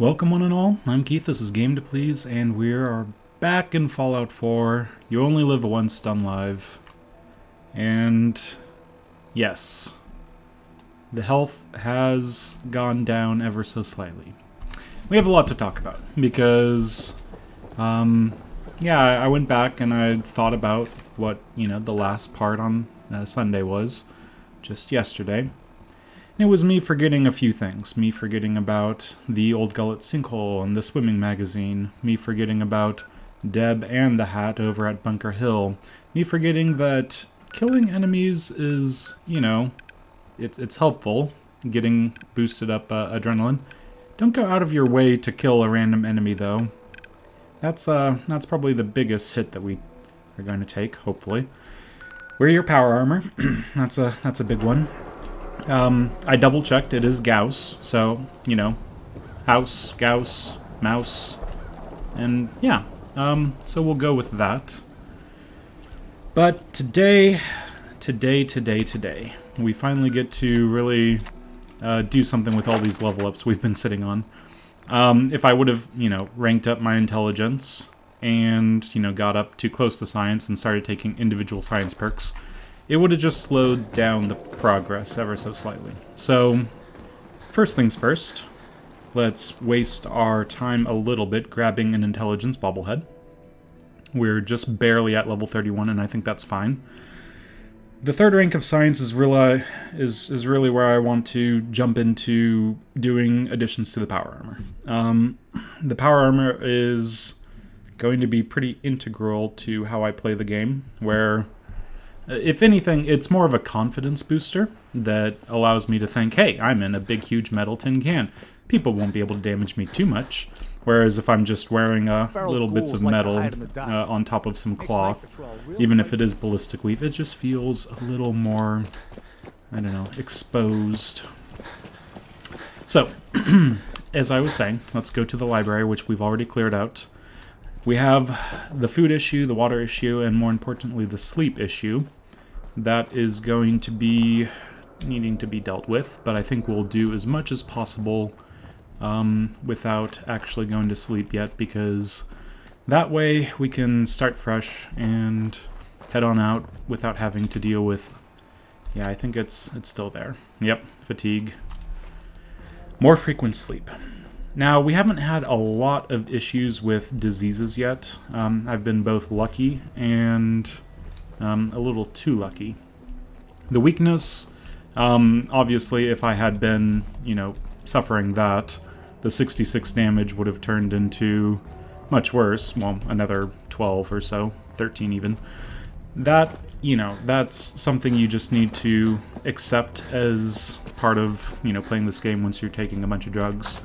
Welcome one and all, I'm Keith, this is Game to Please, and we are back in Fallout 4. You only live once, done live. And yes, the health has gone down ever so slightly. We have a lot to talk about, because, yeah, I went back and I thought about what, the last part on Sunday was, just yesterday. It was me forgetting a few things. Me forgetting about the Old Gullet Sinkhole and the swimming magazine. Me forgetting about Deb and the hat over at Bunker Hill. Me forgetting that killing enemies is, it's helpful. Getting boosted up adrenaline. Don't go out of your way to kill a random enemy, though. That's probably the biggest hit that we are going to take, hopefully. Wear your power armor. That's a big one. I double-checked, it is Gauss, so, house, Gauss, mouse, and yeah, so we'll go with that. But today, we finally get to really do something with all these level ups we've been sitting on. If I would have, ranked up my intelligence and, got up too close to science and started taking individual science perks, it would have just slowed down the progress ever so slightly. So, first things first, let's waste our time a little bit grabbing an intelligence bobblehead. We're just barely at level 31, and I think that's fine. The third rank of science is really where I want to jump into doing additions to the power armor. The power armor is going to be pretty integral to how I play the game, where if anything, it's more of a confidence booster that allows me to think, hey, I'm in a big, huge metal tin can. People won't be able to damage me too much. Whereas if I'm just wearing little bits of metal on top of some cloth, even if it is ballistic weave, it just feels a little more, I don't know, exposed. So, as I was saying, let's go to the library, which we've already cleared out. We have the food issue, the water issue, and more importantly, the sleep issue. That is going to be needing to be dealt with, but I think we'll do as much as possible without actually going to sleep yet, because that way we can start fresh and head on out without having to deal with, yeah, I think it's still there. Yep, fatigue. More frequent sleep. Now, we haven't had a lot of issues with diseases yet. I've been both lucky and a little too lucky. The weakness, obviously, if I had been, suffering that, the 66 damage would have turned into much worse. Well, another 12 or so, 13 even. That, that's something you just need to accept as part of, playing this game once you're taking a bunch of drugs.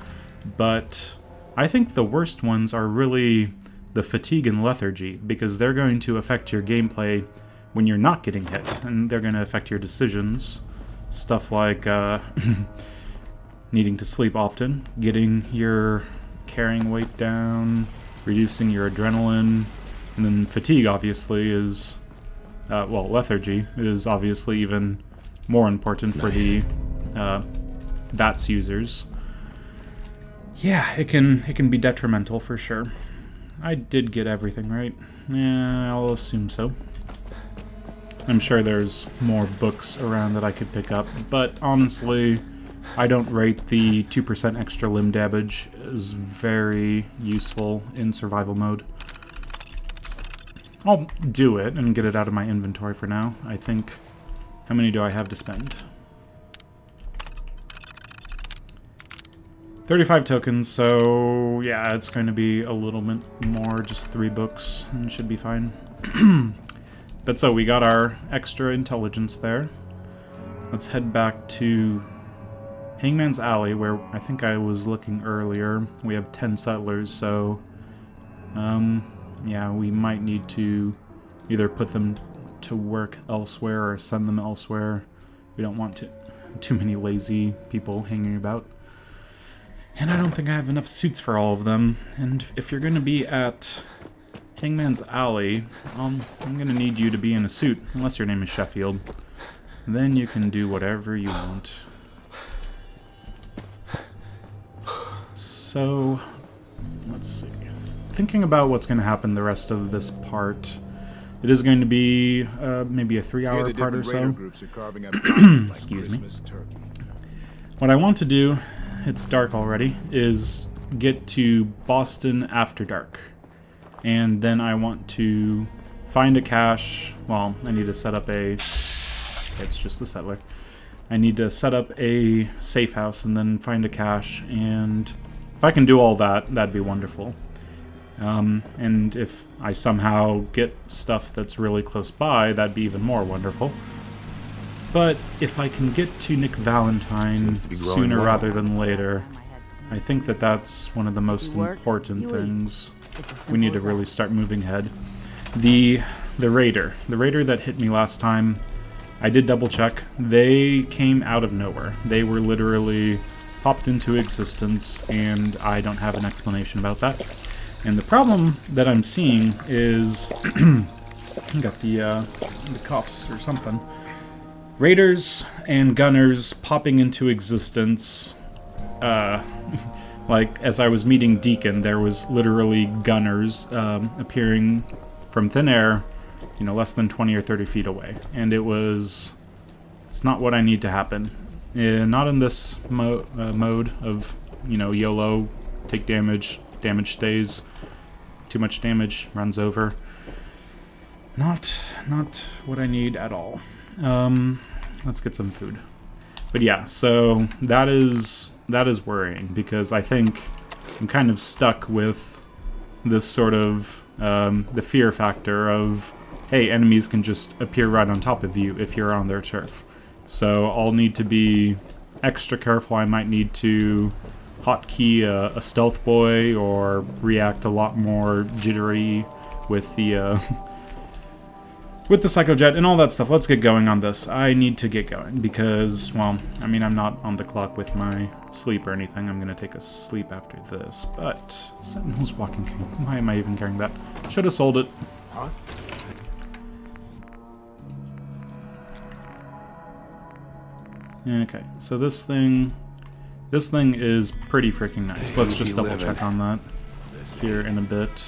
But I think the worst ones are really the fatigue and lethargy, because they're going to affect your gameplay when you're not getting hit, and they're going to affect your decisions. Stuff like needing to sleep often, getting your carrying weight down, reducing your adrenaline, and then fatigue obviously is, well, lethargy is obviously even more important for the VATS users. Yeah, it can be detrimental for sure. I did get everything right. Yeah, I'll assume so. I'm sure there's more books around that I could pick up, but honestly, I don't rate the 2% extra limb damage as very useful in survival mode. I'll do it and get it out of my inventory for now. I think, how many do I have to spend? 35 tokens, so yeah, it's going to be a little bit more, just 3 books, and should be fine. But so, we got our extra intelligence there. Let's head back to Hangman's Alley, where I think I was looking earlier. We have 10 settlers, so yeah, we might need to either put them to work elsewhere or send them elsewhere. We don't want too many lazy people hanging about. And I don't think I have enough suits for all of them. And if you're going to be at Hangman's Alley, I'm going to need you to be in a suit, unless your name is Sheffield. Then you can do whatever you want. So, let's see. Thinking about what's going to happen the rest of this part, it is going to be maybe a 3-hour part or so. Excuse me. What I want to do, it's dark already, is get to Boston after dark. And then I want to find a cache. Well, I need to set up a... It's just the settler. I need to set up a safe house and then find a cache. And if I can do all that, that'd be wonderful. And if I somehow get stuff that's really close by, that'd be even more wonderful. But if I can get to Nick Valentine sooner rather than later, I think that that's one of the most important things. We need to really start moving ahead. The raider that hit me last time, I did double check. They came out of nowhere. They were literally popped into existence, and I don't have an explanation about that. And the problem that I'm seeing is I got the coughs or something. Raiders and gunners popping into existence. Like, as I was meeting Deacon, there was literally gunners appearing from thin air, you know, less than 20 or 30 feet away. And it's not what I need to happen. Not in this mode of, you know, YOLO, take damage, damage stays, too much damage, runs over. Not what I need at all. Let's get some food. But yeah, so that is worrying, because I think I'm kind of stuck with this sort of the fear factor of, hey, enemies can just appear right on top of you if you're on their turf. So I'll need to be extra careful. I might need to hotkey a stealth boy or react a lot more jittery with the psychojet and all that stuff. Let's get going on this. I need to get going because, well, I mean, I'm not on the clock with my sleep or anything. I'm going to take a sleep after this, but Sentinel's walking. Why am I even carrying that? Should have sold it. Huh? Okay, so this thing is pretty freaking nice. Let's just double check on that here in a bit.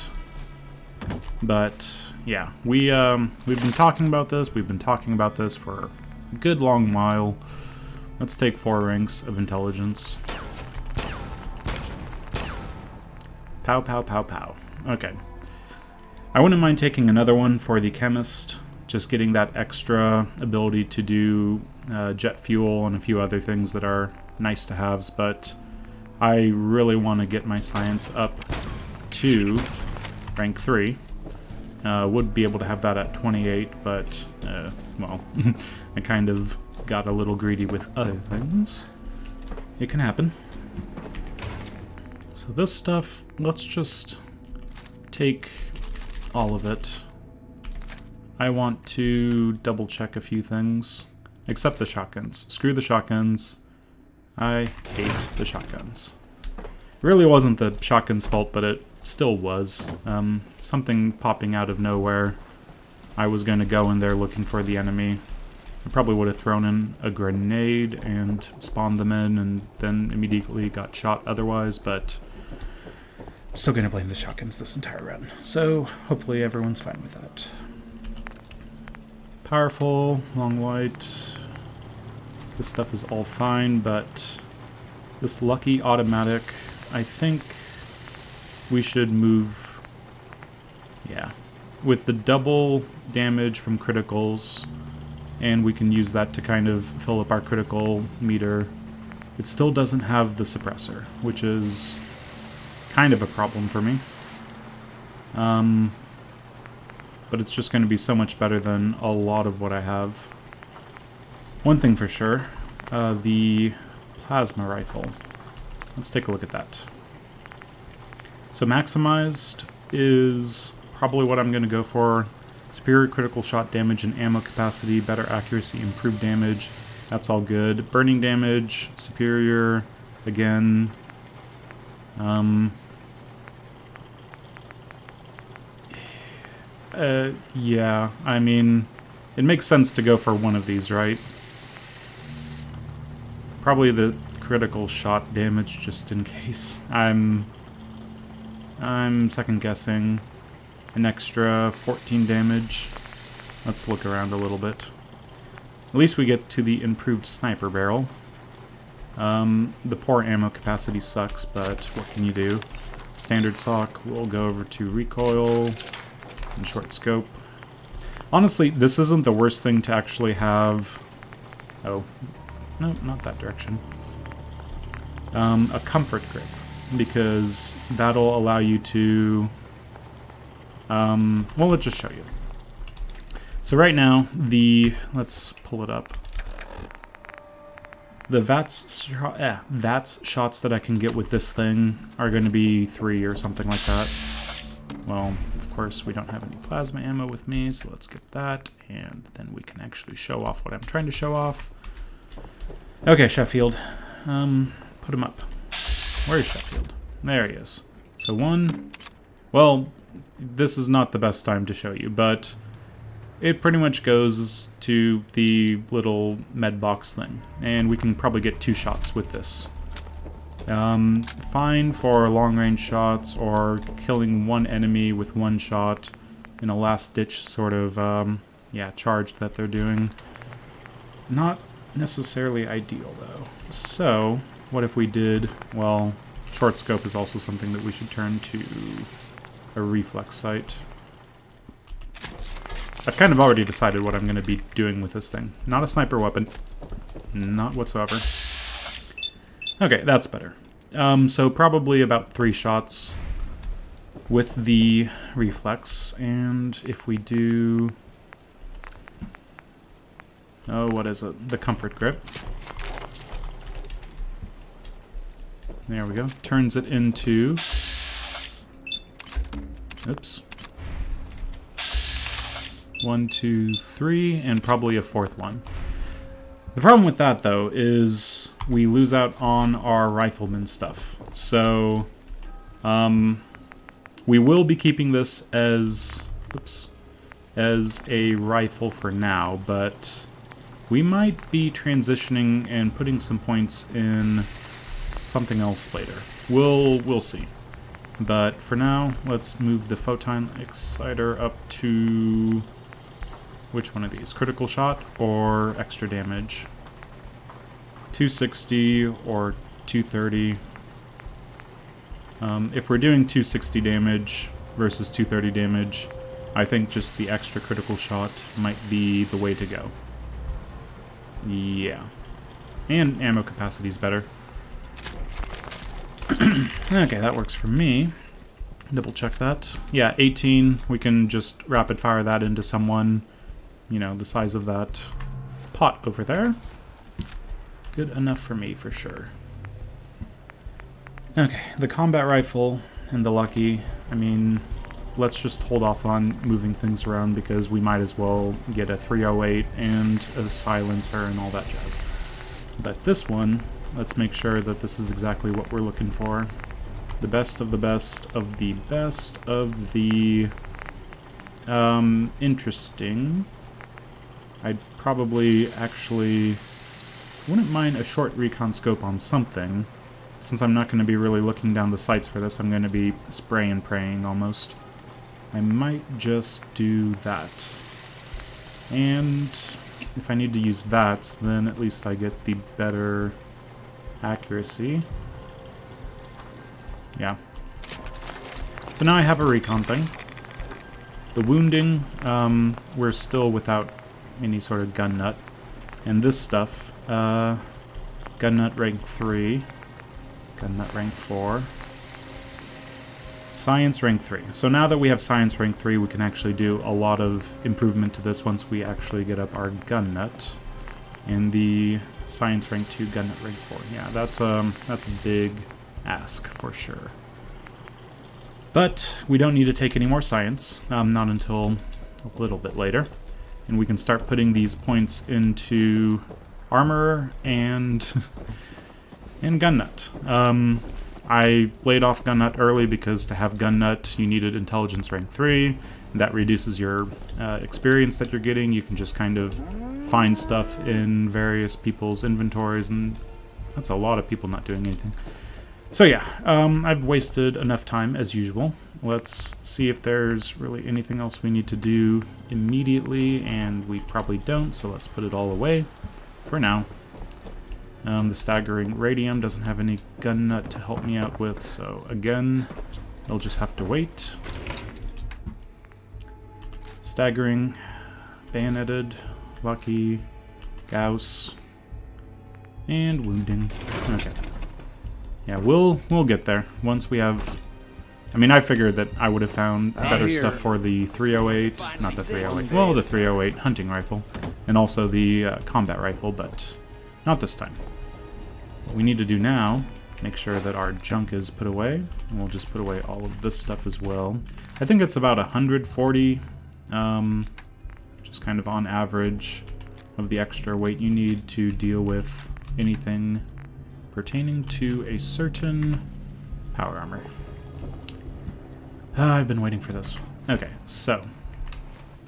But yeah, we've been talking about this. We've been talking about this for a good long while. Let's take 4 ranks of intelligence. Pow, pow, pow, pow. Okay. I wouldn't mind taking another one for the chemist. Just getting that extra ability to do jet fuel and a few other things that are nice to haves, but I really want to get my science up to rank 3. Would be able to have that at 28, but, well, I kind of got a little greedy with other things. It can happen. So this stuff, let's just take all of it. I want to double check a few things, except the shotguns. Screw the shotguns. I hate the shotguns. It really wasn't the shotgun's fault, but it still was. Something popping out of nowhere. I was going to go in there looking for the enemy. I probably would have thrown in a grenade and spawned them in and then immediately got shot otherwise, but I'm still going to blame the shotguns this entire run. So hopefully everyone's fine with that. Powerful, long light. This stuff is all fine, but this lucky automatic, I think we should move, yeah, with the double damage from criticals, and we can use that to kind of fill up our critical meter. It still doesn't have the suppressor, which is kind of a problem for me. But it's just going to be so much better than a lot of what I have. One thing for sure, the plasma rifle. Let's take a look at that. So maximized is probably what I'm going to go for. Superior critical shot damage and ammo capacity, better accuracy, improved damage. That's all good. Burning damage, superior, again. Yeah, I mean, it makes sense to go for one of these, right? Probably the critical shot damage just in case. I'm second guessing an extra 14 damage. Let's look around a little bit. At least we get to the improved sniper barrel. The poor ammo capacity sucks, but what can you do? Standard sock, we'll go over to recoil and short scope. Honestly, this isn't the worst thing to actually have... Oh, no, not that direction. A comfort grip, because that'll allow you to... well, let's just show you. So right now, let's pull it up. The VATS shots that I can get with this thing are going to be 3 or something like that. Well, of course, we don't have any plasma ammo with me, so let's get that, and then we can actually show off what I'm trying to show off. Okay, Sheffield. Put him up. Where's Sheffield? There he is. So one... Well, this is not the best time to show you, but it pretty much goes to the little med box thing, and we can probably get 2 shots with this. Fine for long-range shots or killing one enemy with 1 shot in a last-ditch sort of, yeah, charge that they're doing. Not necessarily ideal, though. So, what if we did, well, short scope is also something that we should turn to a reflex sight. I've kind of already decided what I'm going to be doing with this thing. Not a sniper weapon. Not whatsoever. Okay, that's better. So probably about 3 shots with the reflex. And if we do... Oh, what is it? The comfort grip. There we go. Turns it into... Oops. 1, 2, 3, and probably a 4th one. The problem with that, though, is we lose out on our rifleman stuff. So, we will be keeping this as, as a rifle for now, but we might be transitioning and putting some points in something else later. We'll see. But for now, let's move the photon exciter up to... Which one of these? Critical shot or extra damage? 260 or 230. If we're doing 260 damage versus 230 damage, I think just the extra critical shot might be the way to go. Yeah. And ammo capacity is better. Okay, that works for me. Double check that. Yeah, 18. We can just rapid fire that into someone, you know, the size of that pot over there. Good enough for me, for sure. Okay, the combat rifle and the lucky, I mean, let's just hold off on moving things around because we might as well get a 308 and a silencer and all that jazz. But this one, let's make sure that this is exactly what we're looking for. The best of the best of the best of the... interesting. I'd probably actually... wouldn't mind a short recon scope on something. Since I'm not going to be really looking down the sights for this, I'm going to be spray and praying almost. I might just do that. And if I need to use VATS, then at least I get the better accuracy. Yeah. So now I have a recon thing. The wounding, we're still without any sort of gun nut. And this stuff, gun nut rank 3, gun nut rank 4, science rank 3. So now that we have science rank 3, we can actually do a lot of improvement to this once we actually get up our gun nut. And the science rank 2, gun nut rank 4. Yeah, that's a big ask for sure. But we don't need to take any more science, not until a little bit later. And we can start putting these points into armor and gun nut. I laid off gun nut early because to have gun nut you needed intelligence rank 3. And that reduces your experience that you're getting. You can just kind of find stuff in various people's inventories and That's a lot of people not doing anything. So yeah, I've wasted enough time as usual. Let's see if there's really anything else we need to do immediately, and we probably don't, so let's put it all away for now. The staggering radium doesn't have any gun nut to help me out with, so again, I'll just have to wait. Staggering, bayoneted, lucky, Gauss, and wounding. Okay. Yeah, we'll get there once we have. I mean, I figured that I would have found better stuff for the 308, not the 308. Well, the 308 hunting rifle, and also the combat rifle, but not this time. What we need to do now, make sure that our junk is put away, and we'll just put away all of this stuff as well. I think it's about 140, just kind of on average, of the extra weight you need to deal with anything pertaining to a certain power armor. I've been waiting for this. Okay, so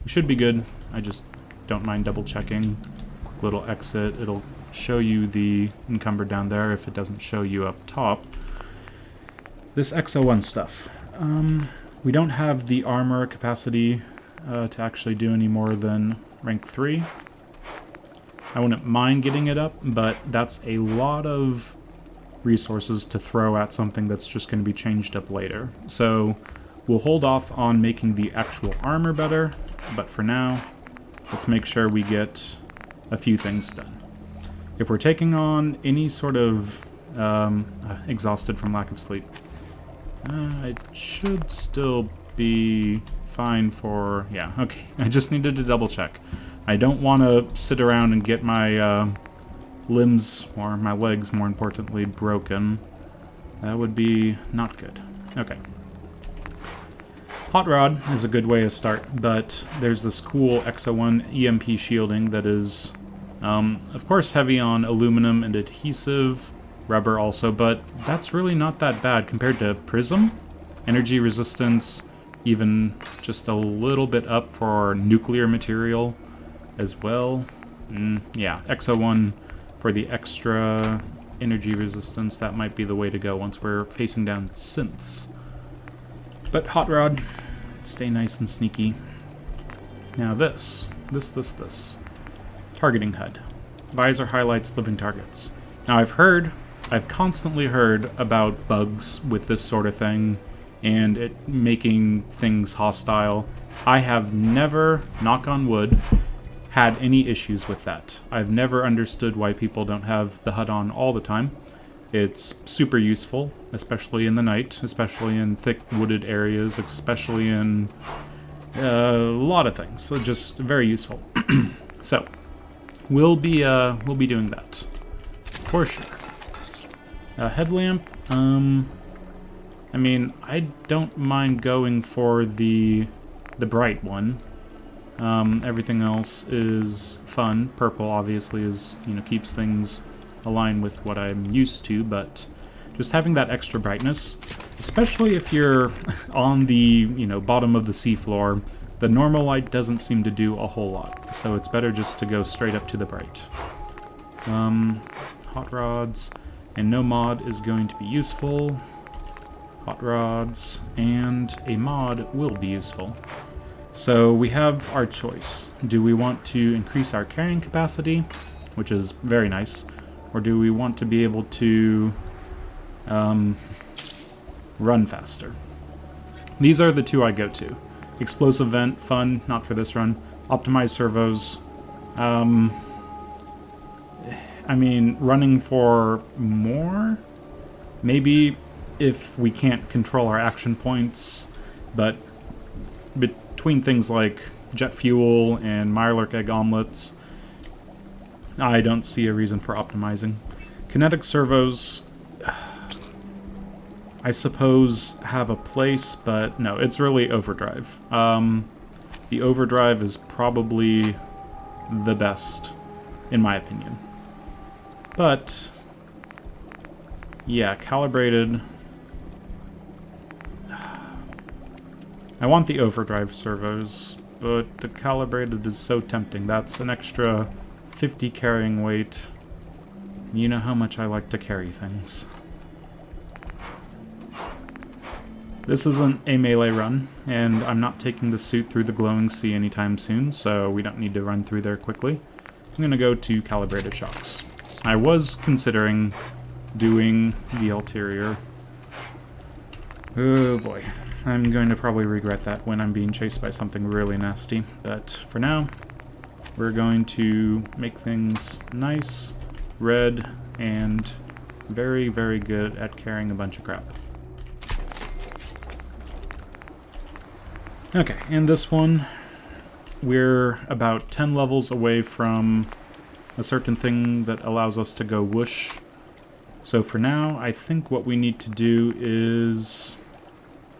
we should be good. I just don't mind double checking. Quick little exit. It'll show you the encumbered down there if it doesn't show you up top. This XO1 stuff. We don't have the armor capacity to actually do any more than rank 3. I wouldn't mind getting it up, but that's a lot of resources to throw at something that's just going to be changed up later. So we'll hold off on making the actual armor better, but for now, let's make sure we get a few things done. If we're taking on any sort of exhausted from lack of sleep, it should still be fine for... yeah, okay. I just needed to double check. I don't want to sit around and get my limbs, or my legs more importantly, broken. That would be not good. Okay. Hot Rod is a good way to start, but there's this cool XO1 EMP shielding that is, of course, heavy on aluminum and adhesive, rubber also, but that's really not that bad compared to Prism. Energy resistance, even just a little bit up for nuclear material as well. Yeah, XO1 for the extra energy resistance, that might be the way to go once we're facing down synths. But Hot Rod, stay nice and sneaky. Now this. Targeting HUD. Visor highlights living targets. Now I've constantly heard about bugs with this sort of thing, and it making things hostile. I have never, knock on wood, had any issues with that. I've never understood why people don't have the HUD on all the time. It's super useful, especially in the night, especially in thick wooded areas, especially in a lot of things. So just very useful. So we'll be doing that for sure. Headlamp. I mean, I don't mind going for the bright one. Everything else is fun. Purple obviously is, keeps things aligned with what I'm used to, but just having that extra brightness, especially if you're on the, bottom of the seafloor, the normal light doesn't seem to do a whole lot, so it's better just to go straight up to the bright. Hot rods, and no mod is going to be useful. Hot rods, and a mod will be useful. So we have our choice. Do we want to increase our carrying capacity, which is very nice, or do we want to be able to run faster? These are the two I go to. Explosive vent, fun, not for this run. Optimized servos. I mean, running for more? Maybe if we can't control our action points, but between things like jet fuel and Mirelurk egg omelets, I don't see a reason for optimizing. Kinetic servos, I suppose, have a place, but no, it's really overdrive. The overdrive is probably the best, in my opinion. But, yeah, calibrated. I want the overdrive servos, but the calibrated is so tempting. That's an extra 50 carrying weight. You know how much I like to carry things. This isn't a melee run, and I'm not taking the suit through the glowing sea anytime soon, so we don't need to run through there quickly. I'm going to go to calibrated shocks. I was considering doing the ulterior. Oh boy. I'm going to probably regret that when I'm being chased by something really nasty, but for now, we're going to make things nice, red, and very, very good at carrying a bunch of crap. Okay, and this one, we're about 10 levels away from a certain thing that allows us to go whoosh. So for now, I think what we need to do is...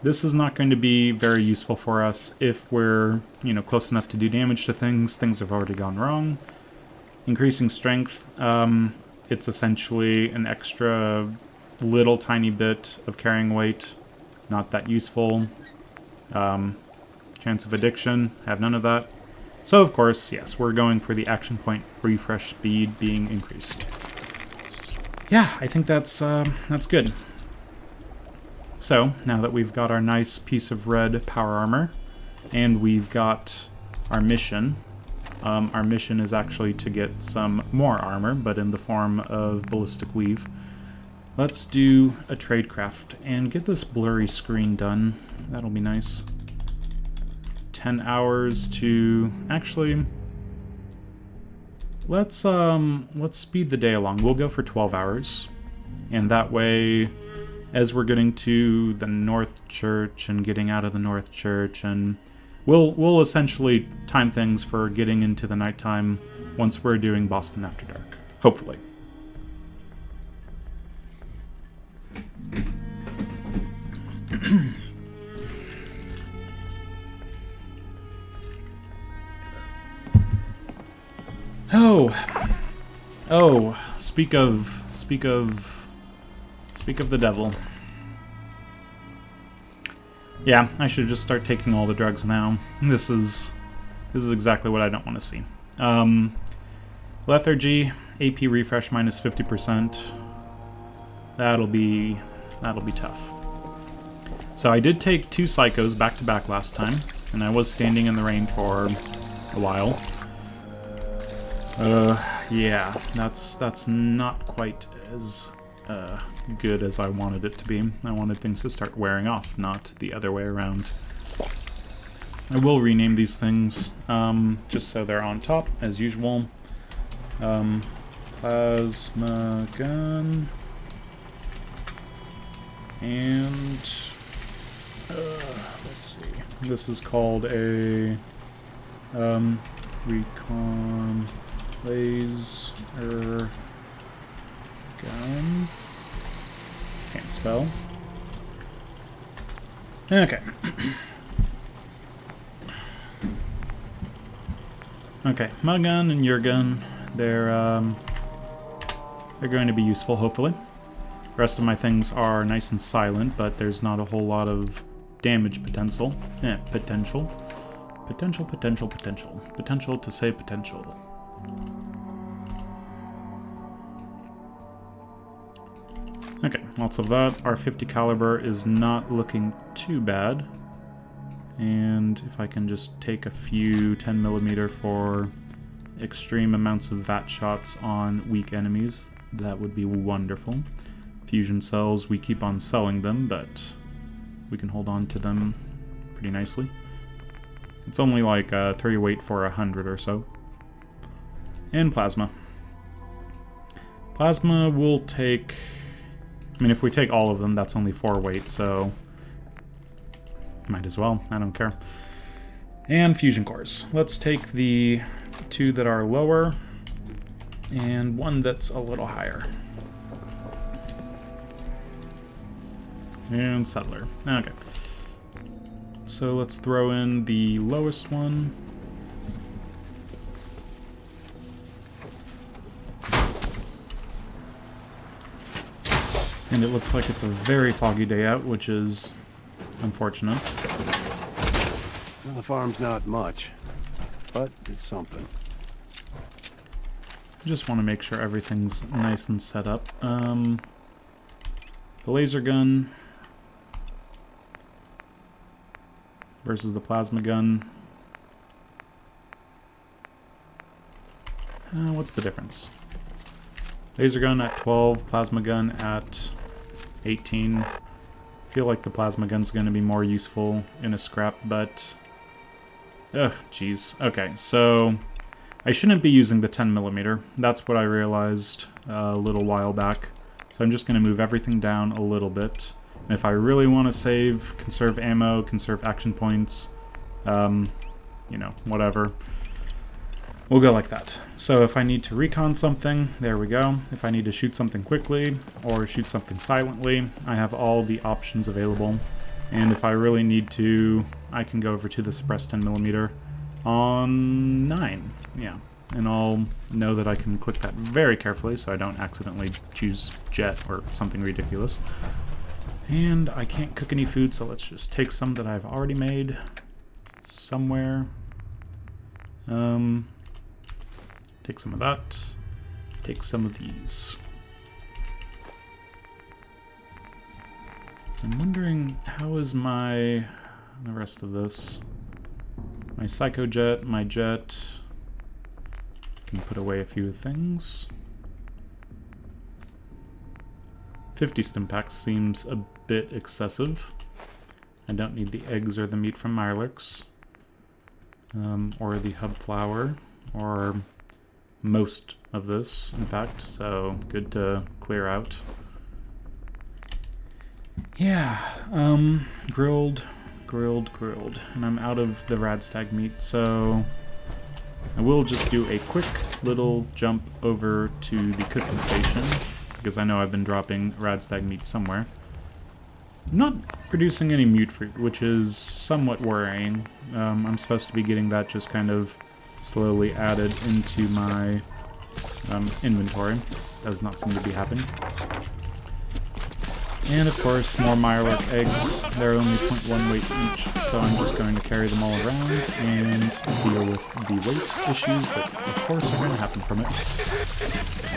This is not going to be very useful for us if we're, you know, close enough to do damage to things. Things have already gone wrong. Increasing strength, it's essentially an extra little tiny bit of carrying weight. Not that useful. Chance of addiction, have none of that. So of course, yes, we're going for the action point refresh speed being increased. Yeah, I think that's good. So, now that we've got our nice piece of red power armor, and we've got our mission is actually to get some more armor, but in the form of ballistic weave. Let's do a tradecraft and get this blurry screen done. That'll be nice. 10 hours to... Actually, let's speed the day along. We'll go for 12 hours. And that way, as we're getting to the North Church and getting out of the North Church, and we'll essentially time things for getting into the nighttime once we're doing Boston After Dark. Hopefully. Oh, speak of the devil. Yeah, I should just start taking all the drugs now. This is exactly what I don't want to see. Lethargy, AP refresh minus 50%. That'll be tough. So I did take 2 psychos back to back last time, and I was standing in the rain for a while. Yeah, that's not quite as good as I wanted it to be. I wanted things to start wearing off, not the other way around. I will rename these things, just so they're on top, as usual. Plasma gun. And... let's see. This is called a... recon... laser... gun. Can't spell. Okay. Okay, my gun and your gun, they're going to be useful, hopefully. The rest of my things are nice and silent, but there's not a whole lot of damage potential. Potential to say potential. Okay, lots of that. Our 50 caliber is not looking too bad. And if I can just take a few 10mm for extreme amounts of VAT shots on weak enemies, that would be wonderful. Fusion cells, we keep on selling them, but we can hold on to them pretty nicely. It's only like 30 weight for 100 or so. And plasma. Plasma will take... I mean, if we take all of them, that's only 4 weight, so... might as well, I don't care. And fusion cores. Let's take the 2 that are lower, and 1 that's a little higher. And settler. Okay. So let's throw in the lowest one. And it looks like it's a very foggy day out, which is unfortunate. Well, the farm's not much, but it's something. Just want to make sure everything's nice and set up. The laser gun versus the plasma gun. What's the difference? Laser gun at 12, plasma gun at 18. I feel like the plasma gun's going to be more useful in a scrap, but... Ugh, jeez. Okay, so... I shouldn't be using the 10mm. That's what I realized a little while back. So I'm just going to move everything down a little bit. And if I really want to save, conserve ammo, conserve action points, you know, whatever, we'll go like that. So if I need to recon something, there we go. If I need to shoot something quickly or shoot something silently, I have all the options available. And if I really need to, I can go over to the suppressed 10mm on 9. Yeah, and I'll know that I can click that very carefully so I don't accidentally choose jet or something ridiculous. And I can't cook any food, so let's just take some that I've already made somewhere. Take some of that. Take some of these. I'm wondering, how is the rest of this? My Psycho Jet, my Jet. Can put away a few things. 50 stim packs seems a bit excessive. I don't need the eggs or the meat from Mirelurks. Or the hub flour, or most of this, in fact, so good to clear out. Yeah, grilled, and I'm out of the Radstag meat, so I will just do a quick little jump over to the cooking station, because I know I've been dropping Radstag meat somewhere. I'm not producing any mute fruit, which is somewhat worrying. I'm supposed to be getting that just kind of slowly added into my inventory. Does not seem to be happening. And of course, more Mirelurk eggs. They're only 0.1 weight each, so I'm just going to carry them all around and deal with the weight issues that, of course, are going to happen from it.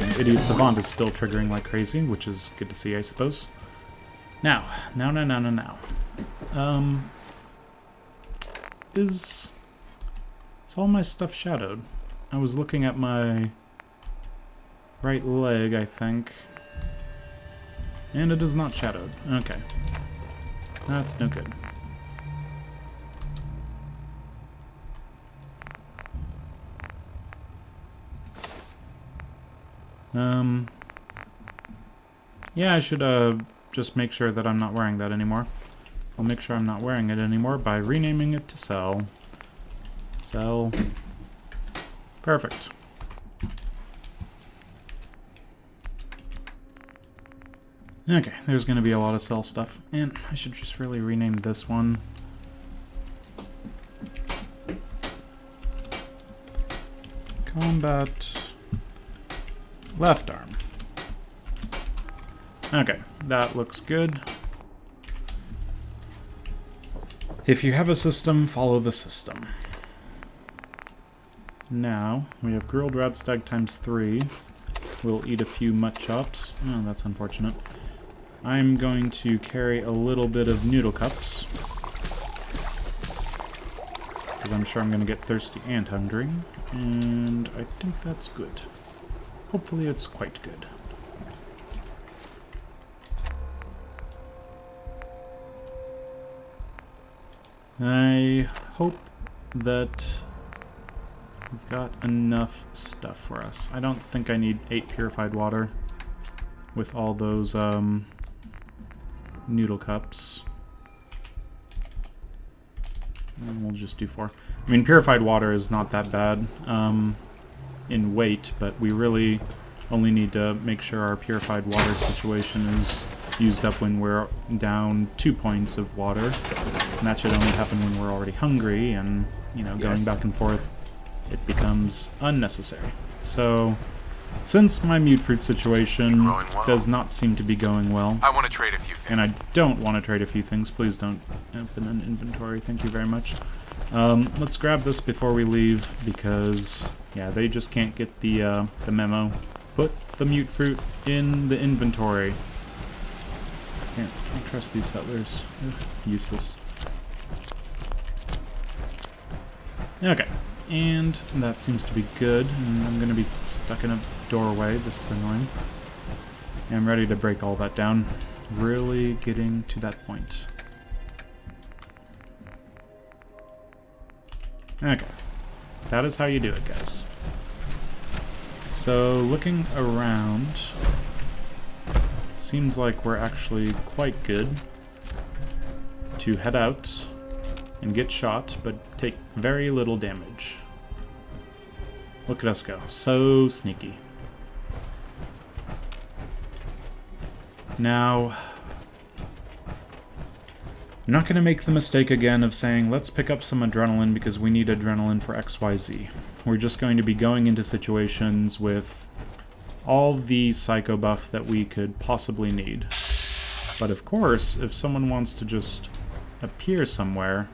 And Idiot Savant is still triggering like crazy, which is good to see, I suppose. Now. Is all my stuff shadowed? I was looking at my right leg, I think. And it is not shadowed. Okay. That's no good. Yeah, I should just make sure that I'm not wearing that anymore. I'll make sure I'm not wearing it anymore by renaming it to Cell. Cell. Perfect. Okay, there's going to be a lot of Cell stuff, and I should just really rename this one. Combat left arm. Okay, that looks good. If you have a system, follow the system. Now, we have grilled Radstag times 3. We'll eat a few mutt chops. Oh, that's unfortunate. I'm going to carry a little bit of noodle cups, because I'm sure I'm going to get thirsty and hungry, and I think that's good. Hopefully it's quite good. I hope that we've got enough stuff for us. I don't think I need 8 purified water with all those noodle cups. And we'll just do 4. I mean, purified water is not that bad in weight, but we really only need to make sure our purified water situation is used up when we're down 2 points of water. And that should only happen when we're already hungry, and, you know, going back and forth, it becomes unnecessary. So, since my mute fruit situation does not seem to be going well, I want to trade a few things. and I don't want to trade a few things, please don't open an inventory, thank you very much. Let's grab this before we leave, because, yeah, they just can't get the memo. Put the mute fruit in the inventory. Can't trust these settlers. Ugh, useless. Okay, and that seems to be good, and I'm gonna be stuck in a doorway. This is annoying. I'm ready to break all that down. Really getting to that point. Okay, that is how you do it, guys. So, looking around, it seems like we're actually quite good to head out and get shot, but take very little damage. Look at us go. So sneaky. Now, I'm not going to make the mistake again of saying, let's pick up some adrenaline because we need adrenaline for XYZ. We're just going to be going into situations with all the psycho buff that we could possibly need. But of course, if someone wants to just appear somewhere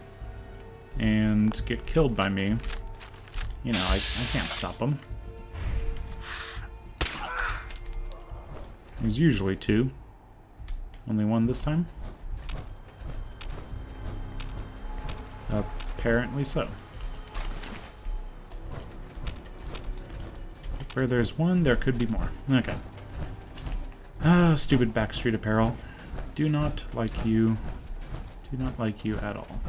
and get killed by me, you know, I can't stop them. There's usually two. Only one this time? Apparently so. Where there's one, there could be more. Okay. Ah, stupid backstreet apparel. Do not like you. Do not like you at all.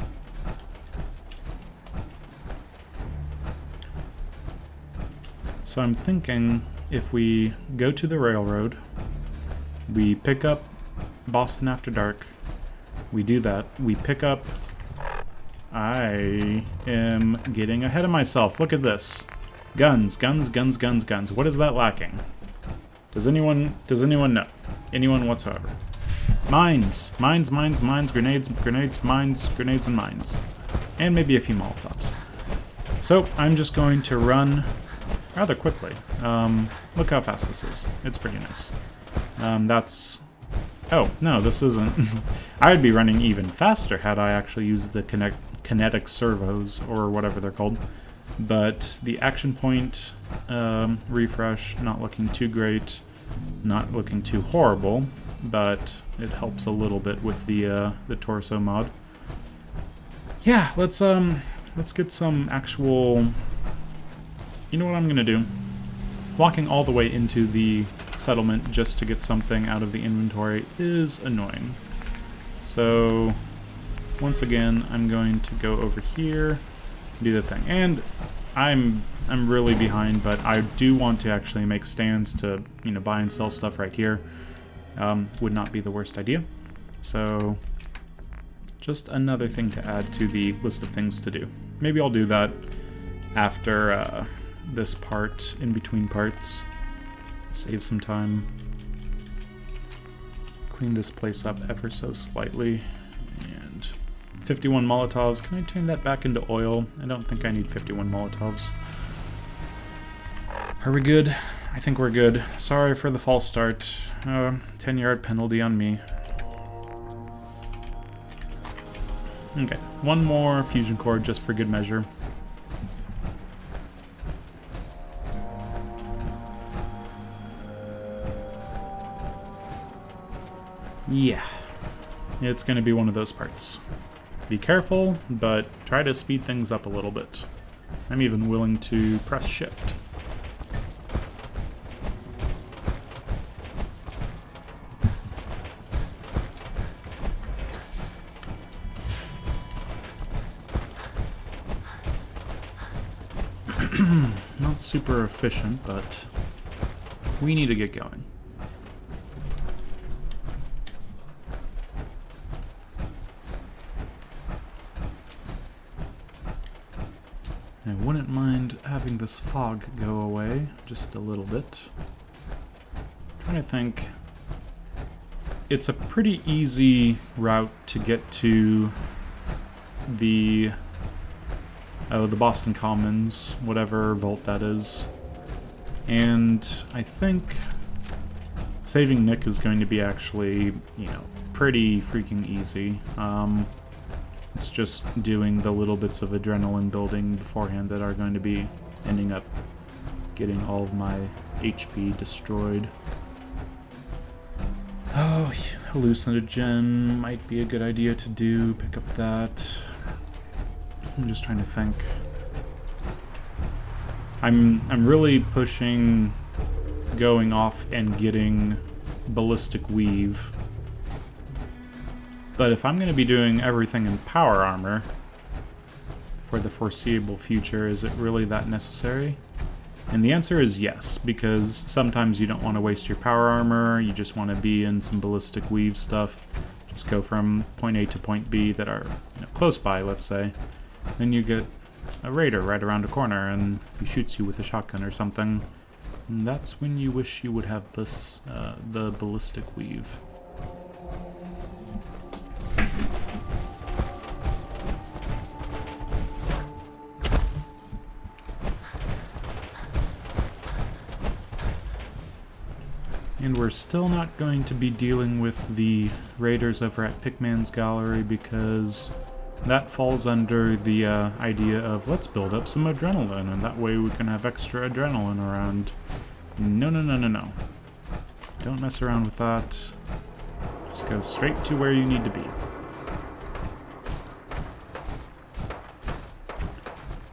So I'm thinking if we go to the railroad, we pick up Boston After Dark, we do that, we pick up... I am getting ahead of myself. Look at this. Guns, guns, guns, guns, guns. What is that lacking? Does anyone know? Anyone whatsoever? Mines. Mines, mines, mines, grenades, grenades, mines, grenades, and mines. And maybe a few Molotovs. So, I'm just going to run rather quickly. Look how fast this is. It's pretty nice. That's... Oh, no, this isn't. I'd be running even faster had I actually used the kinetic servos, or whatever they're called. But the action point refresh, not looking too great, not looking too horrible, but it helps a little bit with the torso mod. Yeah, let's get some actual... You know what I'm gonna do? Walking all the way into the settlement just to get something out of the inventory is annoying. So once again, I'm going to go over here, do the thing. And I'm really behind, but I do want to actually make stands to, you know, buy and sell stuff right here. Would not be the worst idea. So just another thing to add to the list of things to do. Maybe I'll do that after this part, in between parts. Save some time. Clean this place up ever so slightly. And 51 Molotovs. Can I turn that back into oil? I don't think I need 51 Molotovs. Are we good? I think we're good. Sorry for the false start. 10-yard penalty on me. Okay, one more fusion core just for good measure. Yeah, it's going to be one of those parts. Be careful, but try to speed things up a little bit. I'm even willing to press shift. Not super efficient, but we need to get going. I wouldn't mind having this fog go away just a little bit. I'm trying to think. It's a pretty easy route to get to the Boston Commons, whatever vault that is. And I think saving Nick is going to be actually, you know, pretty freaking easy. It's just doing the little bits of adrenaline building beforehand that are going to be ending up getting all of my HP destroyed. Oh, hallucinogen might be a good idea to do. Pick up that. I'm just trying to think. I'm really pushing going off and getting ballistic weave. But if I'm going to be doing everything in power armor for the foreseeable future, is it really that necessary? And the answer is yes, because sometimes you don't want to waste your power armor, you just want to be in some ballistic weave stuff. Just go from point A to point B that are, you know, close by, let's say. Then you get a raider right around a corner and he shoots you with a shotgun or something. And that's when you wish you would have this, the ballistic weave. And we're still not going to be dealing with the raiders over at Pickman's Gallery because that falls under the idea of let's build up some adrenaline and that way we can have extra adrenaline around. No, no, no, no, no. Don't mess around with that. Just go straight to where you need to be.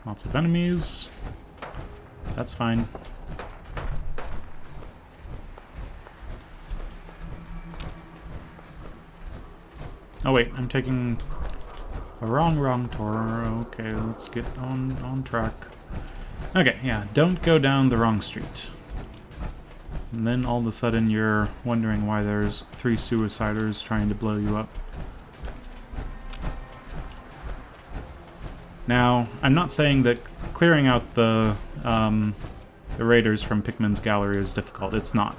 Lots of enemies. That's fine. Oh wait, I'm taking a wrong tour. Okay, let's get on track. Okay, yeah, don't go down the wrong street. And then all of a sudden you're wondering why there's 3 suiciders trying to blow you up. Now, I'm not saying that clearing out the raiders from Pickman's Gallery is difficult. It's not.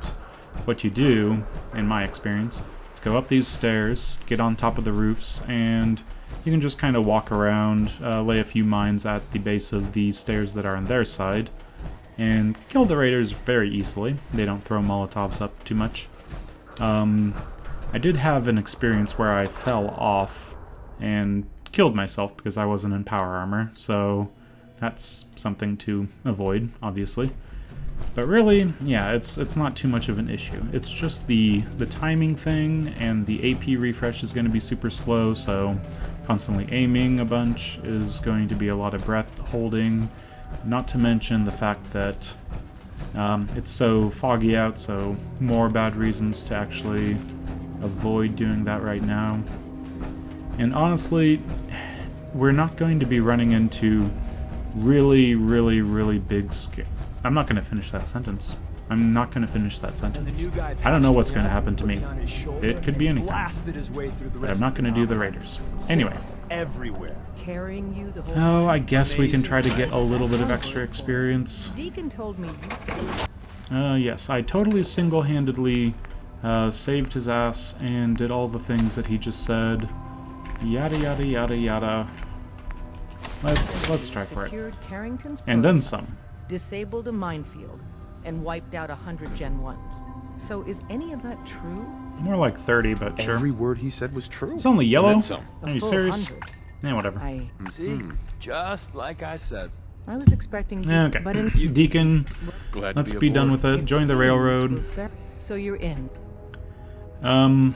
What you do, in my experience, go up these stairs, get on top of the roofs, and you can just kind of walk around, lay a few mines at the base of the stairs that are on their side, and kill the raiders very easily. They don't throw Molotovs up too much. I did have an experience where I fell off and killed myself because I wasn't in power armor, so that's something to avoid, obviously. But really, yeah, it's not too much of an issue. It's just the timing thing, and the AP refresh is going to be super slow, so constantly aiming a bunch is going to be a lot of breath holding. Not to mention the fact that it's so foggy out, so more bad reasons to actually avoid doing that right now. And honestly, we're not going to be running into really, really, really big scale. I'm not going to finish that sentence. I'm not going to finish that sentence. I don't know what's going to happen to me. It could be anything. But I'm not going to do the raiders. Anyway. Oh, I guess we can try to get a little bit of extra experience. Yes, I totally single-handedly saved his ass and did all the things that he just said. Yada yada yada yada. Let's try for it. And then some. Disabled a minefield and wiped out 100 Gen 1s. So is any of that true? More like 30, but sure. Every word he said was true. It's only yellow? Are you serious? Yeah, whatever. See, just like I said. I was expecting okay. But in Deacon, let's be done with it. Join the railroad. So you're in? Have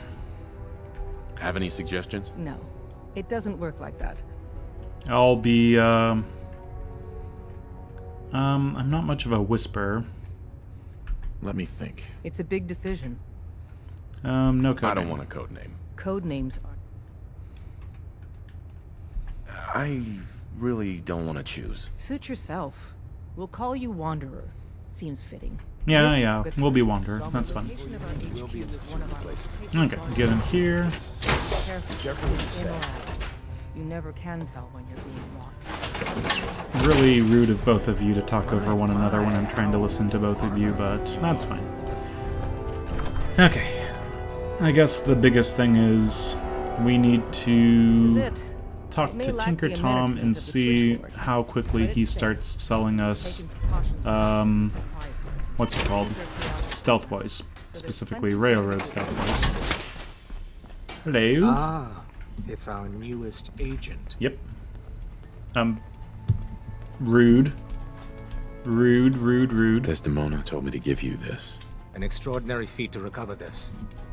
any suggestions? No. It doesn't work like that. I'll be, I'm not much of a whisperer. Let me think. It's a big decision. No code I don't name. want a code name. Code names are... I really don't want to choose. Suit yourself. We'll call you Wanderer. Seems fitting. Yeah, we'll be Wanderer. That's fine. Okay, get in here. Careful what you say. You never can tell when you're being watched. It's really rude of both of you to talk over one another when I'm trying to listen to both of you, but that's fine. Okay. I guess the biggest thing is we need to talk to Tinker Tom and see how quickly he starts selling us, what's it called? Stealth Boys. Specifically Railroad Stealth Boys. Hello. It's our newest agent. Yep. Rude. Rude, rude, rude. Desdemona told me to give you this. An extraordinary feat to recover this.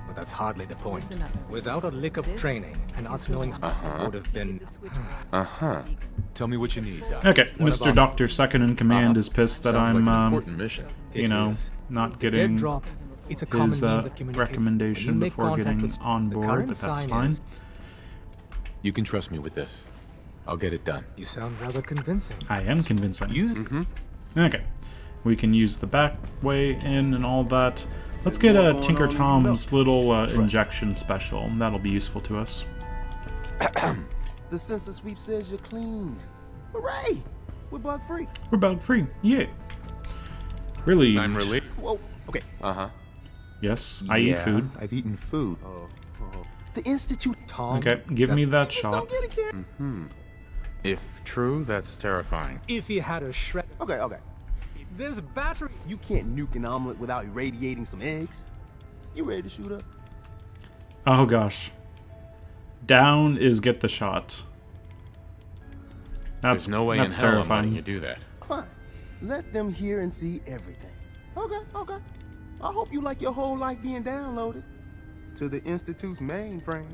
But that's hardly the point. Listen up, everyone. Without a lick of This training, and us knowing would have been... The switch Uh-huh. Tell me what you need, Doc. Okay, What Mr. about- Doctor Second in Command is pissed that Sounds I'm, like an important mission. you It know, is. not Dead getting drop. It's a common his means of communication. recommendation When you make before contact getting with- on the board, current but that's sign fine. is- You can trust me with this. I'll get it done. You sound rather convincing. I am convincing. Use Okay. We can use the back way in and all that. Let's get a Tinker Tom's little injection special. That'll be useful to us. The sensor sweep says you're clean. Hooray! We're bug free. We're bug free. Yeah. Really? I'm relieved. Whoa. Okay. Uh-huh. Yes, I eat food. I've eaten food. The Institute. Tom. Okay, give me that Just shot. don't get it, kid. If true, that's terrifying. If you had a shred... Okay. There's a battery... You can't nuke an omelet without irradiating some eggs. You ready to shoot up? Oh gosh. Down is get the shot. That's There's no way in that's hell I'm terrifying. letting you do that. Fine. Let them hear and see everything. Okay. I hope you like your whole life being downloaded to the Institute's mainframe.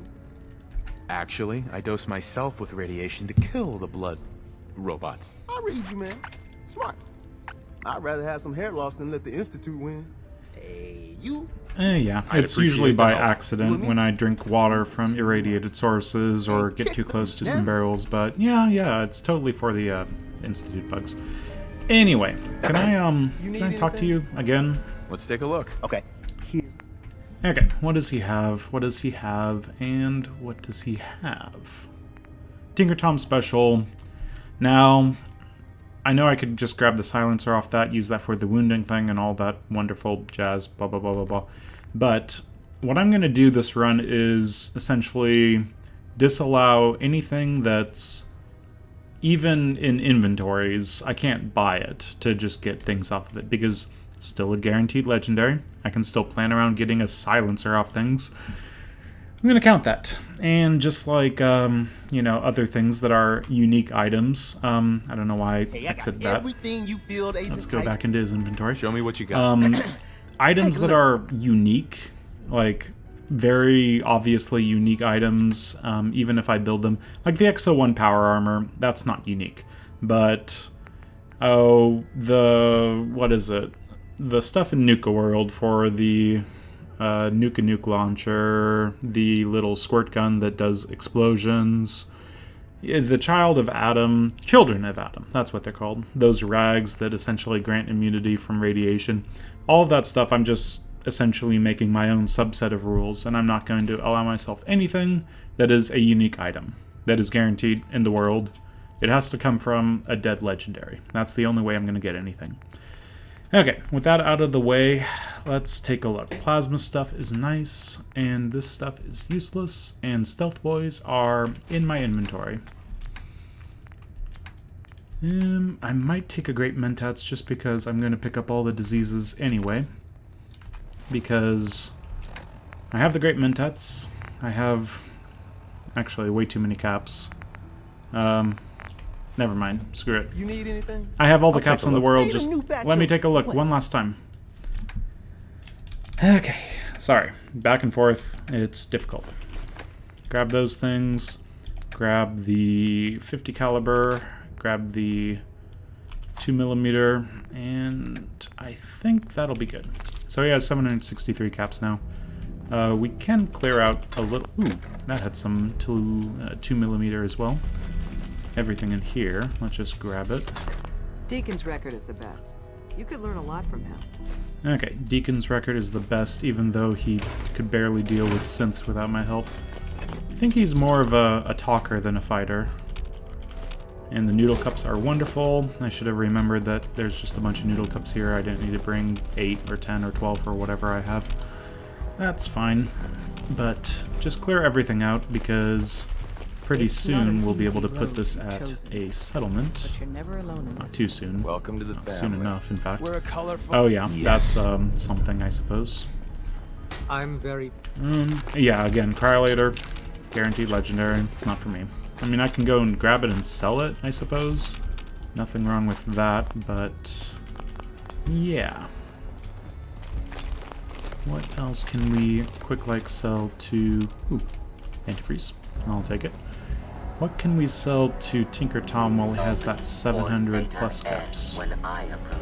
Actually, I dose myself with radiation to kill the blood robots. I read you, man. Smart. I'd rather have some hair loss than let the Institute win. Hey, you. Yeah, I'd it's usually appreciate by the help. accident when I drink water from irradiated sources or get too close to some barrels, but yeah, it's totally for the Institute bugs. Anyway, can I talk to you again? Let's take a look. Okay. Here. Okay, what does he have? What does he have? And what does he have? Tinker Tom Special. Now, I know I could just grab the silencer off that, use that for the wounding thing and all that wonderful jazz, blah, blah, blah, blah, blah. But what I'm going to do this run is essentially disallow anything that's even in inventories. I can't buy it to just get things off of it because still a guaranteed legendary. I can still plan around getting a silencer off things. I'm going to count that. And just like, other things that are unique items. I don't know why I Hey, I got exited that. everything you field agent Let's go types. back into his inventory. Show me what you got. Items that are unique, like very obviously unique items, even if I build them. Like the XO1 power armor, that's not unique. But, what is it? The stuff in Nuka World for the Nuke launcher, the little squirt gun that does explosions, the Children of Adam, that's what they're called. Those rags that essentially grant immunity from radiation. All of that stuff, I'm just essentially making my own subset of rules, and I'm not going to allow myself anything that is a unique item, that is guaranteed in the world. It has to come from a dead legendary. That's the only way I'm going to get anything. Okay, with that out of the way, let's take a look. Plasma stuff is nice, and this stuff is useless, and stealth boys are in my inventory. I might take a Great Mentats just because I'm going to pick up all the diseases anyway. Because I have the Great Mentats. I have actually way too many caps. Never mind. Screw it. You need anything? I have all the I'll caps take a in the look. world. Need a Just new batch let me of- take a look what? one last time. Okay. Sorry. Back and forth. It's difficult. Grab those things. Grab the 50 caliber. Grab the 2mm. And I think that'll be good. So he has 763 caps now. We can clear out a little... Ooh, that had some 2mm as well. Everything in here. Let's just grab it. Deacon's record is the best. You could learn a lot from him. Okay, Deacon's record is the best, even though he could barely deal with synths without my help. I think he's more of a talker than a fighter. And the noodle cups are wonderful. I should have remembered that there's just a bunch of noodle cups here. I didn't need to bring 8 or 10 or 12 or whatever I have. That's fine. But just clear everything out because pretty It's not soon an we'll be able to easy put road this you've at chosen, a settlement. But you're never alone in Not this. too soon. Welcome to the Not family. soon enough, in fact. We're a colorful. Oh yeah, Yes. that's something I suppose. I'm very... Yeah, again, Cryolator, Guaranteed legendary. Not for me. I mean, I can go and grab it and sell it, I suppose. Nothing wrong with that, but... yeah. What else can we quick-like sell to... ooh, antifreeze. I'll take it. What can we sell to Tinker Tom while he has that 700 plus steps?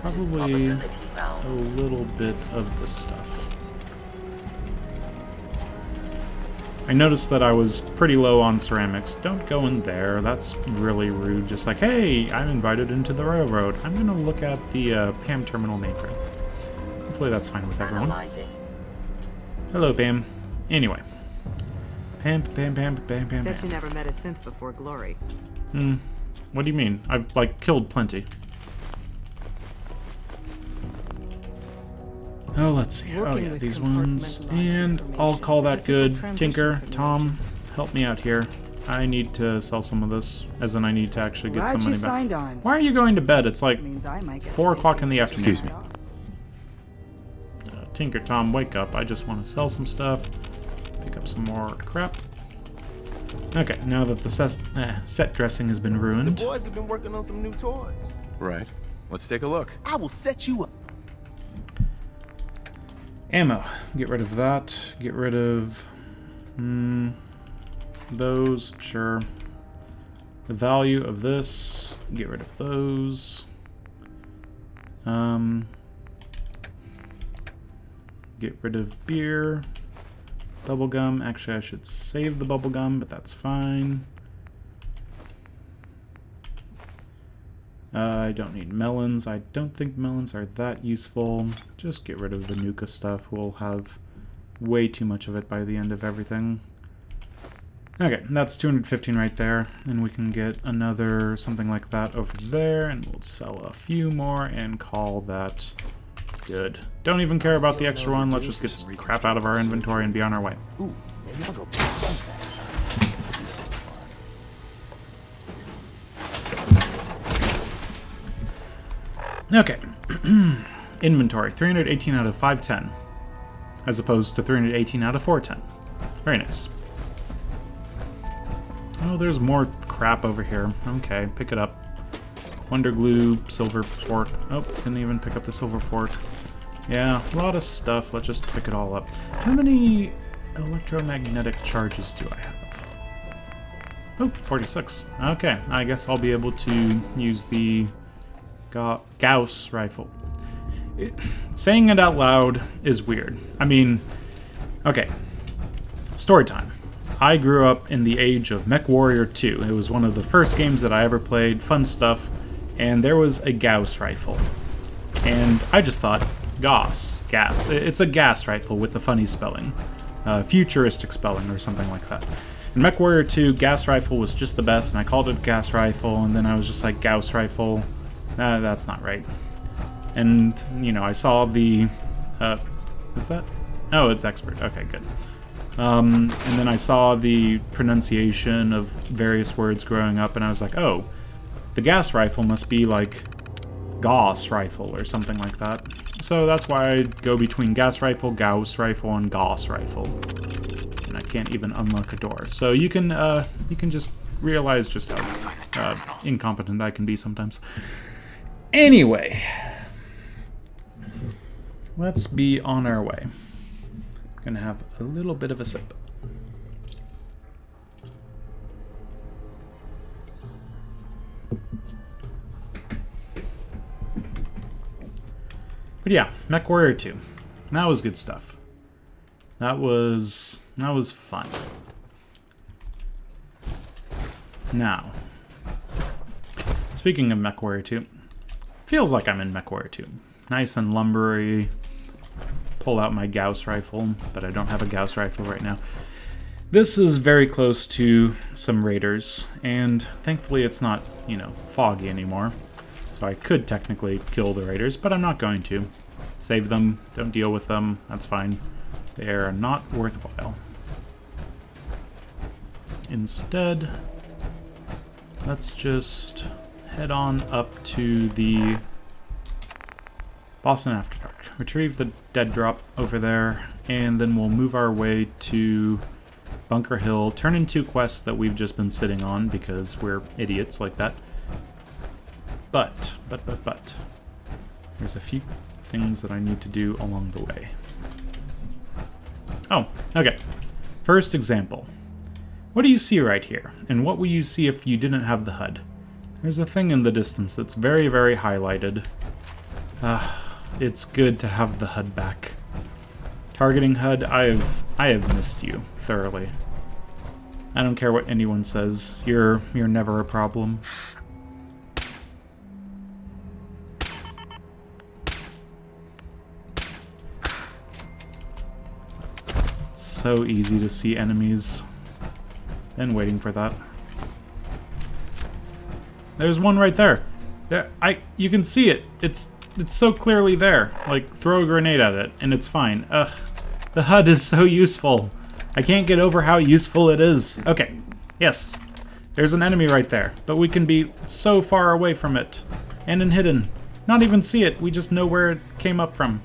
Probably a little bit of this stuff. I noticed that I was pretty low on ceramics. Don't go in there. That's really rude. Just like, hey, I'm invited into the railroad. I'm going to look at the Pam terminal mainframe. Hopefully that's fine with everyone. Hello, Pam. Anyway. Pam. Bet you never met a synth before Glory. What do you mean? I've, like, killed plenty. Oh, let's see. Oh, yeah, these ones. And I'll call that good. Tinker, Tom, help me out here. I need to sell some of this, as in I need to actually get some money back. Why are you going to bed? It's like 4 o'clock in the afternoon. Excuse me. Tinker, Tom, wake up. I just want to sell some stuff. Pick up some more crap. Okay, now that the set dressing has been ruined. The boys have been working on some new toys. Right. Let's take a look. I will set you up. Ammo. Get rid of that. Get rid of... those. Sure. The value of this. Get rid of those. Get rid of beer. Bubblegum. Actually, I should save the bubblegum, but that's fine. I don't need melons. I don't think melons are that useful. Just get rid of the Nuka stuff. We'll have way too much of it by the end of everything. Okay, that's 215 right there. And we can get another something like that over there. And we'll sell a few more and call that good. Don't even care about the extra one. Let's just get some crap out of our inventory and be on our way. Ooh, maybe I'll go buy some fast. Okay. Inventory. 318 out of 510. As opposed to 318 out of 410. Very nice. Oh, there's more crap over here. Okay, pick it up. Wonder glue, silver fork. Oh, didn't even pick up the silver fork. Yeah, a lot of stuff. Let's just pick it all up. How many electromagnetic charges do I have? Oh, 46. Okay, I guess I'll be able to use the Gauss rifle. Saying it out loud is weird. I mean, okay. Story time. I grew up in the age of MechWarrior 2. It was one of the first games that I ever played. Fun stuff. And there was a Gauss rifle. And I just thought, gas. It's a gas rifle with a funny spelling. Futuristic spelling or something like that. In MechWarrior 2, gas rifle was just the best, and I called it gas rifle, and then I was just like, Gauss rifle. That's not right. And, you know, I saw the... is that? Oh, it's expert. Okay, good. And then I saw the pronunciation of various words growing up, and I was like, oh, the gas rifle must be like Gauss rifle or something like that. So that's why I go between gas rifle, Gauss rifle, and Gauss rifle. And I can't even unlock a door. So you can just realize just how incompetent I can be sometimes. Anyway, let's be on our way. Gonna have a little bit of a sip. But yeah, MechWarrior 2. That was good stuff. That was fun. Now, speaking of MechWarrior 2, feels like I'm in MechWarrior 2. Nice and lumbery. Pull out my Gauss rifle, but I don't have a Gauss rifle right now. This is very close to some raiders, and thankfully it's not, you know, foggy anymore. So I could technically kill the raiders, but I'm not going to. Save them, don't deal with them, that's fine. They are not worthwhile. Instead, let's just head on up to the Boston After Dark. Retrieve the dead drop over there, and then we'll move our way to Bunker Hill, turn in 2 quests that we've just been sitting on because we're idiots like that. But, there's a few things that I need to do along the way. Oh, okay. First example. What do you see right here? And what would you see if you didn't have the HUD? There's a thing in the distance that's very, very highlighted. It's good to have the HUD back. Targeting HUD, I have missed you thoroughly. I don't care what anyone says. You're never a problem. So easy to see enemies. Been waiting for that. There's one right there. There, you can see it. It's so clearly there. Like, throw a grenade at it, and it's fine. Ugh. The HUD is so useful. I can't get over how useful it is. Okay. Yes. There's an enemy right there, but we can be so far away from it. And hidden. Not even see it. We just know where it came up from.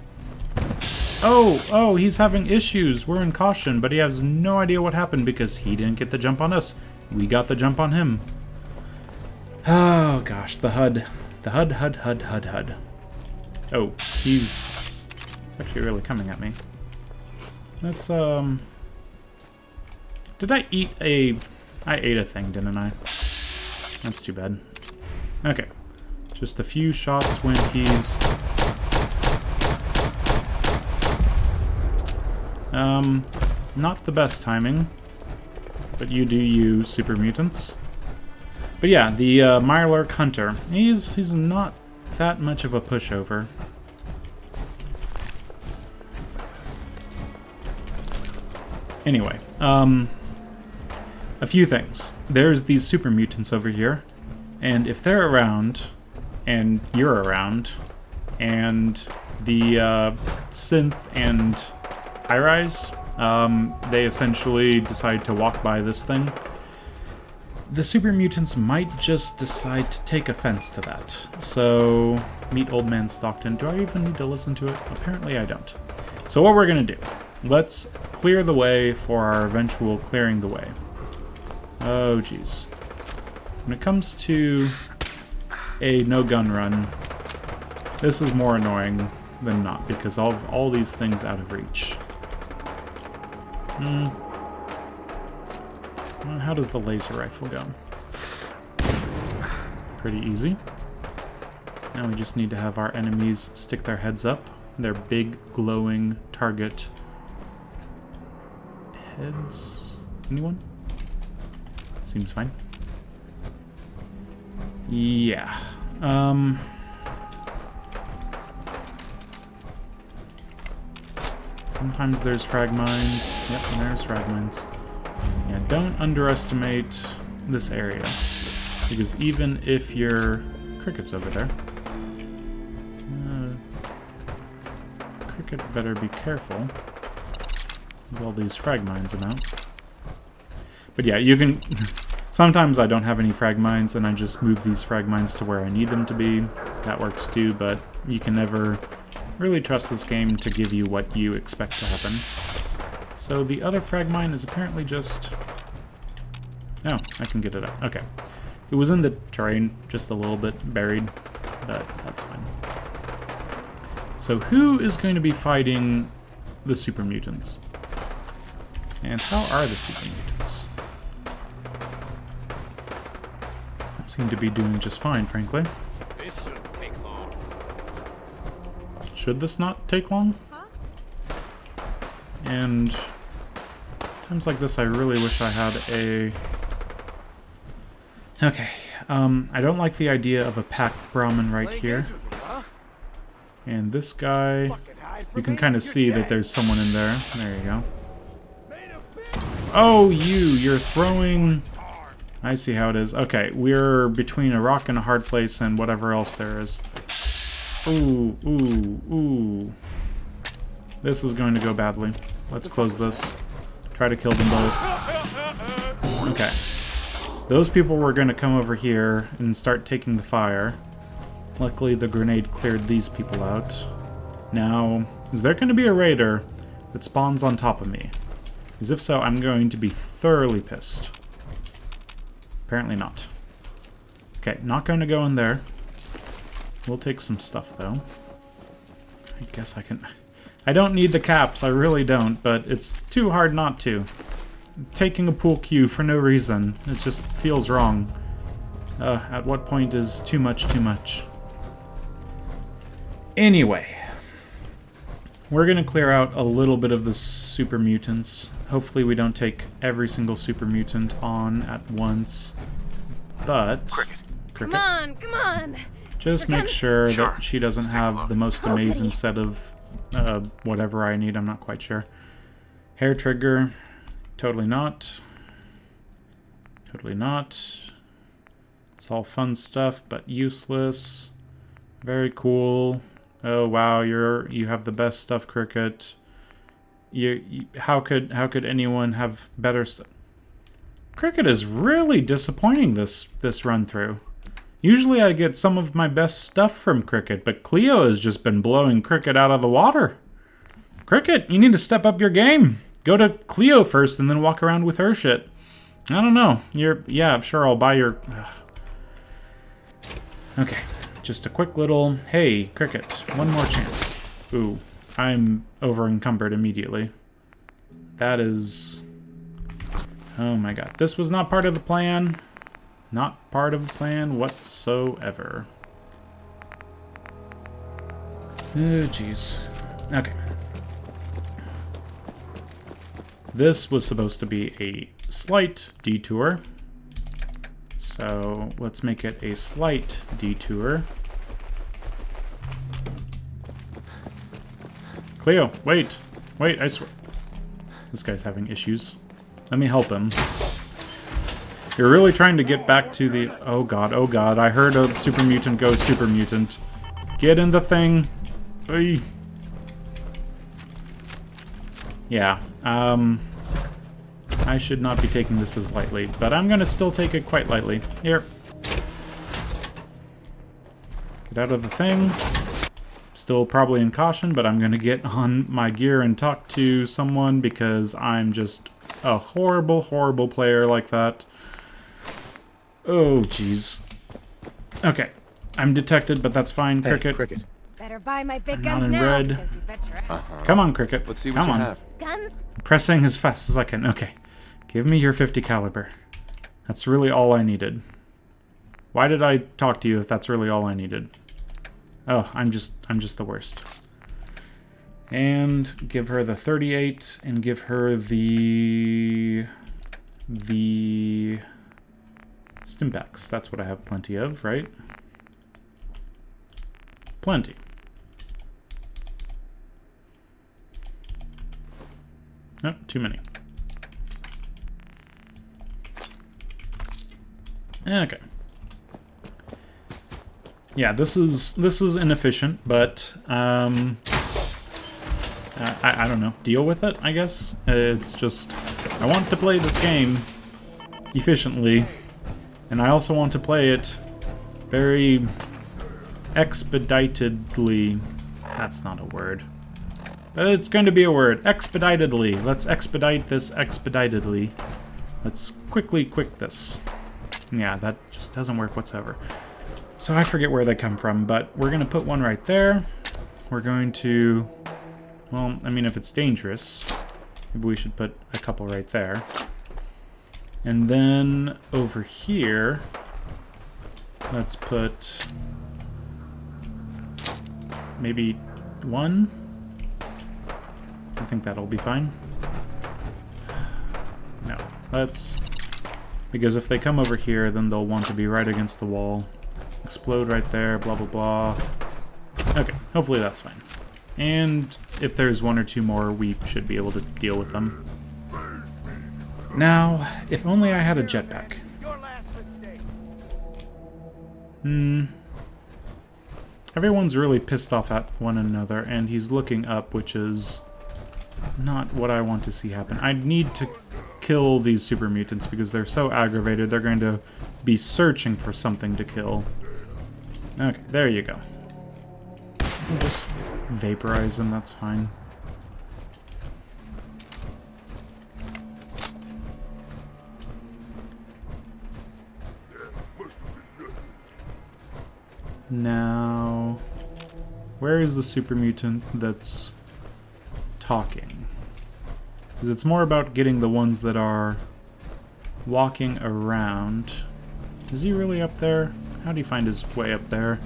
Oh, he's having issues. We're in caution, but he has no idea what happened because he didn't get the jump on us. We got the jump on him. Oh, gosh, the HUD. The HUD. Oh, he's actually really coming at me. Let's, Did I eat a... I ate a thing, didn't I? That's too bad. Okay. Just a few shots when he's... Not the best timing. But you do you, super mutants. But yeah, the Mirelurk Hunter. He's not that much of a pushover. Anyway, a few things. There's these super mutants over here, and if they're around, and you're around, and the Synth and High-Rise, they essentially decide to walk by this thing, the super mutants might just decide to take offense to that. So, meet Old Man Stockton. Do I even need to listen to it? Apparently I don't. So what we're gonna do, let's clear the way for our eventual clearing the way. Oh, jeez. When it comes to a no-gun run, this is more annoying than not, because all these things out of reach. Well, how does the laser rifle go? Pretty easy. Now we just need to have our enemies stick their heads up. Their big, glowing target heads. Anyone? Seems fine. Yeah. Sometimes there's frag mines. Yep, and there's frag mines. Yeah, don't underestimate this area. Because even if your cricket's over there, cricket better be careful with all these frag mines about. But yeah, you can... Sometimes I don't have any frag mines and I just move these frag mines to where I need them to be. That works too, but you can never really trust this game to give you what you expect to happen. So the other frag mine is apparently just... Oh, I can get it out. Okay. It was in the terrain, just a little bit buried, but that's fine. So who is going to be fighting the super mutants? And how are the super mutants? Seem to be doing just fine, frankly. This shouldn't take long. Should this not take long? And times like this, I really wish I had a... Okay, I don't like the idea of a packed Brahmin right here. And this guy, you can kind of see that there's someone in there. There you go. Oh, you're throwing... I see how it is. Okay, we're between a rock and a hard place and whatever else there is. Ooh, ooh, ooh. This is going to go badly. Let's close this. Try to kill them both. Okay. Those people were going to come over here and start taking the fire. Luckily, the grenade cleared these people out. Now, is there going to be a raider that spawns on top of me? Because if so, I'm going to be thoroughly pissed. Apparently not. Okay, not going to go in there. We'll take some stuff, though. I guess I can... I don't need the caps, I really don't, but it's too hard not to. Taking a pool cue for no reason. It just feels wrong. At what point is too much too much? Anyway. We're gonna clear out a little bit of the super mutants. Hopefully we don't take every single super mutant on at once. But... Cricket. Come on, come on! Just make sure that she doesn't have the most amazing set of whatever I need. I'm not quite sure. Hair trigger. Totally not. Totally not. It's all fun stuff, but useless. Very cool. Oh wow, you have the best stuff, Cricket. How could anyone have better stuff? Cricket is really disappointing this run through. Usually I get some of my best stuff from Cricket, but Cleo has just been blowing Cricket out of the water. Cricket, you need to step up your game. Go to Cleo first and then walk around with her shit. I don't know. Yeah, sure, I'll buy your... Okay, just a quick little... Hey, Cricket, one more chance. Ooh, I'm over-encumbered immediately. That is... Oh my god. This was not part of the plan. Not part of the plan whatsoever. Oh, jeez. Okay. This was supposed to be a slight detour. So let's make it a slight detour. Cleo, wait. Wait, I swear. This guy's having issues. Let me help him. You're really trying to get back to the... Oh god, I heard a super mutant go super mutant. Get in the thing. Oy. Yeah, I should not be taking this as lightly, but I'm gonna still take it quite lightly. Here. Get out of the thing. Still probably in caution, but I'm gonna get on my gear and talk to someone because I'm just a horrible, horrible player like that. Oh, jeez. Okay. I'm detected, but that's fine, Cricket. Hey, Cricket. Better buy my big I'm guns not in now, red. because you bet your ass. Come on, Cricket. Let's see what Come you on. have. Guns? Pressing as fast as I can. Okay. Give me your 50 caliber. That's really all I needed. Why did I talk to you if that's really all I needed? Oh, I'm just the worst. And give her the 38 and give her the Stimpaks. That's what I have plenty of, right? Plenty. Oh, too many. Okay. Yeah, this is inefficient, but I don't know. Deal with it, I guess. It's just I want to play this game efficiently, and I also want to play it very expeditedly. That's not a word. But it's going to be a word. Expeditedly. Let's expedite this expeditedly. Let's quick this. Yeah, that just doesn't work whatsoever. So I forget where they come from, but we're going to put one right there. We're going to... Well, I mean, if it's dangerous, maybe we should put a couple right there. And then over here, let's put maybe one. I think that'll be fine. No, let's... Because if they come over here, then they'll want to be right against the wall. Explode right there, blah, blah, blah. Okay, hopefully that's fine. And if there's one or two more, we should be able to deal with them. Now, if only I had a jetpack. Everyone's really pissed off at one another, and he's looking up, which is not what I want to see happen. I need to kill these super mutants because they're so aggravated. They're going to be searching for something to kill. Okay, there you go. We'll just vaporize them, that's fine. Now, where is the super mutant that's talking? Because it's more about getting the ones that are walking around. Is he really up there? How do you find his way up there?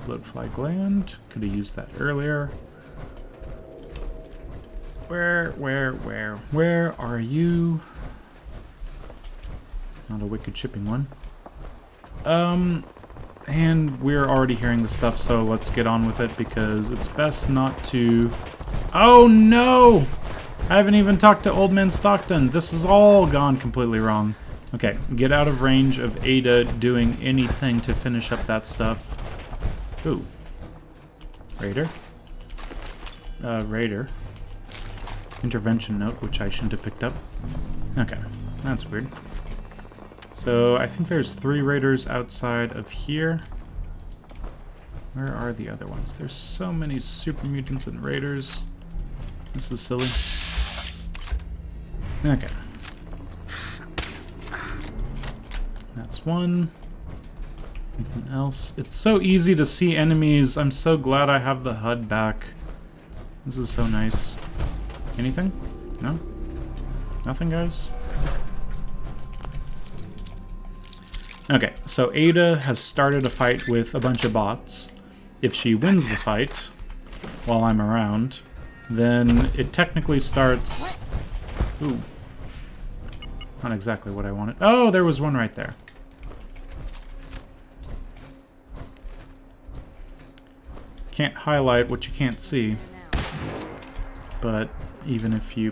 Bloodfly gland. Could have used that earlier. Where are you? Not a wicked shipping one. And we're already hearing the stuff, so let's get on with it because it's best not to... Oh no! I haven't even talked to Old Man Stockton. This has all gone completely wrong. Okay, get out of range of Ada doing anything to finish up that stuff. Ooh. Raider. Raider. Intervention note, which I shouldn't have picked up. Okay, that's weird. So, I think there's 3 raiders outside of here. Where are the other ones? There's so many super mutants and raiders. This is silly. Okay. That's one. Anything else? It's so easy to see enemies. I'm so glad I have the HUD back. This is so nice. Anything? No? Nothing, guys? Okay, so Ada has started a fight with a bunch of bots. If she wins the fight while I'm around, then it technically starts... Ooh. Not exactly what I wanted. Oh, there was one right there. Can't highlight what you can't see. But even if you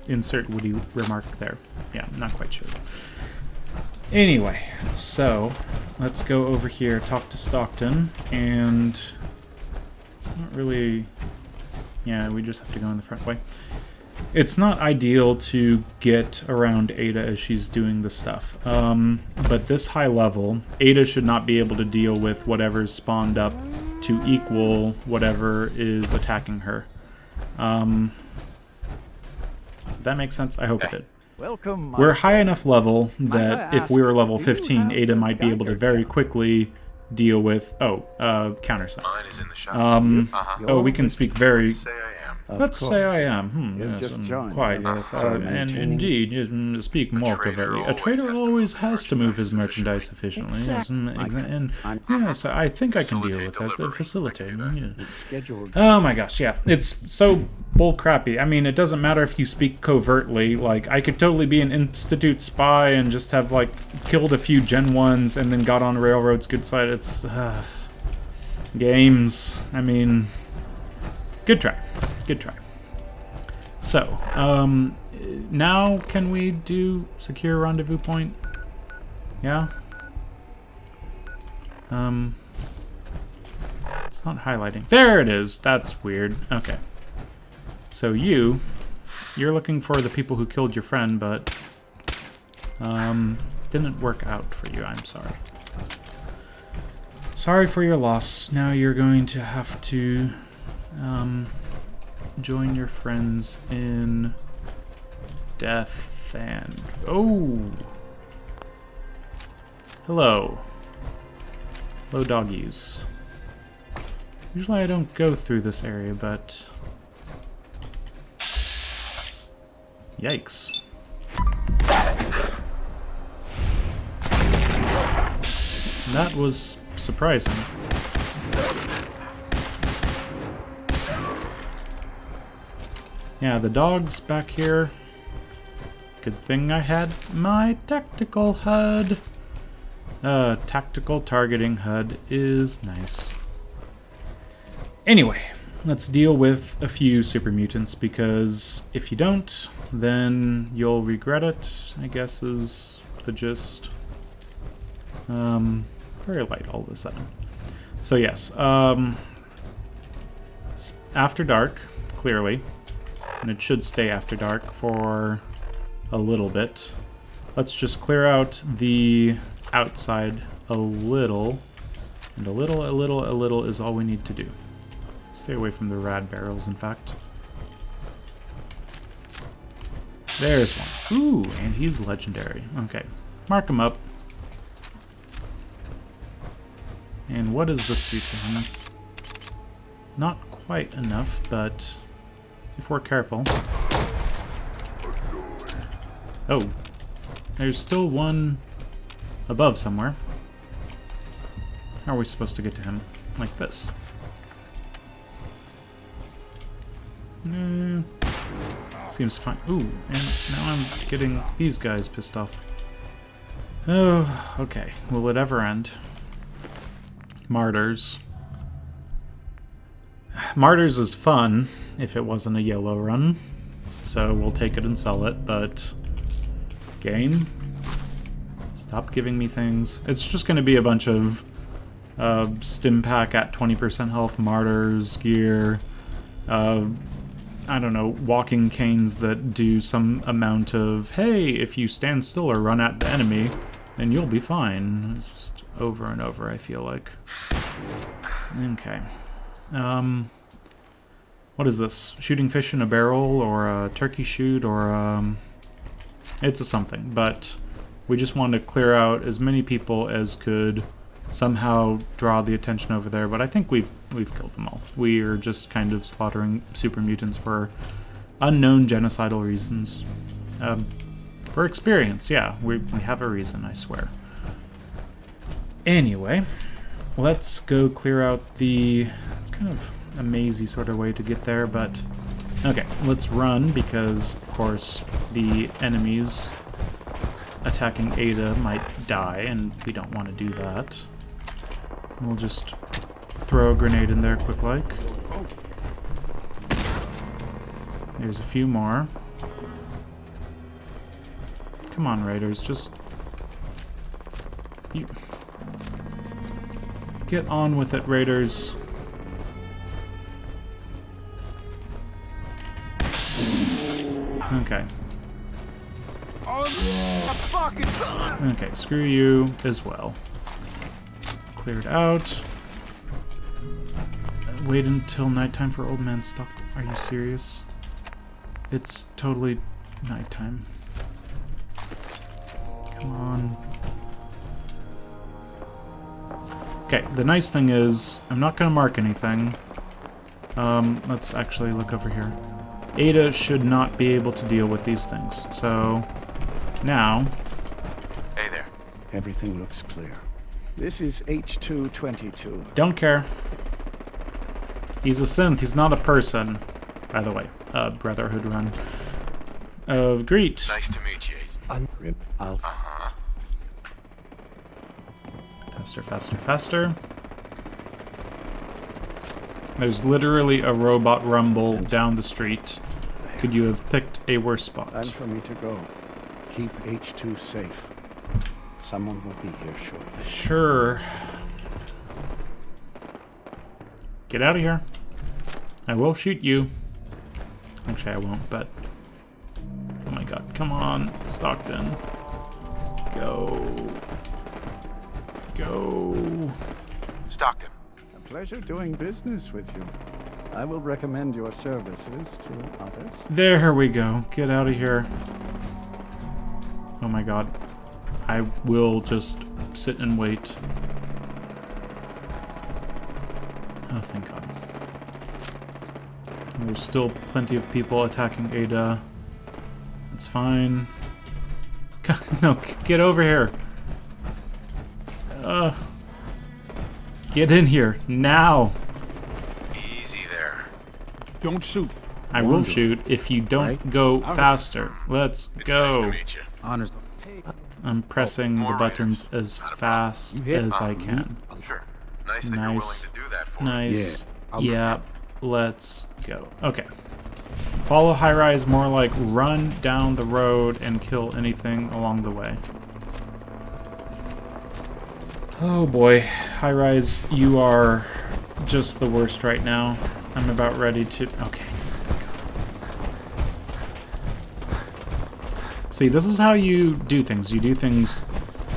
insert witty remark there. Yeah, not quite sure. Anyway, so let's go over here, talk to Stockton, and it's not really... Yeah, we just have to go in the front way. It's not ideal to get around Ada as she's doing the stuff. But this high level, Ada should not be able to deal with whatever's spawned up to equal whatever is attacking her. Did that make sense? I hope it did. Welcome. We're high enough level that if we were level 15, Ada might be able to very quickly deal with... countersign. Mine is in the shop. Oh, we can speak very... Say I am. Let's say I am. You've Yes, just I'm joined. quite, yes. So And maintaining- indeed, yes, speak more trader covertly. A always trader has to always move has to move his merchandise merchandise efficiently. Exactly. And yes, I think I can deal Facilitate with that. delivery. Facilitate. I can do Yeah. It's scheduled. Oh my gosh, yeah. It's so bull crappy. I mean, it doesn't matter if you speak covertly. Like, I could totally be an Institute spy and just have, like, killed a few Gen 1s and then got on Railroad's good side. It's... games. I mean... Good try. Good try. So, now can we do secure rendezvous point? Yeah? It's not highlighting. There it is! That's weird. Okay. So you're looking for the people who killed your friend, but didn't work out for you. I'm sorry. Sorry for your loss. Now you're going to have to join your friends in death and... Oh! Hello. Hello, doggies. Usually I don't go through this area, but... Yikes. That was surprising. Yeah, the dog's back here. Good thing I had my tactical HUD. Tactical targeting HUD is nice. Anyway, let's deal with a few super mutants, because if you don't, then you'll regret it, I guess is the gist. Very light all of a sudden. So yes, it's after dark, clearly. And it should stay after dark for a little bit. Let's just clear out the outside a little. And a little is all we need to do. Stay away from the rad barrels, in fact. There's one. Ooh, and he's legendary. Okay. Mark him up. And And what does this do to him? Not quite enough, but if we're careful... Oh, there's still one above somewhere. How are we supposed to get to him? Like this. Seems fine. Ooh, and now I'm getting these guys pissed off. Oh, okay. Will it ever end? Martyrs. Martyrs is fun if it wasn't a Yolo run. So we'll take it and sell it, but... Game? Stop giving me things. It's just going to be a bunch of stim pack at 20% health, martyrs, gear, I don't know, walking canes that do some amount of, hey, if you stand still or run at the enemy, then you'll be fine. It's just over and over, I feel like. Okay. What is this? Shooting fish in a barrel, or a turkey shoot, or it's a something, but we just want to clear out as many people as could somehow draw the attention over there, but I think we've killed them all. We are just kind of slaughtering super mutants for unknown genocidal reasons. For experience, yeah, we have a reason, I swear. Anyway, let's go clear out the... It's kind of a mazy sort of way to get there, but... Okay, let's run, because, of course, the enemies attacking Ada might die, and we don't want to do that. We'll just throw a grenade in there quick-like. There's a few more. Come on, Raiders, just... You... Get on with it, Raiders. Okay. Okay, screw you as well. Cleared out. Wait until nighttime for old man stock. Are you serious? It's totally nighttime. Come on. Okay, the nice thing is, I'm not going to mark anything. Let's actually look over here. Ada should not be able to deal with these things, so now... Hey there. Everything looks clear. This is H222. Don't care. He's a synth, he's not a person. By the way, Brotherhood run. Greet. Nice to meet you. Rip Alpha. Faster, faster, faster. There's literally a robot rumble down the street. Could you have picked a worse spot? Time for me to go. Keep H2 safe. Someone will be here shortly. Sure. Get out of here. I will shoot you. Actually, I won't, but... Oh my god, come on, Stockton. Go. Go. Stockton. A pleasure doing business with you. I will recommend your services to others. There we go. Get out of here. Oh my god. I will just sit and wait. Oh, thank god. There's still plenty of people attacking Ada. It's fine. No, get over here. Get in here, now! Easy there. Don't shoot. I will shoot if you don't go faster. Let's It's go. nice to meet you. Honors. I'm pressing the more buttons as fast as I can. Sure. Nice that you're willing Nice. to do that for me. Nice. Yeah, let's go. Okay. Follow high rise, more like run down the road and kill anything along the way. Oh boy, high rise, you are just the worst right now. I'm about ready to... Okay. See, this is how you do things. You do things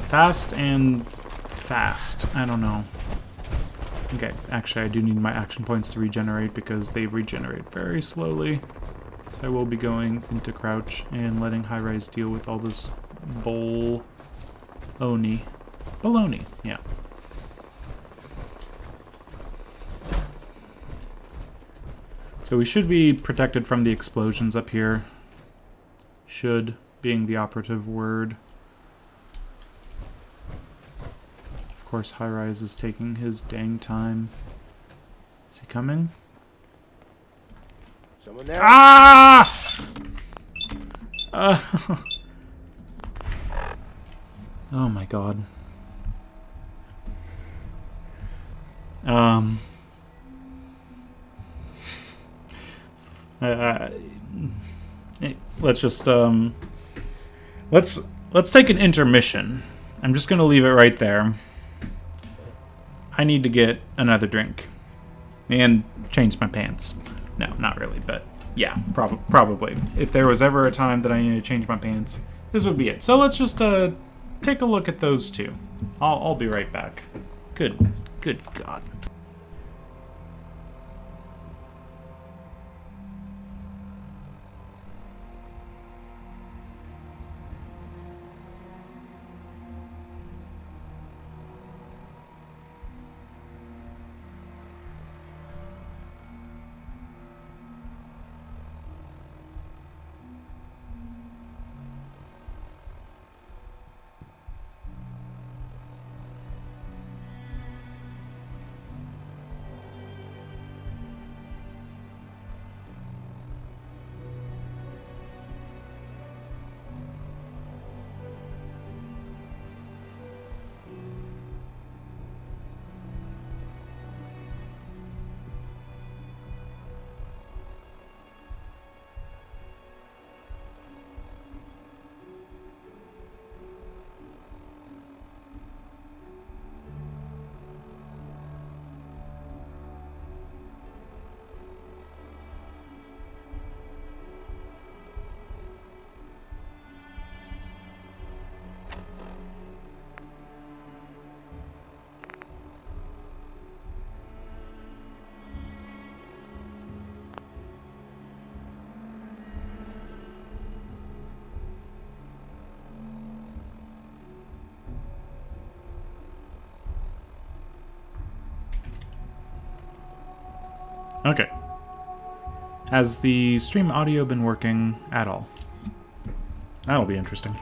fast and fast. I don't know. Okay, actually I do need my action points to regenerate because they regenerate very slowly. So I will be going into crouch and letting high rise deal with all this baloney. Yeah. So we should be protected from the explosions up here. Should being the operative word. Of course, High Rise is taking his dang time. Is he coming? Someone there? Ah! Oh my god. Let's just let's take an intermission. I'm just gonna leave it right there. I need to get another drink and change my pants. No, not really, but yeah, probably. If there was ever a time that I needed to change my pants, this would be it. So let's just take a look at those two. I'll be right back. Good God. Okay. Has the stream audio been working at all? That'll be interesting.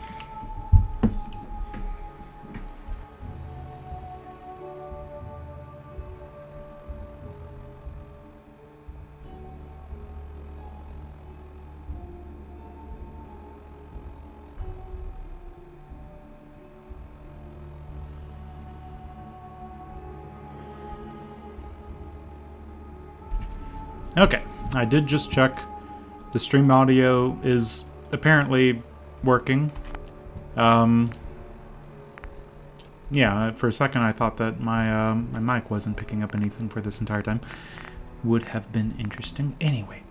Okay, I did just check. The stream audio is apparently working. Yeah, for a second I thought that my mic wasn't picking up anything for this entire time. Would have been interesting. Anyway,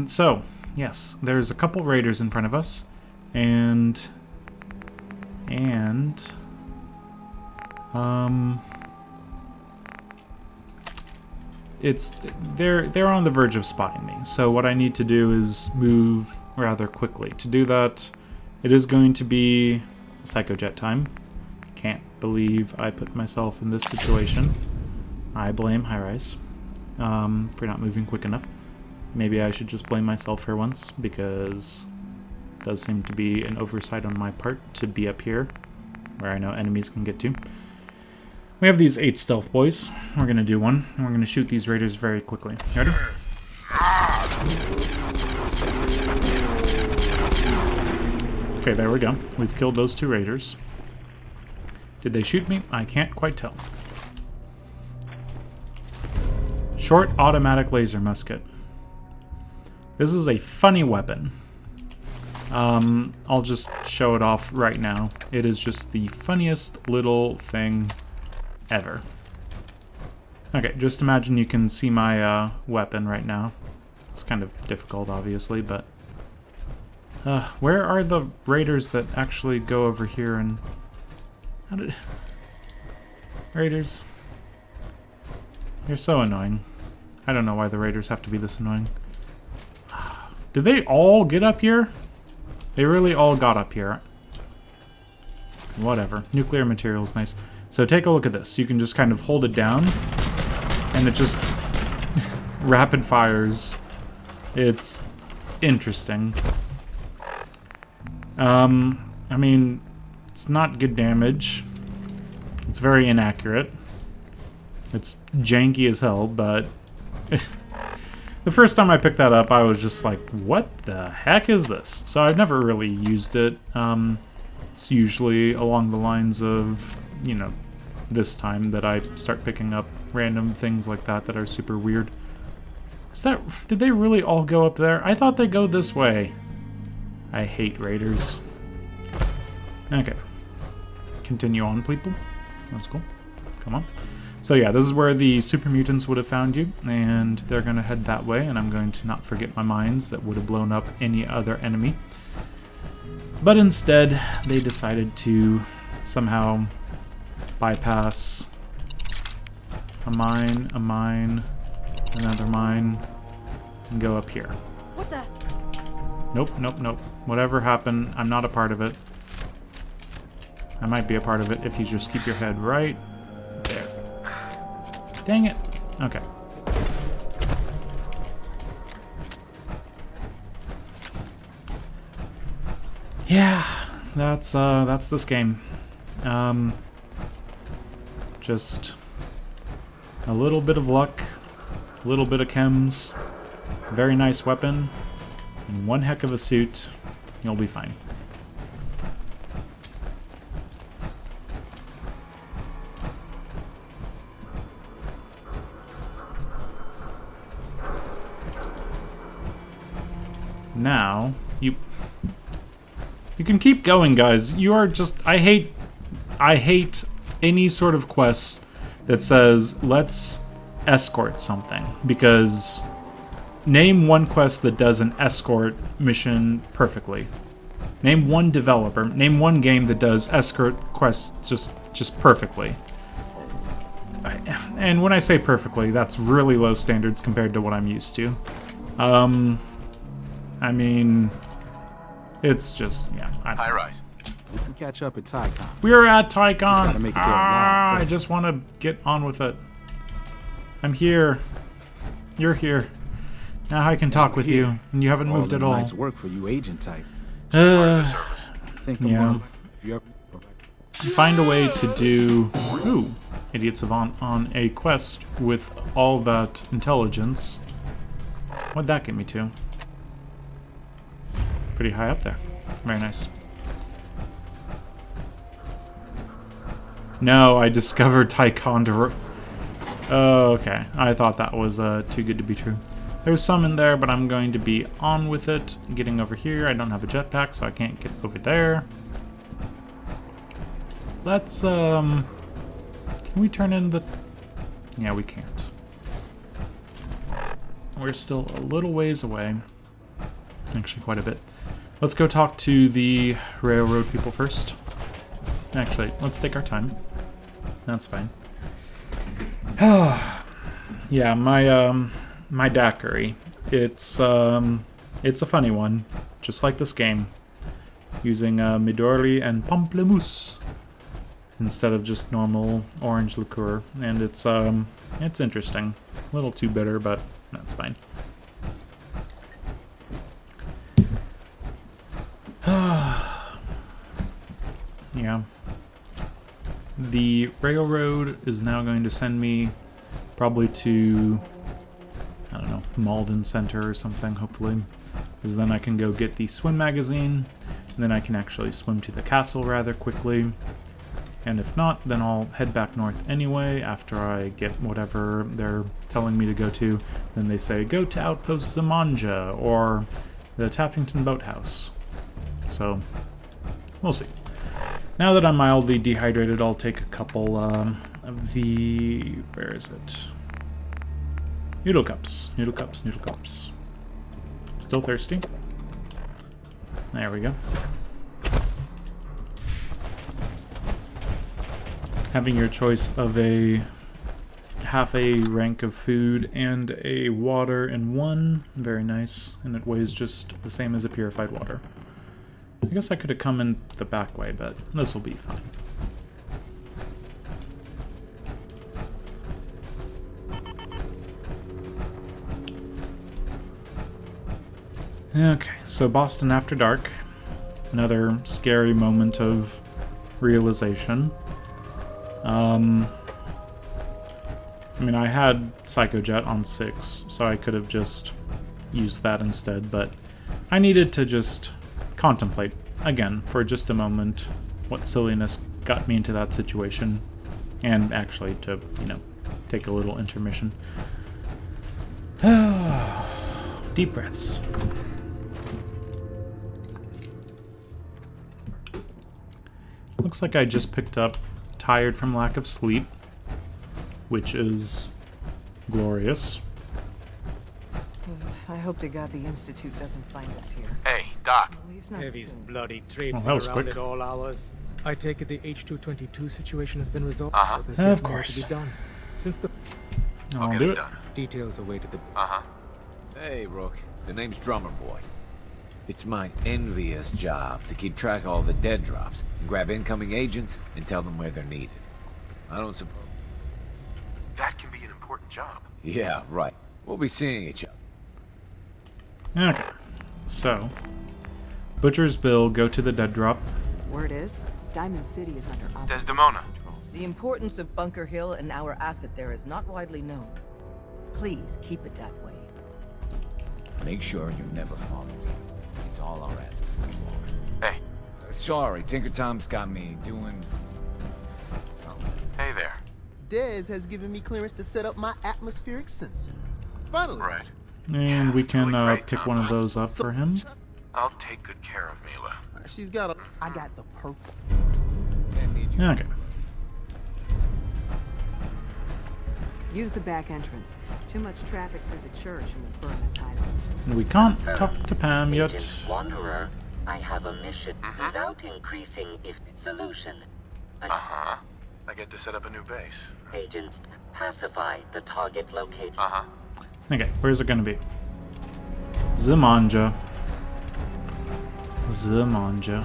so, yes, there's a couple raiders in front of us, and they're on the verge of spotting me. So what I need to do is move rather quickly. To do that, it is going to be Psychojet time. Can't believe I put myself in this situation. I blame High Rise for not moving quick enough. Maybe I should just blame myself for once, because it does seem to be an oversight on my part to be up here where I know enemies can get to. We have these 8 stealth boys. We're going to do one, and we're going to shoot these raiders very quickly. Ready? Okay, there we go. We've killed those 2 raiders. Did they shoot me? I can't quite tell. Short automatic laser musket. This is a funny weapon. I'll just show it off right now. It is just the funniest little thing ever. Okay, just imagine you can see my weapon right now. It's kind of difficult, obviously, but where are the raiders that actually go over here and... How did... Raiders? You're so annoying. I don't know why the raiders have to be this annoying. Did they all get up here? They really all got up here. Whatever. Nuclear material is nice. So take a look at this. You can just kind of hold it down, and it just rapid fires It's interesting. I mean, it's not good damage. It's very inaccurate. It's janky as hell, but the first time I picked that up, I was just like, what the heck is this? So I've never really used it. It's usually along the lines of, you know, this time that I start picking up random things like that that are super weird. Did they really all go up there? I thought they go this way. I hate raiders. Okay. Continue on, people. That's cool. Come on. So yeah, this is where the super mutants would have found you, and they're going to head that way, and I'm going to not forget my mines that would have blown up any other enemy. But instead, they decided to somehow bypass a mine, another mine, and go up here. What the? Nope, nope, nope. Whatever happened, I'm not a part of it. I might be a part of it if you just keep your head right there. Dang it. Okay. Yeah, that's this game. Just a little bit of luck, a little bit of chems, very nice weapon, and one heck of a suit. You'll be fine. Now, you can keep going, guys. You are just... I hate any sort of quest that says, let's escort something. Because name one quest that does an escort mission perfectly. Name one developer, name one game that does escort quests just perfectly. And when I say perfectly, that's really low standards compared to what I'm used to. I mean, it's just, yeah. High rise. We can catch up at Tycon. We're at Just gotta Tycon. make it there live I first. just want to get on with it. I'm here. You're here. Now I can talk with you, and you haven't moved at all. Night's work for you agent types. Uh, Think Yeah. about if you're find a way to do... Ooh, Idiot Savant on a quest with all that intelligence. What'd that get me to? Pretty high up there. Very nice. No, I discovered Ticonderoga. Oh, okay. I thought that was too good to be true. There's some in there, but I'm going to be on with it. Getting over here. I don't have a jetpack, so I can't get over there. Let's, can we turn in the... Yeah, we can't. We're still a little ways away. Actually, quite a bit. Let's go talk to the railroad people first. Actually, let's take our time. That's fine. Yeah, my daiquiri. It's a funny one, just like this game, using Midori and Pamplemousse instead of just normal orange liqueur, and it's interesting. A little too bitter, but that's fine. Yeah. The railroad is now going to send me probably to, I don't know, Malden Center or something, hopefully. Because then I can go get the swim magazine, and then I can actually swim to the castle rather quickly. And if not, then I'll head back north anyway after I get whatever they're telling me to go to. Then they say, go to Outpost Zimonja or the Taffington Boathouse. So, we'll see. Now that I'm mildly dehydrated, I'll take a couple of the... where is it? Noodle cups. Noodle cups, noodle cups. Still thirsty? There we go. Having your choice of a half a rank of food and a water in one. Very nice. And it weighs just the same as a purified water. I guess I could have come in the back way, but this will be fine. Okay, so Boston After Dark. Another scary moment of realization. I mean, I had Psychojet on 6, so I could have just used that instead, but I needed to just contemplate, again, for just a moment, what silliness got me into that situation, and actually to, you know, take a little intermission. Deep breaths. Looks like I just picked up Tired from Lack of Sleep, which is glorious. I hope to God the Institute doesn't find us here. Hey, Doc. Well, he's not Hear these soon. bloody Oh, traipsing that was around quick. at all hours. I take it the H-222 situation has been resolved, Uh-huh. so there's Of yet more course. to be done. Since the I'll get do it it. done. details awaited the... Uh-huh. Hey, Rook. The name's Drummer Boy. It's my envious job to keep track of all the dead drops, and grab incoming agents, and tell them where they're needed. I don't suppose... That can be an important job. Yeah, right. We'll be seeing each other. Okay, so Butcher's Bill, go to the dead drop. Word is, Diamond City is under our Desdemona. control. The importance of Bunker Hill and our asset there is not widely known. Please keep it that way. Make sure you never follow me. It's all our assets anymore. Hey. Sorry, Tinker Tom's got me doing... something. Hey there. Dez has given me clearance to set up my atmospheric sensor. Finally. Right. And we it's can really great, pick Tom. one of those up for him. I'll take good care of Mila. She's got a... I got the purple. Can't need you. Okay. Use the back entrance. Too much traffic for the church and the Burness Highlands. And we can't talk to Pam yet. Agent Wanderer, I have a mission without increasing if solution. Uh-huh. I get to set up a new base. Agents pacify the target location. Uh-huh. Okay, where's it gonna be? Zimonja. Zimonja.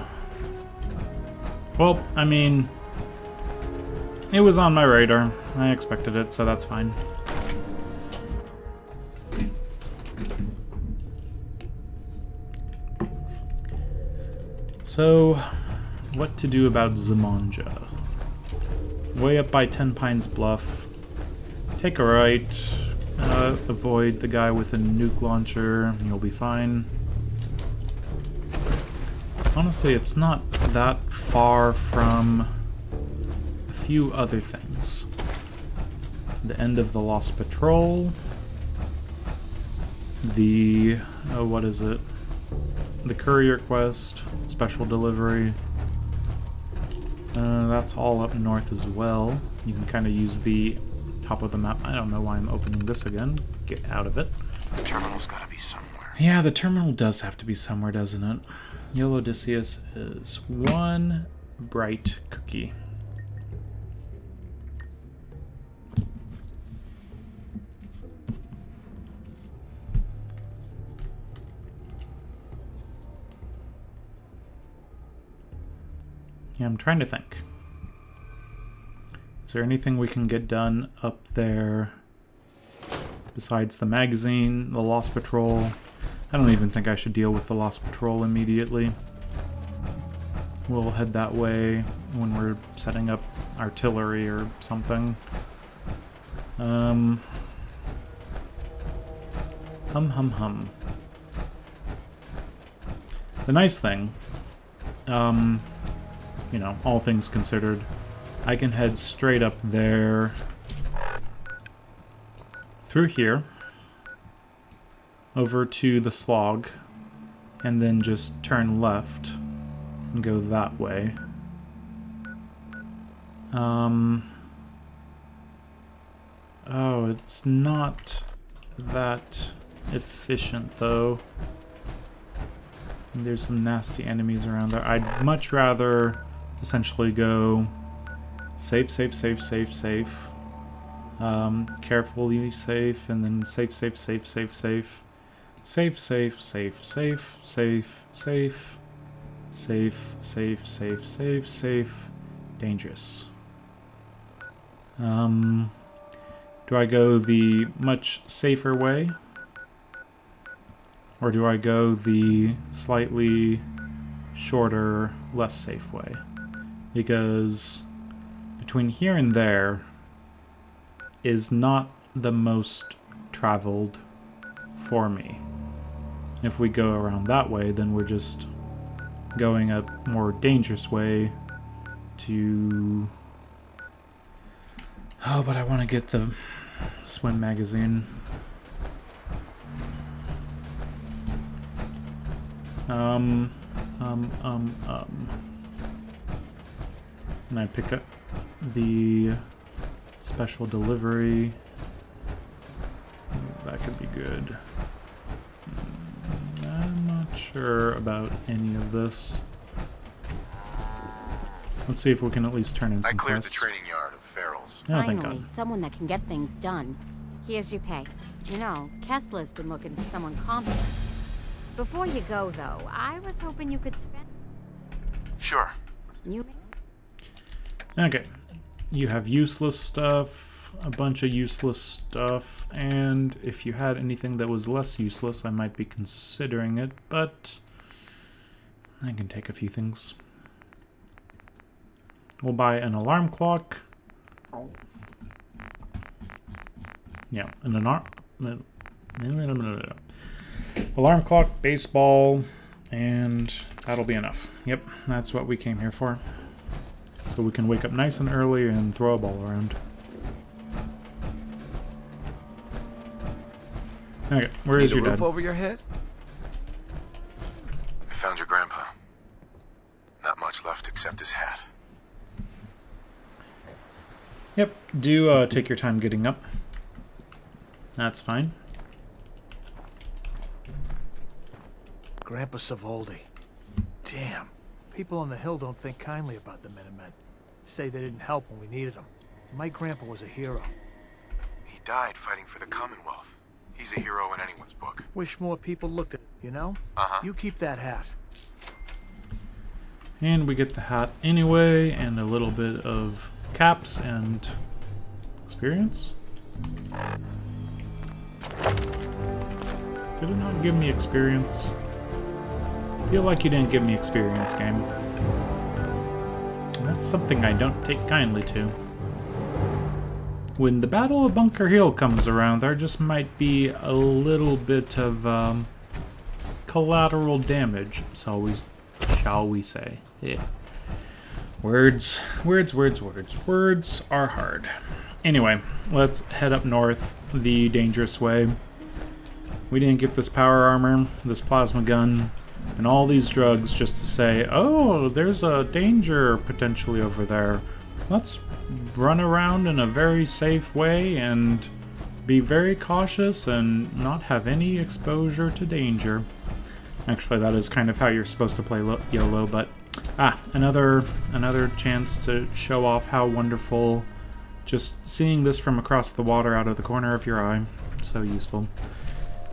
Well, I mean, it was on my radar. I expected it, so that's fine. So, what to do about Zimonja? Way up by Ten Pines Bluff. Take a right. Avoid the guy with a nuke launcher. You'll be fine. Honestly, it's not that far from a few other things. The end of the Lost Patrol. The... oh, what is it? The Courier Quest. Special Delivery. That's all up north as well. You can kind of use the top of the map. I don't know why I'm opening this again. Get out of it. The terminal's gotta be somewhere. Yeah, the terminal does have to be somewhere, doesn't it? Yolo Odysseus is one bright cookie. Yeah, I'm trying to think. Is there anything we can get done up there besides the magazine, the Lost Patrol? I don't even think I should deal with the Lost Patrol immediately. We'll head that way when we're setting up artillery or something. Hum. The nice thing, you know, all things considered, I can head straight up there, through here, over to the Slog, and then just turn left and go that way. Oh, it's not that efficient, though. There's some nasty enemies around there. I'd much rather essentially go safe, safe, safe, safe, safe. Carefully safe, and then safe, safe, safe, safe, safe. Safe, safe, safe, safe, safe, safe. Safe, safe, safe, safe, safe. Dangerous. Do I go the much safer way? Or do I go the slightly shorter, less safe way? Because between here and there is not the most traveled for me. If we go around that way, then we're just going a more dangerous way to... Oh, but I want to get the swim magazine. And I pick up the special delivery. That could be good. I'm not sure about any of this. Let's see if we can at least turn in some I cleared quests. the training yard of ferals. Oh, thank Finally, God. someone that can get things done. Here's your pay. You know, Kessler's been looking for someone competent. Before you go, though, I was hoping you could spend... Sure. You... Okay. You have useless stuff, a bunch of useless stuff, and if you had anything that was less useless, I might be considering it, but I can take a few things. We'll buy an alarm clock. Yeah, an alarm clock, baseball, and that'll be enough. Yep, that's what we came here for. So we can wake up nice and early and throw a ball around. Okay, where is Need a your roof dad? over your head? I found your grandpa. Not much left except his hat. Yep, do take your time getting up. That's fine. Grandpa Savoldi. Damn. People on the hill don't think kindly about the Minutemen. Say they didn't help when we needed them. My grandpa was a hero. He died fighting for the Commonwealth. He's a hero in anyone's book. Wish more people looked at it, you know? Uh-huh. You keep that hat. And we get the hat anyway, and a little bit of caps and experience. Did it not give me experience? I feel like you didn't give me experience, game. And that's something I don't take kindly to. When the Battle of Bunker Hill comes around, there just might be a little bit of collateral damage, shall we say. Yeah. Words are hard. Anyway, let's head up north the dangerous way. We didn't get this power armor, this plasma gun, and all these drugs just to say, oh, there's a danger potentially over there. Let's run around in a very safe way and be very cautious and not have any exposure to danger. Actually, that is kind of how you're supposed to play Yolo, but another chance to show off how wonderful just seeing this from across the water out of the corner of your eye. So useful.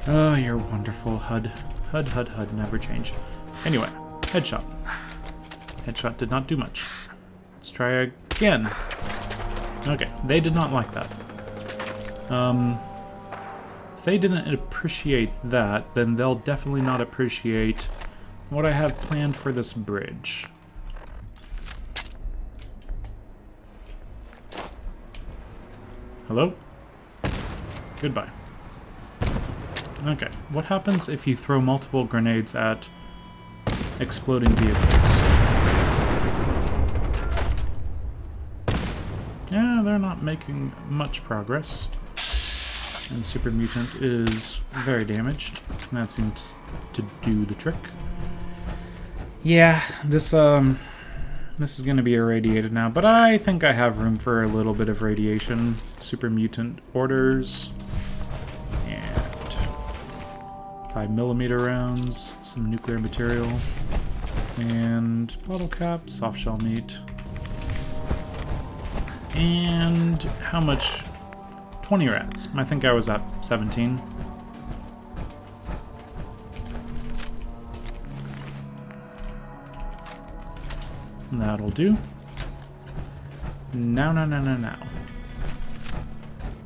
Oh, you're wonderful, HUD. HUD, never change. Anyway, headshot. Headshot did not do much. Let's try again. Okay, they did not like that. If they didn't appreciate that, then they'll definitely not appreciate what I have planned for this bridge. Hello? Goodbye. Okay, what happens if you throw multiple grenades at exploding vehicles? Yeah, they're not making much progress. And Super Mutant is very damaged. That seems to do the trick. Yeah, this is going to be irradiated now, but I think I have room for a little bit of radiation. Super Mutant orders. And 5mm rounds, some nuclear material, and bottle cap, soft shell meat. And how much? 20 rats. I think I was at 17. That'll do. Now.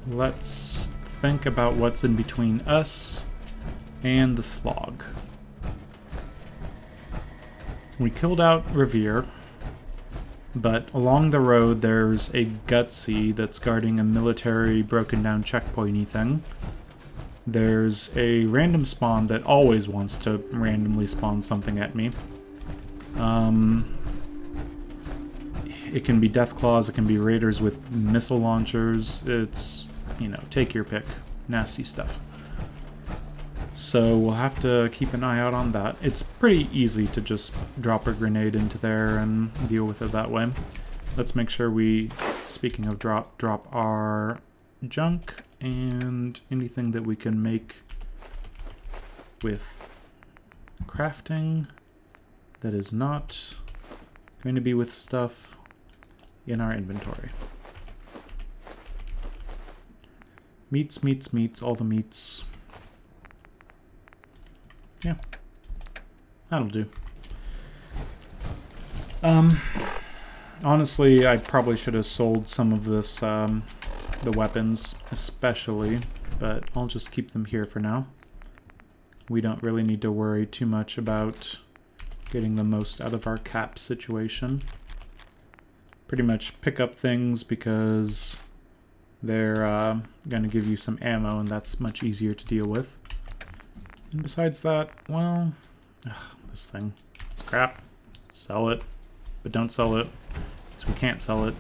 Let's think about what's in between us and the slog. We killed out Revere, but along the road there's a Gutsy that's guarding a military broken down checkpointy thing. There's a random spawn that always wants to randomly spawn something at me. It can be Deathclaws, it can be raiders with missile launchers. It's, you know, take your pick. Nasty stuff. So we'll have to keep an eye out on that. It's pretty easy to just drop a grenade into there and deal with it that way. Let's make sure we, speaking of drop our junk and anything that we can make with crafting that is not going to be with stuff in our inventory. Meats, meats, meats, all the meats. Yeah, that'll do. Honestly, I probably should have sold some of this, the weapons especially, but I'll just keep them here for now. We don't really need to worry too much about getting the most out of our cap situation. Pretty much pick up things because they're going to give you some ammo, and that's much easier to deal with. And besides that, well, this thing, it's crap. Sell it, but don't sell it, because we can't sell it.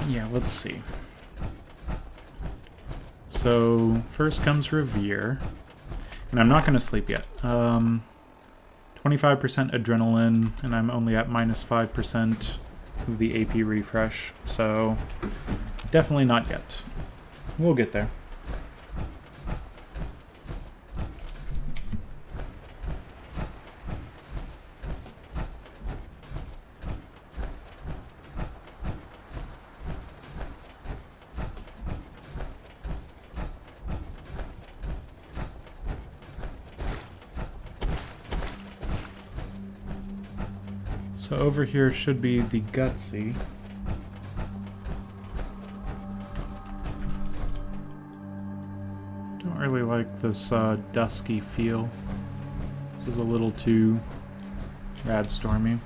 Yeah, let's see. So, first comes Revere, and I'm not going to sleep yet. 25% adrenaline, and I'm only at minus 5% of the AP refresh, so definitely not yet. We'll get there. So over here should be the Gutsy. Don't really like this dusky feel. This is a little too rad stormy.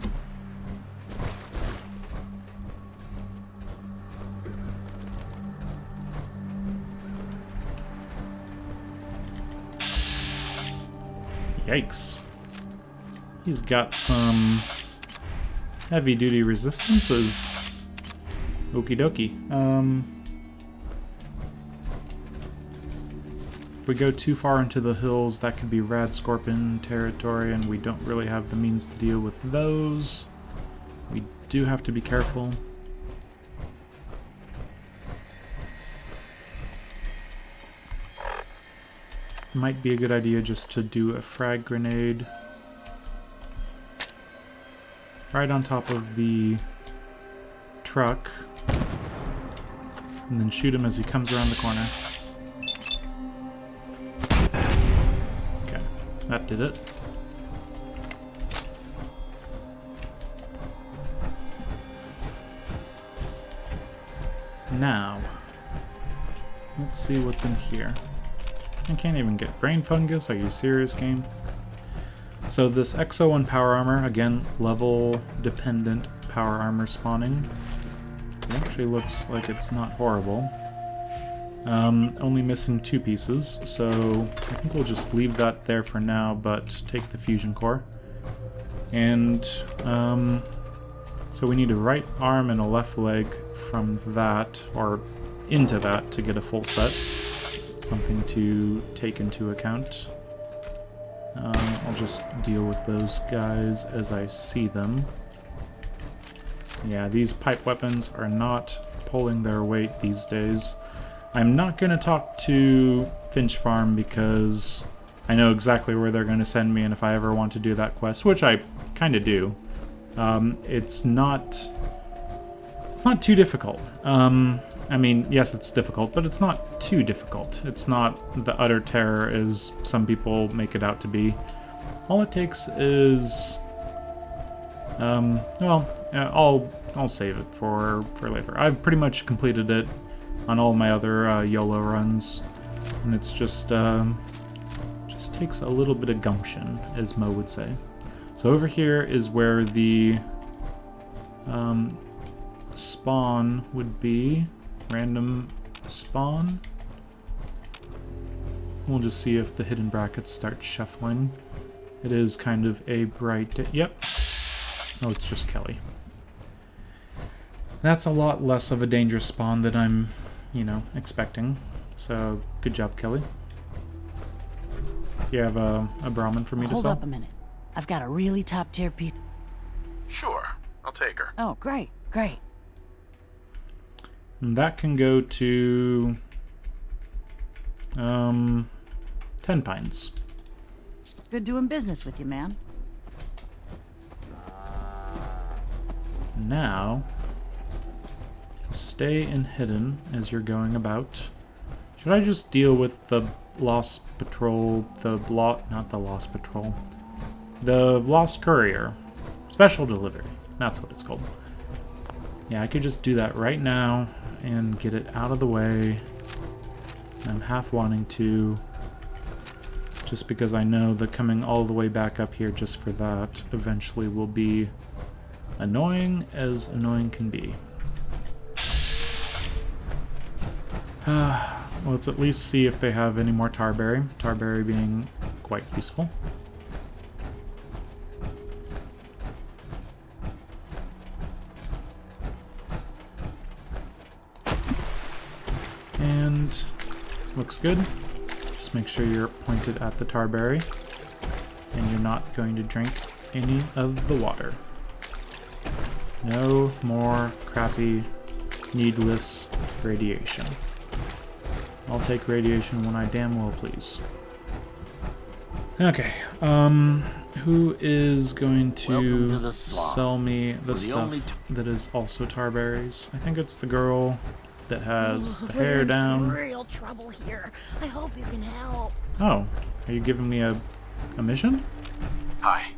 Yikes. He's got some heavy-duty resistances. Okie dokie. If we go too far into the hills, that could be Rad Scorpion territory, and we don't really have the means to deal with those. We do have to be careful. Might be a good idea just to do a frag grenade right on top of the truck, and then shoot him as he comes around the corner. Okay, that did it. Now, let's see what's in here. I can't even get brain fungus. Are you serious, game? So this XO1 power armor, again, level dependent power armor spawning. It actually looks like it's not horrible. Only missing 2 pieces, so I think we'll just leave that there for now, but take the fusion core. And so we need a right arm and a left leg from that, or into that, to get a full set. Something to take into account. I'll just deal with those guys as I see them. Yeah, these pipe weapons are not pulling their weight these days. I'm not going to talk to Finch Farm because I know exactly where they're going to send me, and if I ever want to do that quest, which I kind of do, it's not too difficult. I mean, yes, it's difficult, but it's not too difficult. It's not the utter terror as some people make it out to be. All it takes is, well, I'll save it for later. I've pretty much completed it on all my other YOLO runs. And it's just takes a little bit of gumption, as Mo would say. So over here is where the spawn would be. Random spawn. We'll just see if the hidden brackets start shuffling. It is kind of a bright day. Yep. Oh, it's just Kelly. That's a lot less of a dangerous spawn than I'm, expecting. So, good job, Kelly. You have a Brahmin for me to sell? Hold up a minute. I've got a really top-tier piece. Sure, I'll take her. Oh, great, great. And that can go to 10 pines. Good doing business with you, man. Now, stay in hidden as you're going about. Should I just deal with the Lost Patrol, not the Lost Patrol, the Lost Courier, Special Delivery, that's what it's called. Yeah, I could just do that right now and get it out of the way. I'm half wanting to, just because I know that coming all the way back up here just for that eventually will be annoying as annoying can be. Let's at least see if they have any more tarberry. Tarberry being quite useful. And looks good. Just make sure you're pointed at the tarberry and you're not going to drink any of the water. No more crappy, needless radiation. I'll take radiation when I damn well please. Okay, who is going to sell me the stuff that is also tarberries? I think it's the girl that has the hair We're in down. some real trouble here. I hope you can help. Oh, are you giving me a mission? Hi.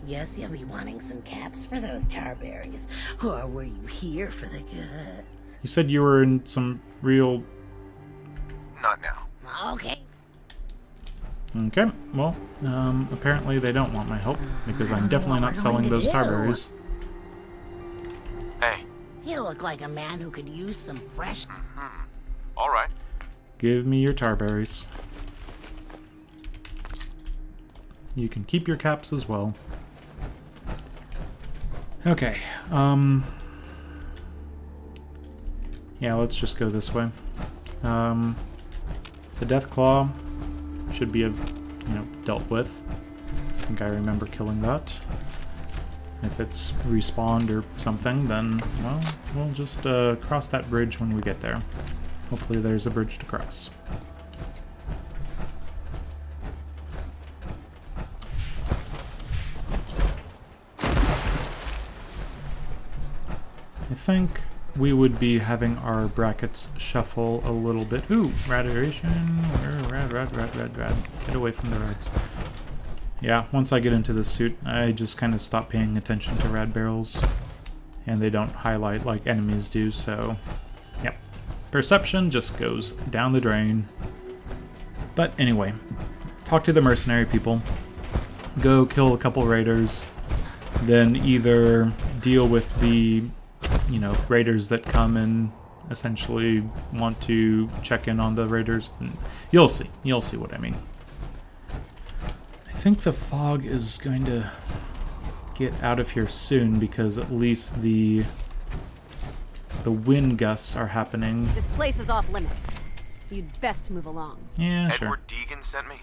Yes, you'll be wanting some caps for those tarberries. Or were you here for the goods? You said you were in some real... Not now. Okay. Okay, well, apparently they don't want my help, because I'm definitely not selling those tarberries. Hey. You look like a man who could use some fresh... All right. Give me your tarberries. You can keep your caps as well. Okay, yeah, let's just go this way. The Deathclaw should be, dealt with. I think I remember killing that. If it's respawned or something, then, well, we'll just cross that bridge when we get there. Hopefully there's a bridge to cross. I think we would be having our brackets shuffle a little bit. Ooh, radiation. Rad. Get away from the rads. Yeah, once I get into this suit, I just kind of stop paying attention to rad barrels. And they don't highlight like enemies do, so... Yep. Perception just goes down the drain. But anyway, talk to the mercenary people. Go kill a couple raiders. Then either deal with the... raiders that come and essentially want to check in on the raiders. You'll see what I mean. I think the fog is going to get out of here soon because at least the wind gusts are happening. This place is off limits. You'd best move along. Yeah, sure. Edward Deegan sent me.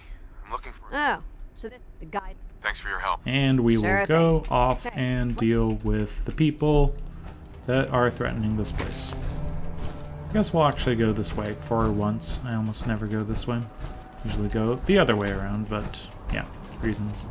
I'm looking for... Oh, so this the guy. Thanks for your help. And we will go off Okay, and deal with the people that are threatening this place. I guess we'll actually go this way for once. I almost never go this way. Usually go the other way around, but yeah, reasons.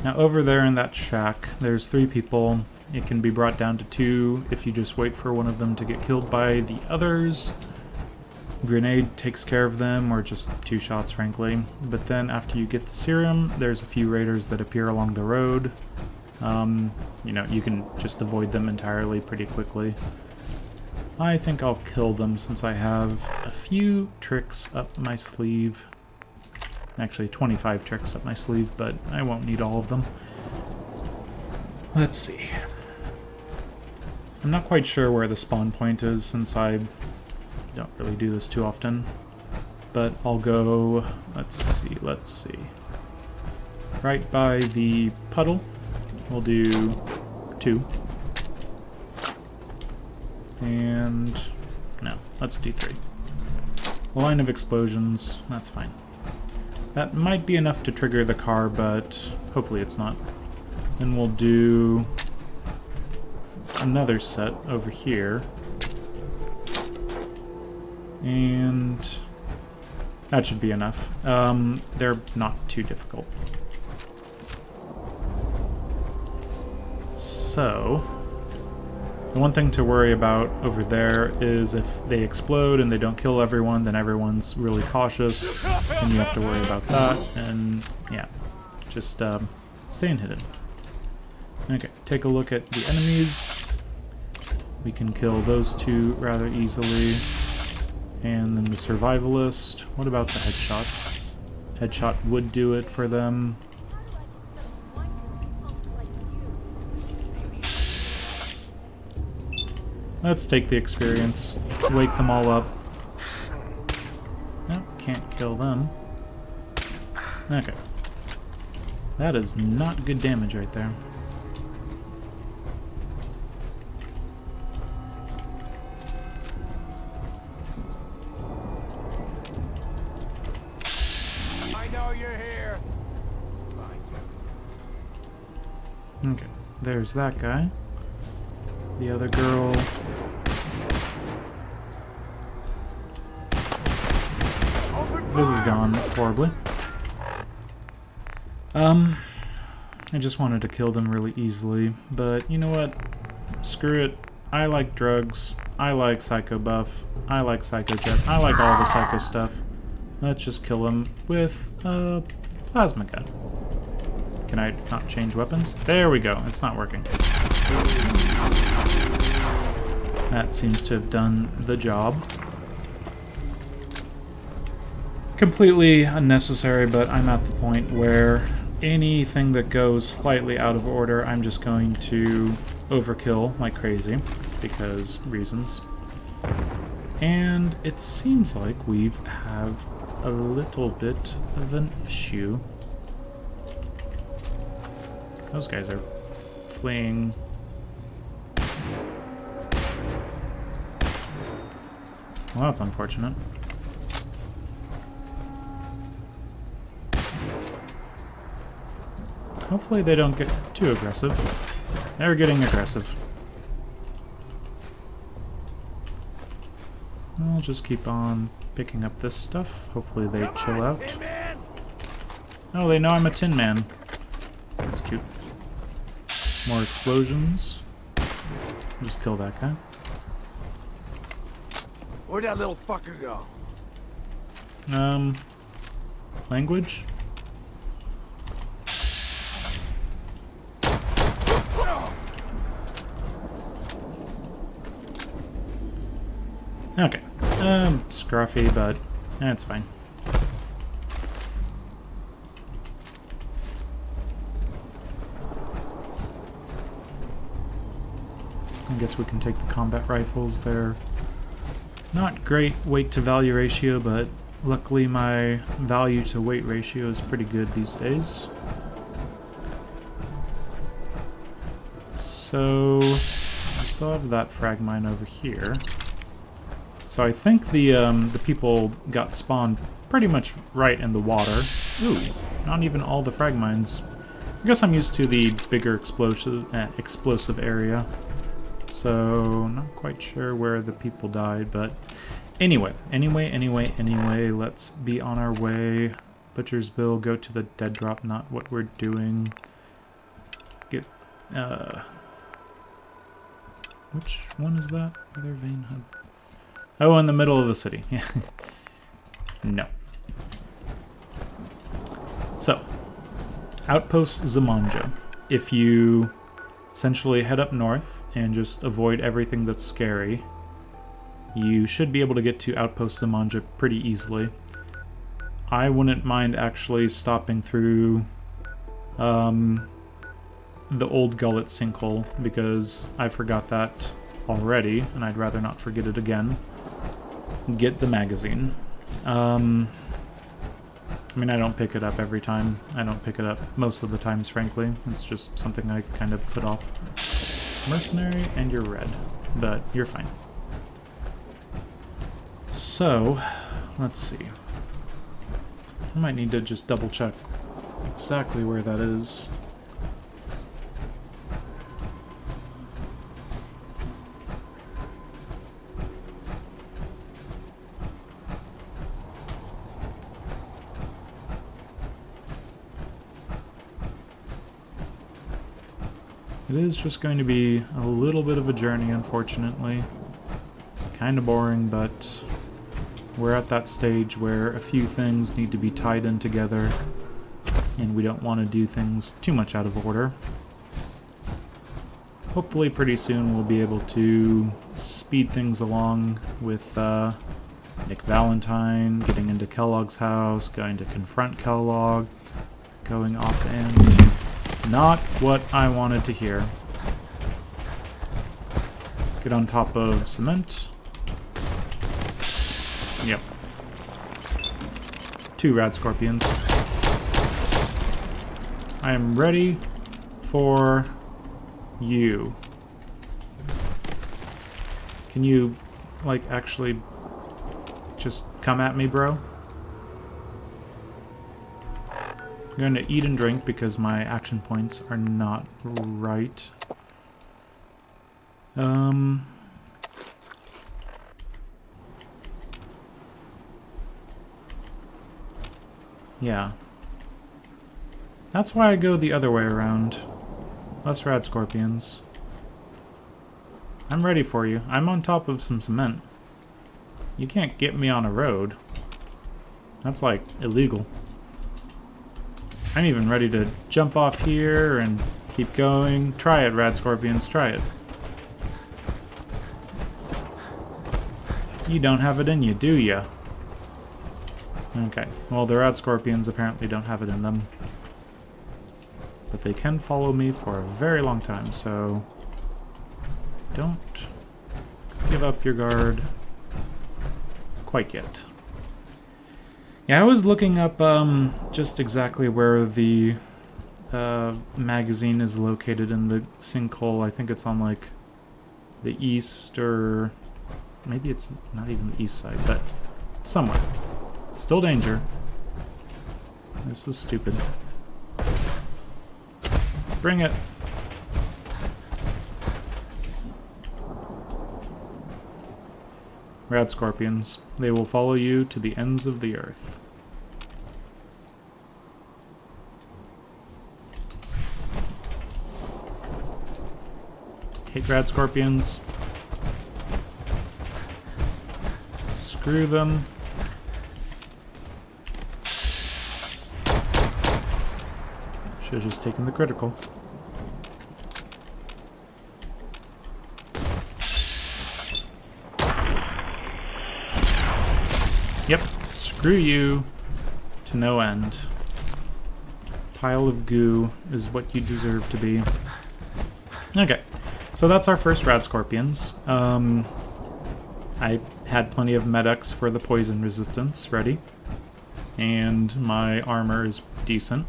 Now over there in that shack, there's 3 people. It can be brought down to 2 if you just wait for one of them to get killed by the others. Grenade takes care of them, or just 2 shots, frankly. But then after you get the serum, there's a few raiders that appear along the road. You know, you can just avoid them entirely pretty quickly. I think I'll kill them since I have a few tricks up my sleeve. Actually, 25 tricks up my sleeve, but I won't need all of them. Let's see. I'm not quite sure where the spawn point is since I don't really do this too often. But I'll go, let's see. Right by the puddle. We'll do 2. And no, let's do 3. A line of explosions, that's fine. That might be enough to trigger the car, but hopefully it's not. Then we'll do another set over here. And that should be enough. They're not too difficult. So, the one thing to worry about over there is if they explode and they don't kill everyone, then everyone's really cautious, and you have to worry about that, and yeah, just staying hidden. Okay, take a look at the enemies. We can kill those 2 rather easily. And then the survivalist. What about the headshot? Headshot would do it for them. Let's take the experience. Wake them all up. Nope, can't kill them. Okay. That is not good damage right there. I know you're here. Okay, there's that guy. The other girl. This is gone horribly. I just wanted to kill them really easily, but you know what? Screw it. I like drugs. I like Psycho Buff. I like Psycho Jet. I like all the Psycho stuff. Let's just kill them with a plasma gun. Can I not change weapons? There we go. It's not working. That seems to have done the job. Completely unnecessary, but I'm at the point where anything that goes slightly out of order, I'm just going to overkill like crazy, because reasons. And it seems like we have a little bit of an issue. Those guys are fleeing. Well, that's unfortunate. Hopefully they don't get too aggressive. They're getting aggressive. I'll just keep on picking up this stuff. Hopefully they chill out. Oh, they know I'm a Tin Man. That's cute. More explosions. Just kill that guy. Where'd that little fucker go? Language? Okay. Scruffy, but that's fine. I guess we can take the combat rifles. They're not great weight to value ratio, but luckily my value to weight ratio is pretty good these days. So I still have that frag mine over here. So I think the people got spawned pretty much right in the water. Ooh, not even all the frag mines. I guess I'm used to the bigger explosive area. So not quite sure where the people died, but anyway, let's be on our way. Butcher's Bill, go to the dead drop, not what we're doing. Get, which one is that? Other vein hub. Oh, in the middle of the city. No. So, Outpost Zimonja. If you essentially head up north and just avoid everything that's scary, you should be able to get to Outpost Zimonja pretty easily. I wouldn't mind actually stopping through the old Gullet sinkhole, because I forgot that already, and I'd rather not forget it again. Get the magazine. I mean, I don't pick it up every time. I don't pick it up most of the times, frankly. It's just something I kind of put off. Mercenary, and you're red, but you're fine. So, let's see. I might need to just double check exactly where that is. It is just going to be a little bit of a journey, unfortunately. Kind of boring, but we're at that stage where a few things need to be tied in together, and we don't want to do things too much out of order. Hopefully pretty soon we'll be able to speed things along with Nick Valentine, getting into Kellogg's house, going to confront Kellogg, going off end. Not what I wanted to hear. Get on top of cement. Yep. 2 rad scorpions. I am ready for you. Can you, like, actually just come at me, bro? I'm going to eat and drink because my action points are not right. Yeah. That's why I go the other way around. Less rad scorpions. I'm ready for you. I'm on top of some cement. You can't get me on a road. That's, like, illegal. I'm even ready to jump off here and keep going. Try it, rad scorpions, try it. You don't have it in you, do ya? Okay, well, the rad scorpions apparently don't have it in them. But they can follow me for a very long time, so don't give up your guard quite yet. Yeah, I was looking up just exactly where the magazine is located in the sinkhole. I think it's on, like, the east, or maybe it's not even the east side, but somewhere. Still danger. This is stupid. Bring it. Rad scorpions. They will follow you to the ends of the earth. Hate rad scorpions. Screw them. Should have just taken the critical. Yep, screw you to no end. Pile of goo is what you deserve to be. Okay, so that's our first rad scorpions. I had plenty of medics for the poison resistance ready, and my armor is decent,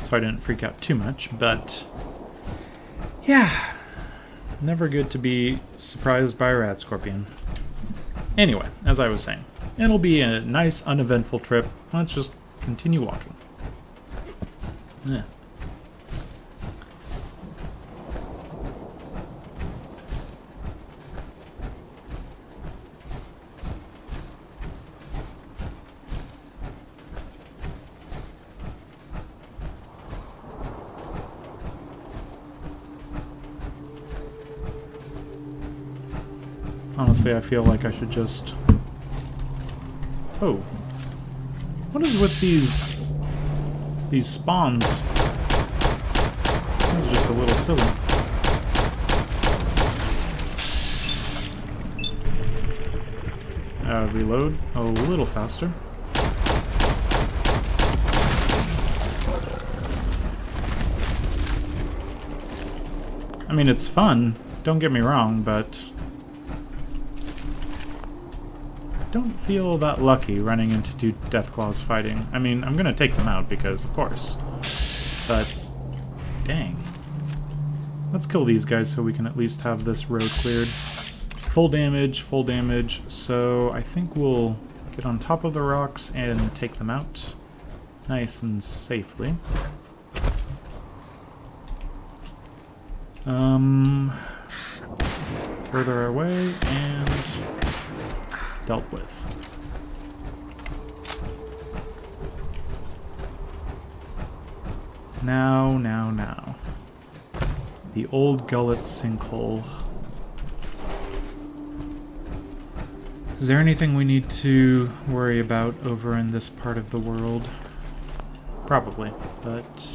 so I didn't freak out too much, but yeah, never good to be surprised by a rad scorpion. Anyway, as I was saying, it'll be a nice, uneventful trip. Let's just continue walking. Yeah. Honestly, I feel like I should just... Oh. What is with these spawns? This is just a little silly. Reload a little faster. I mean, it's fun, don't get me wrong, but I don't feel that lucky running into two Deathclaws fighting. I mean, I'm gonna take them out because, of course, but dang. Let's kill these guys so we can at least have this road cleared. Full damage, so I think we'll get on top of the rocks and take them out nice and safely. Further away and dealt with. Now. The old gullet sinkhole. Is there anything we need to worry about over in this part of the world? Probably, but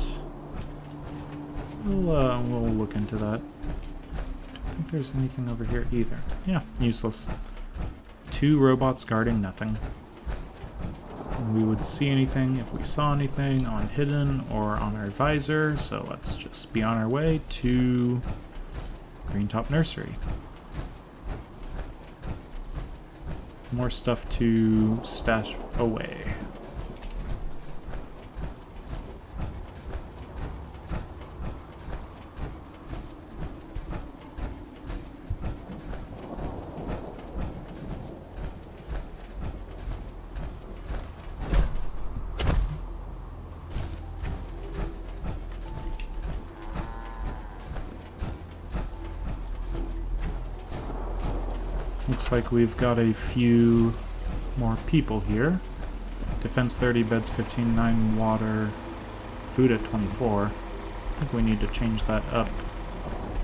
we'll look into that. Don't think there's anything over here either. Yeah, useless. Two robots guarding nothing. And we would see anything if we saw anything on hidden or on our visor, so let's just be on our way to Greentop Nursery. More stuff to stash away. Looks like we've got a few more people here. Defense 30, beds 15, 9 water, food at 24. I think we need to change that up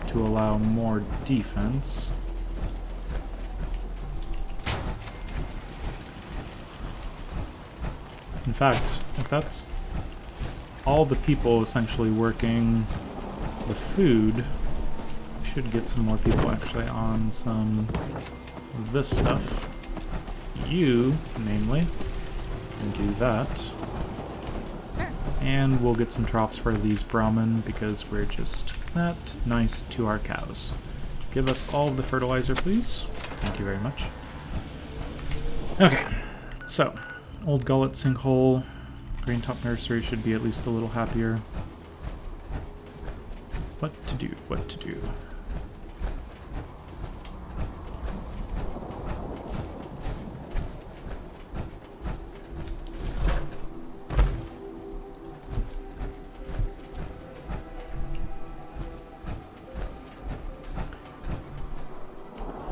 to allow more defense. In fact, if that's all the people essentially working the food, we should get some more people actually on some of this stuff. You, namely, can do that. And we'll get some troughs for these Brahmin because we're just that nice to our cows. Give us all the fertilizer, please. Thank you very much. Okay, so, old gullet sinkhole. Greentop Nursery should be at least a little happier. What to do, what to do.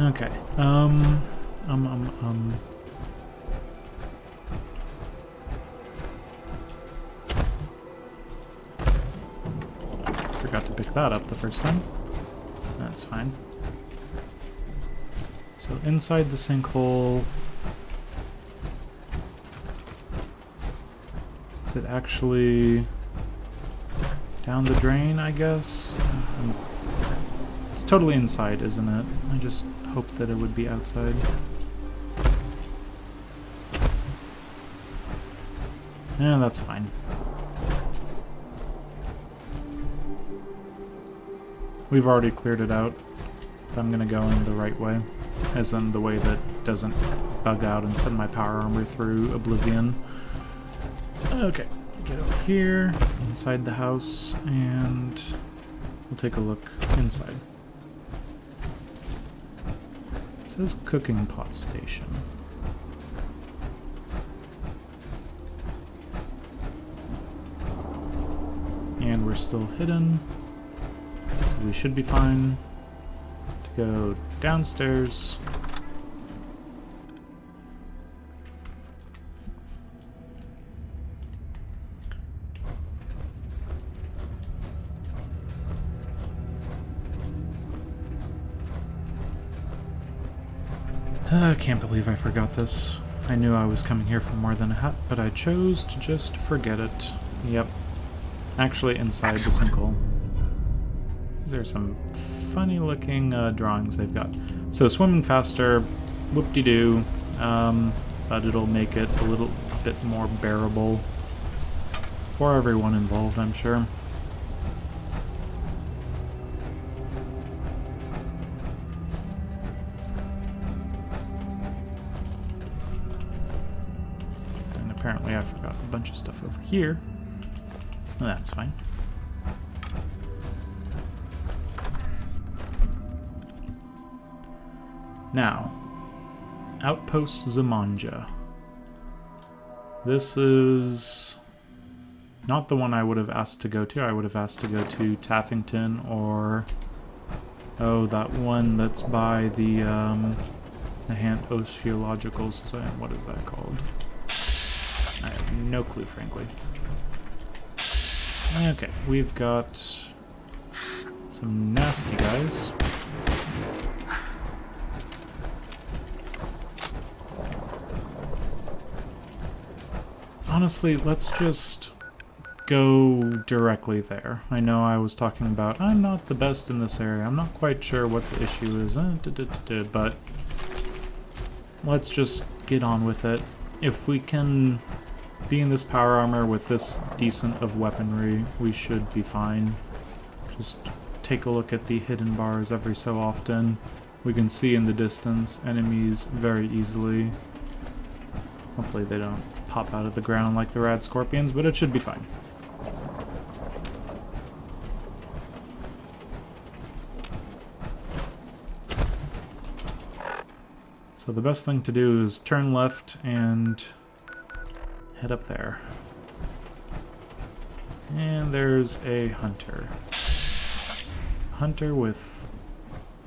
Okay, Forgot to pick that up the first time. That's fine. So inside the sinkhole... Is it actually down the drain, I guess? It's totally inside, isn't it? I just hope that it would be outside. Yeah, that's fine. We've already cleared it out. I'm gonna go in the right way, as in the way that doesn't bug out and send my power armor through oblivion. Okay, get over here, inside the house, and we'll take a look inside. It says cooking pot station. And we're still hidden, so we should be fine to go downstairs. I can't believe I forgot this. I knew I was coming here for more than a hat, but I chose to just forget it. Yep. Actually, inside the sinkhole. These are some funny looking drawings they've got. So swimming faster, whoop-de-doo, but it'll make it a little bit more bearable for everyone involved, I'm sure. And apparently I forgot a bunch of stuff over here. Well, that's fine. Now, Outpost Zimonja. This is not the one I would have asked to go to. I would have asked to go to Taffington or... oh, that one that's by the Hand Oceological Society. What is that called? I have no clue, frankly. Okay, we've got some nasty guys. Honestly, let's just go directly there. I know I was talking about, I'm not the best in this area. I'm not quite sure what the issue is, but let's just get on with it. If we can be in this power armor with this decent of weaponry, we should be fine. Just take a look at the hidden bars every so often. We can see in the distance enemies very easily. Hopefully they don't pop out of the ground like the rad scorpions, but it should be fine. So the best thing to do is turn left and head up there. And there's a hunter. Hunter with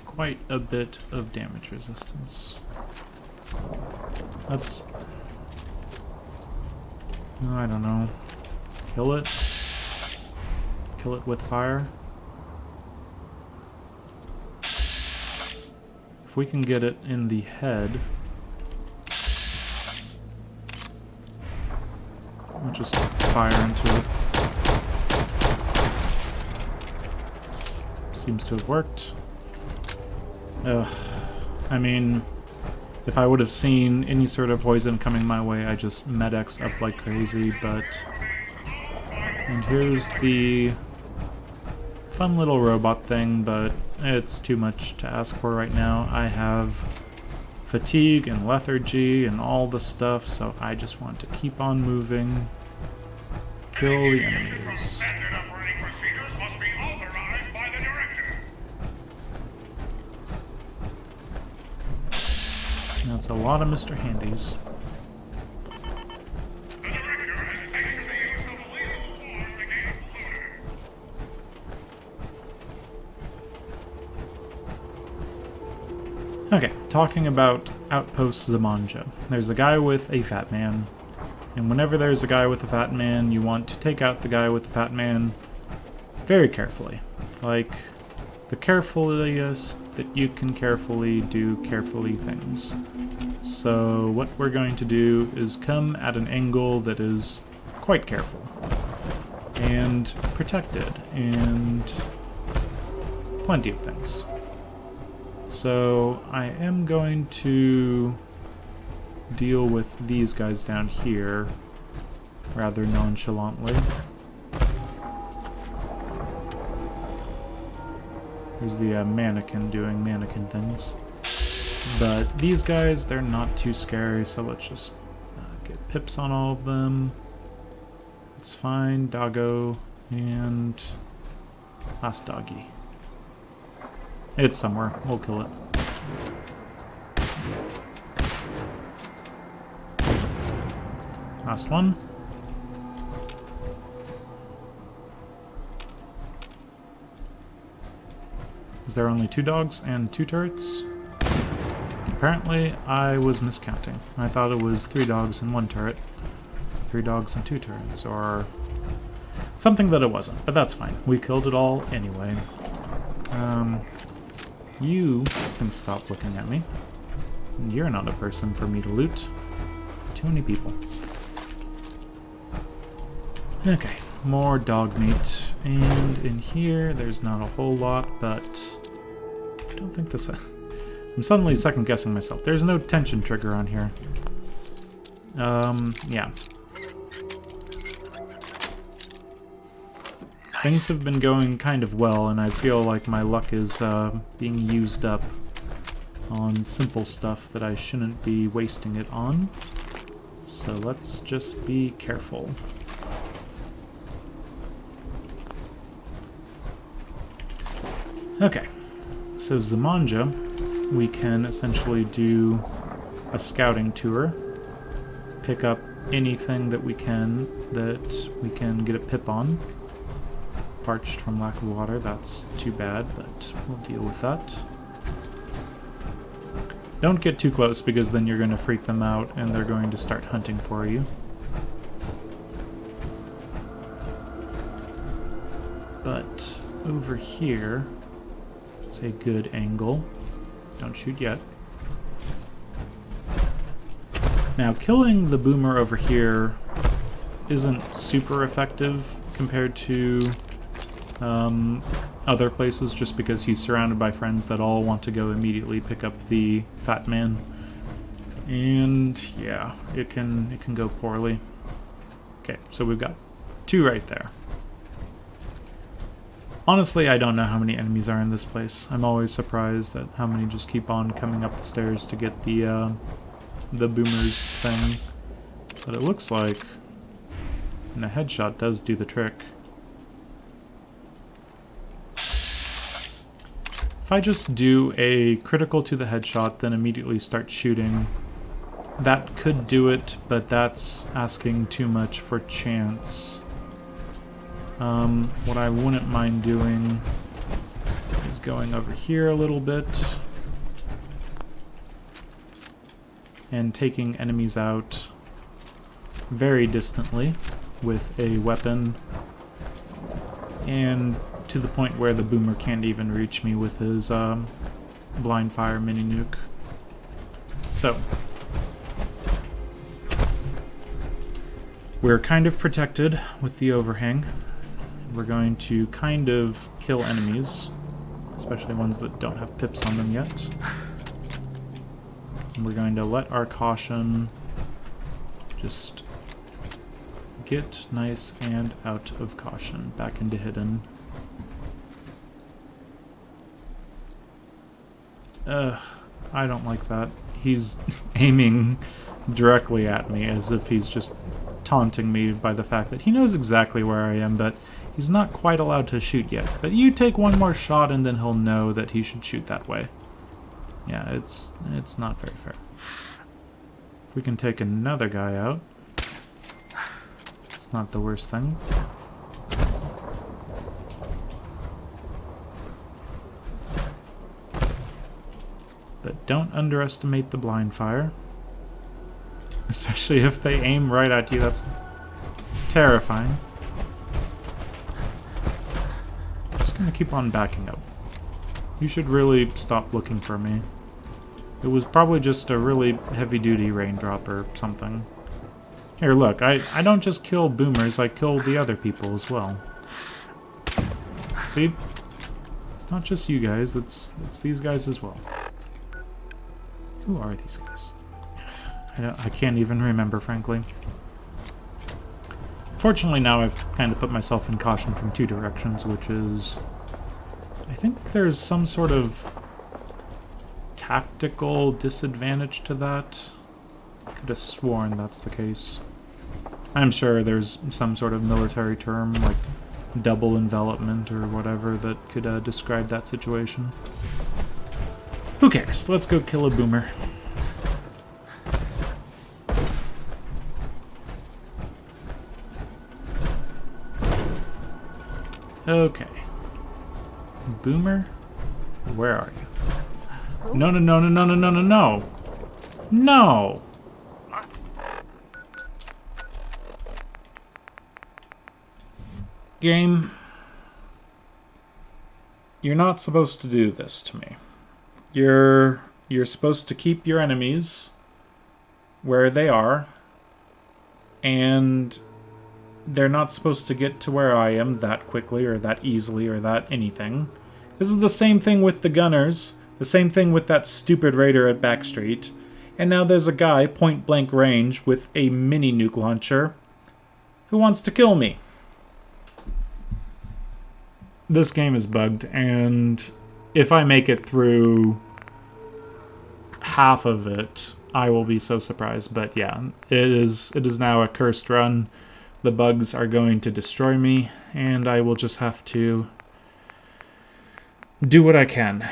quite a bit of damage resistance. Let's... I don't know. Kill it? Kill it with fire? If we can get it in the head... we'll just fire into it. Seems to have worked. I mean... if I would have seen any sort of poison coming my way, I just med-X up like crazy, but... and here's the fun little robot thing, but it's too much to ask for right now. I have fatigue and lethargy and all the stuff, so I just want to keep on moving. Kill the enemies. That's a lot of Mr. Handies. Okay, talking about Outpost Zimonja. There's a guy with a fat man, and whenever there's a guy with a fat man, you want to take out the guy with the fat man very carefully. Like, the carefulliest that you can carefully do carefully things. So what we're going to do is come at an angle that is quite careful and protected and plenty of things. So I am going to deal with these guys down here rather nonchalantly. There's the mannequin doing mannequin things. But these guys, they're not too scary, so let's just get pips on all of them. It's fine, doggo, and last doggy. It's somewhere, we'll kill it. Last one. Is there only 2 dogs and 2 turrets? Apparently, I was miscounting. I thought it was 3 dogs and 1 turret. 3 dogs and 2 turrets, or something that it wasn't, but that's fine. We killed it all anyway. You can stop looking at me. You're not a person for me to loot. Too many people. Okay, more dog meat. And in here, there's not a whole lot, but I don't think this... I'm suddenly second-guessing myself. There's no tension trigger on here. Yeah. Nice. Things have been going kind of well, and I feel like my luck is being used up on simple stuff that I shouldn't be wasting it on. So let's just be careful. Okay, so Zimonja, we can essentially do a scouting tour, pick up anything that we can get a pip on. Parched from lack of water, that's too bad, but we'll deal with that. Don't get too close, because then you're going to freak them out and they're going to start hunting for you. But over here, it's a good angle. Don't shoot yet. Now, killing the boomer over here isn't super effective compared to other places, just because he's surrounded by friends that all want to go immediately pick up the fat man. And yeah, it can go poorly. Okay, so we've got 2 right there. Honestly, I don't know how many enemies are in this place. I'm always surprised at how many just keep on coming up the stairs to get the boomer's thing. But it looks like a headshot does do the trick. If I just do a critical to the headshot, then immediately start shooting, that could do it, but that's asking too much for chance. What I wouldn't mind doing is going over here a little bit and taking enemies out very distantly with a weapon, and to the point where the boomer can't even reach me with his blind fire mini nuke. So we're kind of protected with the overhang. We're going to kind of kill enemies, especially ones that don't have pips on them yet. And we're going to let our caution just get nice and out of caution, back into hidden. I don't like that. He's aiming directly at me as if he's just taunting me by the fact that he knows exactly where I am, but he's not quite allowed to shoot yet. But you take one more shot and then he'll know that he should shoot that way. Yeah, it's not very fair. If we can take another guy out, it's not the worst thing. But don't underestimate the blind fire. Especially if they aim right at you, that's terrifying. I'm just gonna keep on backing up. You should really stop looking for me. It was probably just a really heavy-duty raindrop or something. Here, look, I don't just kill boomers, I kill the other people as well. See? It's not just you guys, it's these guys as well. Who are these guys? I can't even remember, frankly. Fortunately, now I've kind of put myself in caution from 2 directions, which is... I think there's some sort of tactical disadvantage to that. I could have sworn that's the case. I'm sure there's some sort of military term, like double envelopment or whatever, that could describe that situation. Who cares? Let's go kill a boomer. Okay. Boomer? Where are you? No, no, no, no, no, no, no, no, no! No! Game. You're not supposed to do this to me. You're you're supposed to keep your enemies where they are, and they're not supposed to get to where I am that quickly or that easily or that anything. This is the same thing with the gunners, the same thing with that stupid raider at Backstreet, and now there's a guy point-blank range with a mini nuke launcher who wants to kill me. This game is bugged, and if I make it through half of it, I will be so surprised. But yeah, it is now a cursed run. The bugs are going to destroy me, and I will just have to do what I can.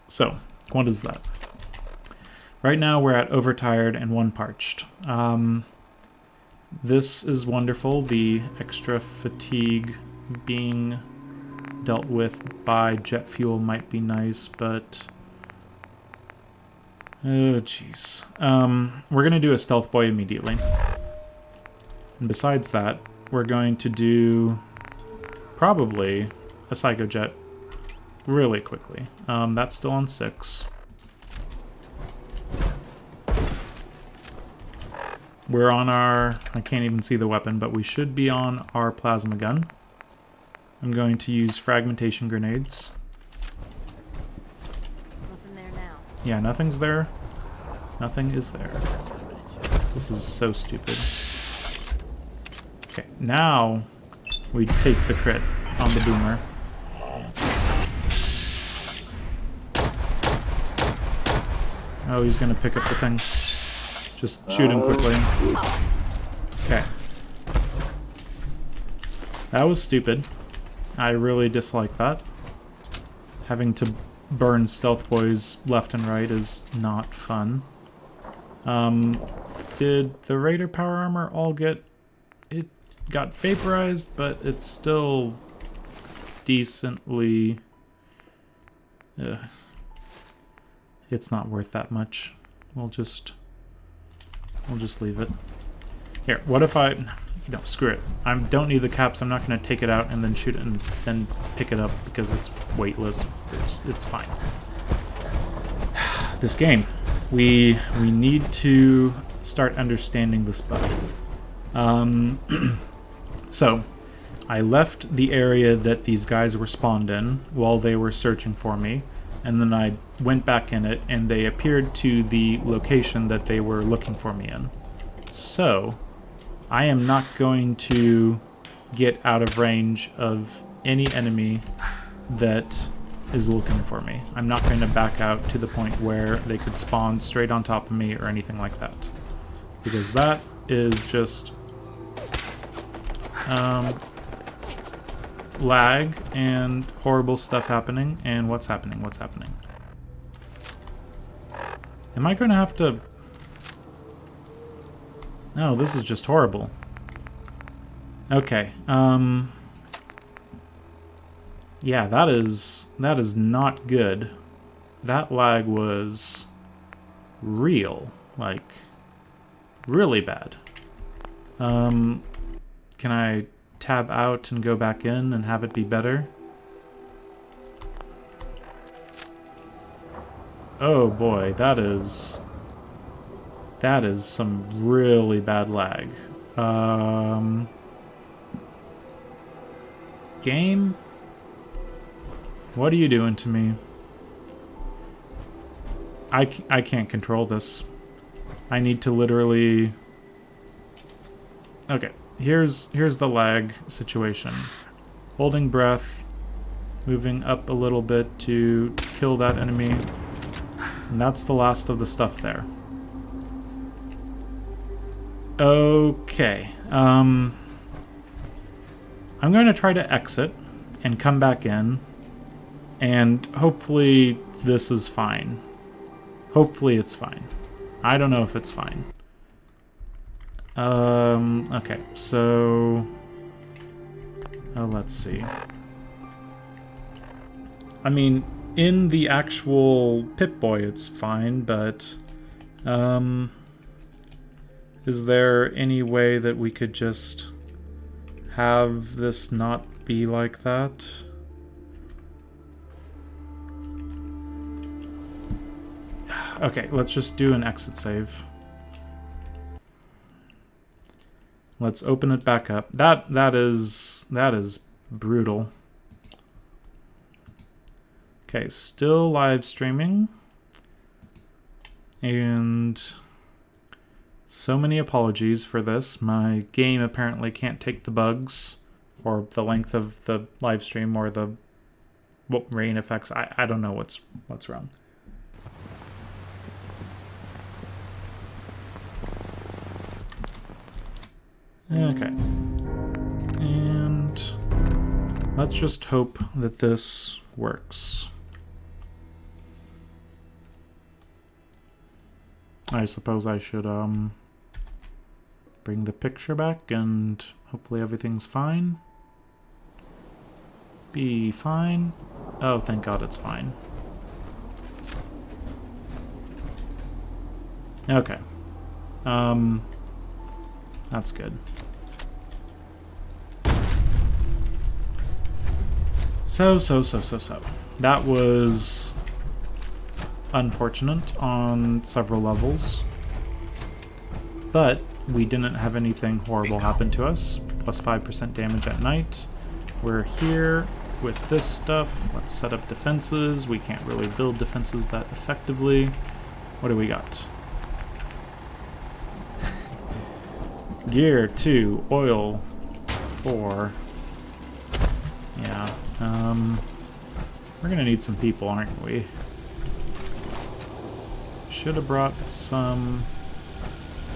So, what is that? Right now we're at overtired and 1 parched. This is wonderful. The extra fatigue being dealt with by jet fuel might be nice, but... oh, jeez. We're going to do a stealth boy immediately. And besides that, we're going to do probably a psychojet really quickly. That's still on 6. We're on our... I can't even see the weapon, but we should be on our plasma gun. I'm going to use fragmentation grenades. Nothing there now. Yeah, nothing's there. Nothing is there. This is so stupid. Okay, now we take the crit on the boomer. Oh, he's gonna pick up the thing. Just shoot him quickly. Okay. That was stupid. I really dislike that. Having to burn stealth boys left and right is not fun. Did the Raider power armor all get... it got vaporized, but it's still decently... it's not worth that much. We'll just leave it. Here, what if I... no, screw it. I don't need the caps. I'm not going to take it out and then shoot it and then pick it up because it's weightless. It's fine. This game. We need to start understanding this bug. So, I left the area that these guys were spawned in while they were searching for me, and then I went back in it, and they appeared to the location that they were looking for me in. So, I am not going to get out of range of any enemy that is looking for me. I'm not going to back out to the point where they could spawn straight on top of me or anything like that. Because that is just lag and horrible stuff happening. And what's happening? What's happening? Am I going to have to... no, this is just horrible. Okay, yeah, that is not good. That lag was real, like, really bad. Can I tab out and go back in and have it be better? Oh boy, that is some really bad lag. Game? What are you doing to me? I can't control this. I need to literally... okay, here's the lag situation. Holding breath, moving up a little bit to kill that enemy, and that's the last of the stuff there. Okay, I'm going to try to exit and come back in, and hopefully this is fine. Hopefully it's fine. I don't know if it's fine. Okay, so... let's see. I mean, in the actual Pip-Boy it's fine, but... is there any way that we could just have this not be like that? Okay, let's just do an exit save. Let's open it back up. That is brutal. Okay, still live streaming. And so many apologies for this. My game apparently can't take the bugs or the length of the live stream or the rain effects. I don't know what's wrong. Okay. And let's just hope that this works. I suppose I should bring the picture back and hopefully everything's fine. Be fine. Oh, thank God it's fine. Okay. That's good. So. That was unfortunate on several levels. But we didn't have anything horrible happen to us. Plus 5% damage at night. We're here with this stuff. Let's set up defenses. We can't really build defenses that effectively. What do we got? Gear 2, oil 4. Yeah, we're gonna need some people, aren't we? Should have brought some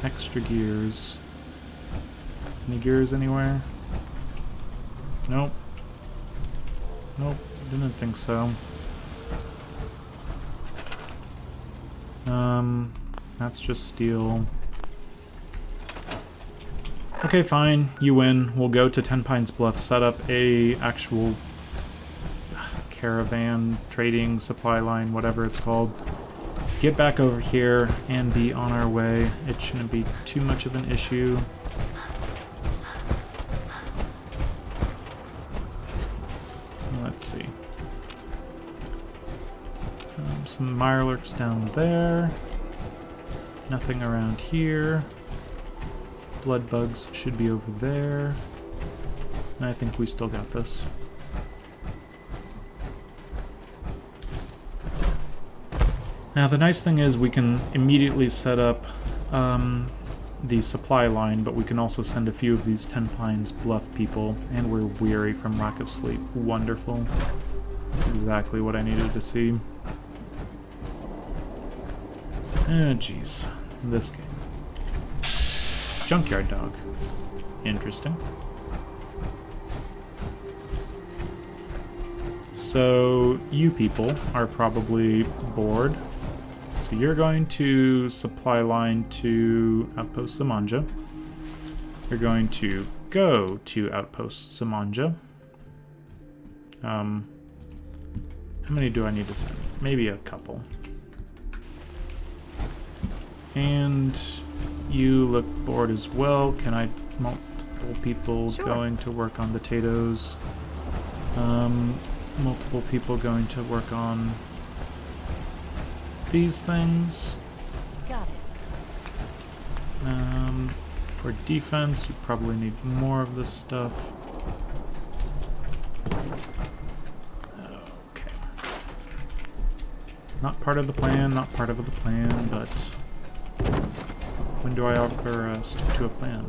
extra gears. Any gears anywhere? Nope. Nope, didn't think so. That's just steel. Okay, fine, you win. We'll go to 10 Pines Bluff, set up a actual caravan, trading, supply line, whatever it's called. Get back over here and be on our way. It shouldn't be too much of an issue. Let's see. Some mirelurks down there. Nothing around here. Blood bugs should be over there. And I think we still got this. Now the nice thing is we can immediately set up the supply line, but we can also send a few of these 10 Pines Bluff people, and we're weary from lack of sleep. Wonderful. That's exactly what I needed to see. Oh jeez. This game. Junkyard dog. Interesting. So, you people are probably bored. So you're going to supply line to Outpost Zimonja. You're going to go to Outpost Zimonja. How many do I need to send? Maybe a couple. And you look bored as well. Can I multiple people going to work on potatoes? Multiple people going to work on these things. Got it. For defense, you probably need more of this stuff. Okay. Not part of the plan, not part of the plan, but when do I ever stick to a plan?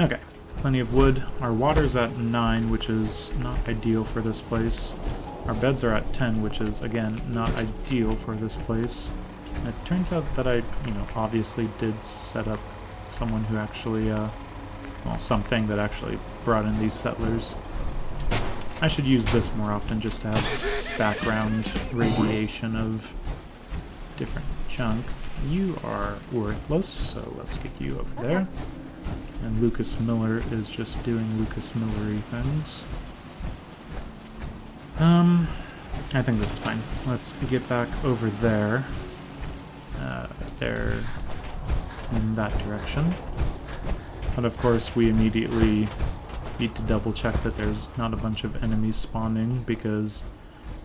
Okay, plenty of wood. Our water's at 9, which is not ideal for this place. Our beds are at 10, which is, again, not ideal for this place. And it turns out that I, obviously did set up someone who actually, well, something that actually brought in these settlers. I should use this more often just to have background radiation of different junk. You are worthless, so let's get you over there. And Lucas Miller is just doing Lucas Millery things. I think this is fine. Let's get back over there. There, in that direction. But of course we immediately Need to double check that there's not a bunch of enemies spawning, because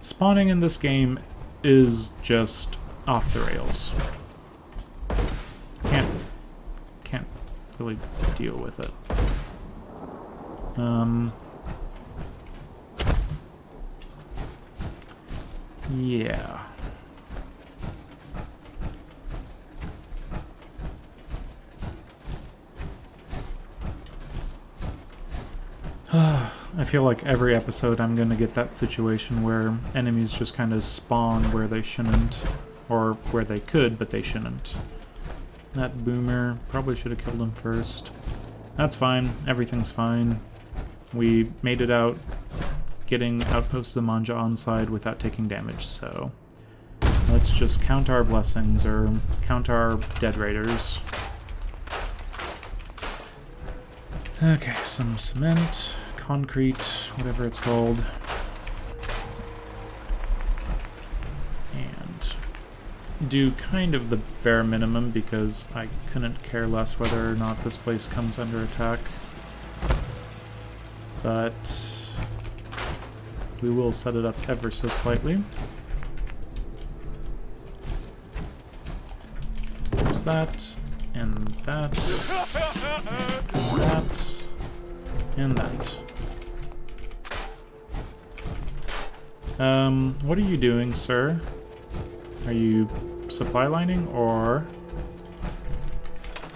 spawning in this game is just off the rails. Can't really deal with it. Yeah. I feel like every episode I'm gonna get that situation where enemies just kind of spawn where they shouldn't, or where they could, but they shouldn't. That boomer, probably should have killed him first. That's fine, everything's fine. We made it out, getting Outpost Zimonja on side without taking damage, so let's just count our blessings, or count our dead raiders. Okay, some cement, concrete, whatever it's called. And do kind of the bare minimum, because I couldn't care less whether or not this place comes under attack. But we will set it up ever so slightly. There's that, and that, and that, and that. What are you doing, sir? Are you supply lining, or...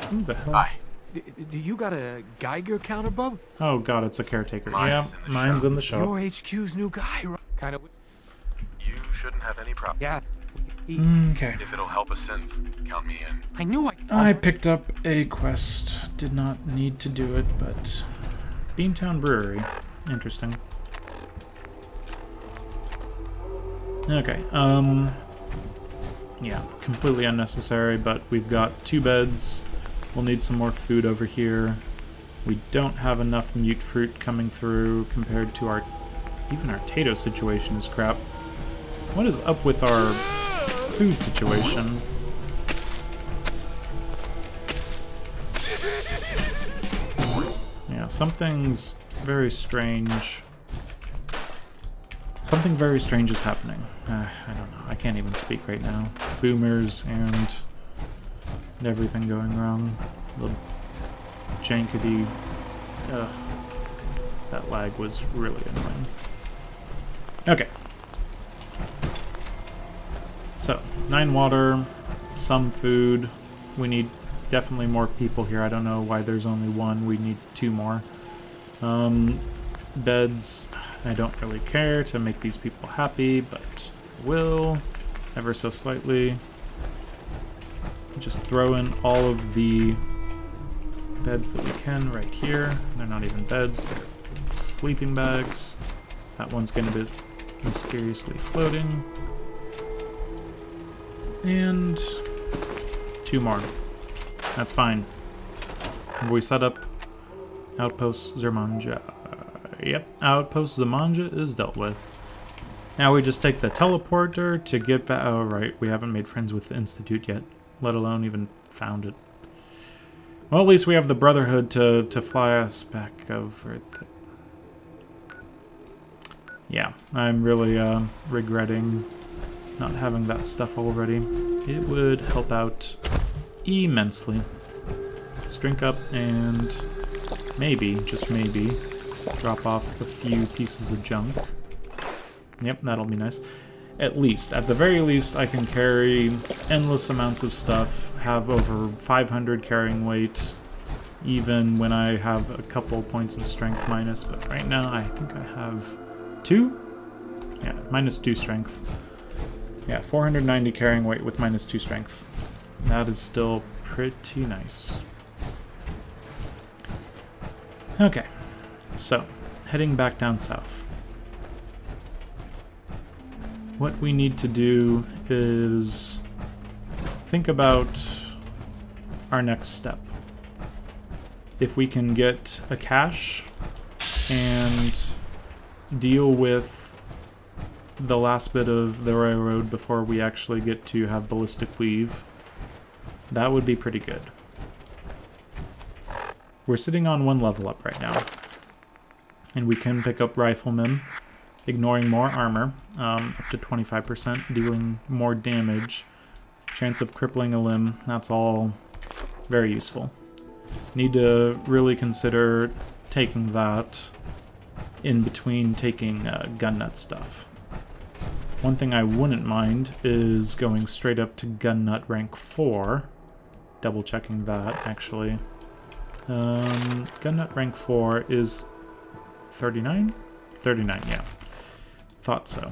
Who the hell? Hi. Do you got a Geiger counter, bub? Oh god, it's a caretaker. Mine's Yeah, in the mine's shop. in the shop. Your HQ's new guy, right? Kind of. You shouldn't have any problem. Yeah. Okay. If it'll help a synth, count me in. I knew I picked up a quest. Did not need to do it, but... Beantown Brewery. Interesting. Okay, yeah, completely unnecessary, but we've got 2 beds. We'll need some more food over here. We don't have enough mute fruit coming through compared to our... Even our Tato situation is crap. What is up with our food situation? Yeah, something's very strange. Something very strange is happening. I don't know. I can't even speak right now. Boomers and everything going wrong. The jankety... Ugh. That lag was really annoying. Okay. So, 9 water, some food. We need definitely more people here. I don't know why there's only 1. We need 2 more. Beds. I don't really care to make these people happy, but will, ever so slightly. Just throw in all of the beds that we can right here. They're not even beds, they're sleeping bags. That one's going to be mysteriously floating. And 2 more. That's fine. We set up Outpost Zimonja. Yep, Outpost Zimonja is dealt with. Now we just take the teleporter to get back. Oh, right, we haven't made friends with the Institute yet, let alone even found it. Well, at least we have the Brotherhood to fly us back over there. Yeah, I'm really regretting not having that stuff already. It would help out immensely. Let's drink up and maybe, just maybe, drop off a few pieces of junk. Yep, that'll be nice. At least, at the very least, I can carry endless amounts of stuff, have over 500 carrying weight, even when I have a couple points of strength minus, but right now I think I have 2? Yeah, minus 2 strength. Yeah, 490 carrying weight with minus 2 strength. That is still pretty nice. Okay. So, heading back down south. What we need to do is think about our next step. If we can get a cache and deal with the last bit of the railroad before we actually get to have ballistic weave, that would be pretty good. We're sitting on 1 level up right now. And we can pick up Rifleman, ignoring more armor, up to 25%, dealing more damage. Chance of crippling a limb, that's all very useful. Need to really consider taking that in between taking gun nut stuff. One thing I wouldn't mind is going straight up to gun nut rank 4. Double checking that, actually. Gun nut rank 4 is 39? 39, yeah. Thought so.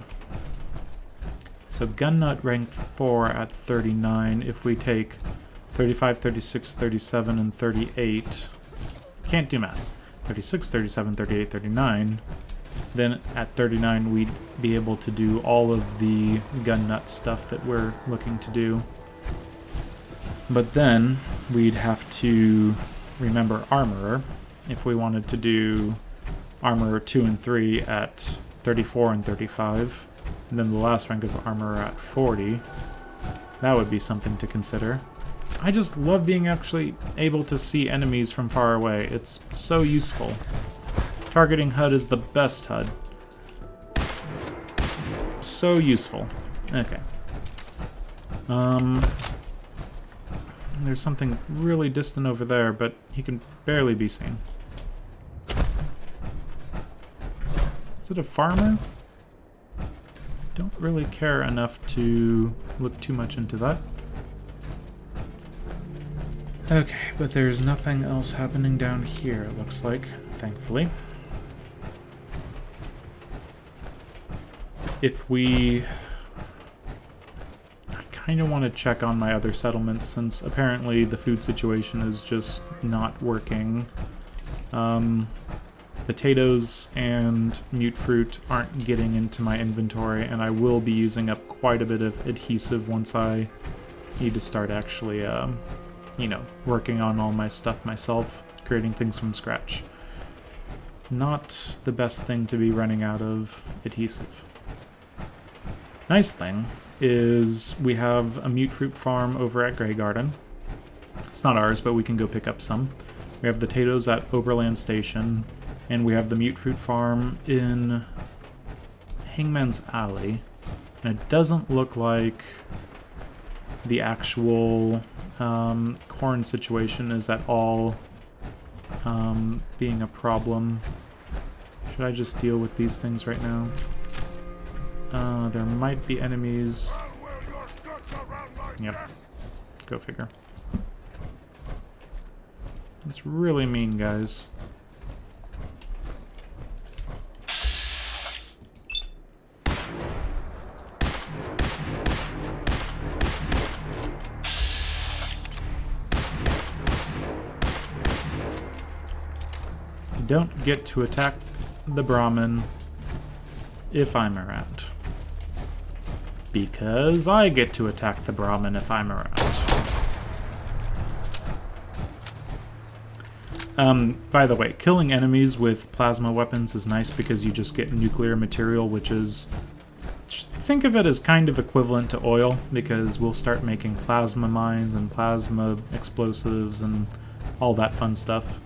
So gun nut rank 4 at 39, if we take 35, 36, 37, and 38. Can't do math. 36, 37, 38, 39. Then at 39 we'd be able to do all of the gun nut stuff that we're looking to do. But then we'd have to remember Armorer if we wanted to do Armorer 2 and 3 at 34 and 35. And then the last rank of Armorer at 40. That would be something to consider. I just love being actually able to see enemies from far away. It's so useful. Targeting HUD is the best HUD. So useful. Okay. There's something really distant over there, but he can barely be seen. Is it a farmer? Don't really care enough to look too much into that. Okay, but there's nothing else happening down here, it looks like, thankfully. If we... I kind of want to check on my other settlements, since apparently the food situation is just not working. Potatoes and mute fruit aren't getting into my inventory, and I will be using up quite a bit of adhesive once I need to start actually, you know, working on all my stuff myself, creating things from scratch. Not the best thing to be running out of adhesive. Nice thing is we have a mute fruit farm over at Grey Garden. It's not ours, but we can go pick up some. We have the potatoes at Oberland Station, and we have the mute fruit farm in Hangman's Alley. And it doesn't look like the actual corn situation is at all being a problem. Should I just deal with these things right now? There might be enemies. Yep. Go figure. That's really mean, guys. Don't get to attack the Brahmin if I'm around. Because I get to attack the Brahmin if I'm around. By the way, killing enemies with plasma weapons is nice because you just get nuclear material, which is... Just think of it as kind of equivalent to oil, because we'll start making plasma mines and plasma explosives and all that fun stuff.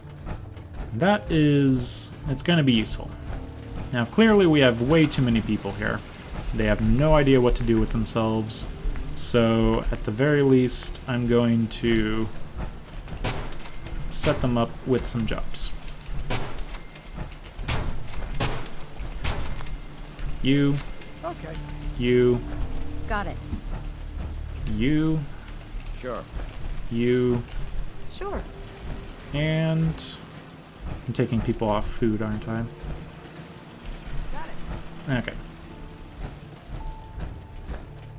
That is... it's going to be useful. Now, clearly we have way too many people here. They have no idea what to do with themselves, so at the very least, I'm going to set them up with some jobs. You. Okay. You. Got it. You. Sure. You. Sure. And I'm taking people off food, aren't I? Got it. Okay.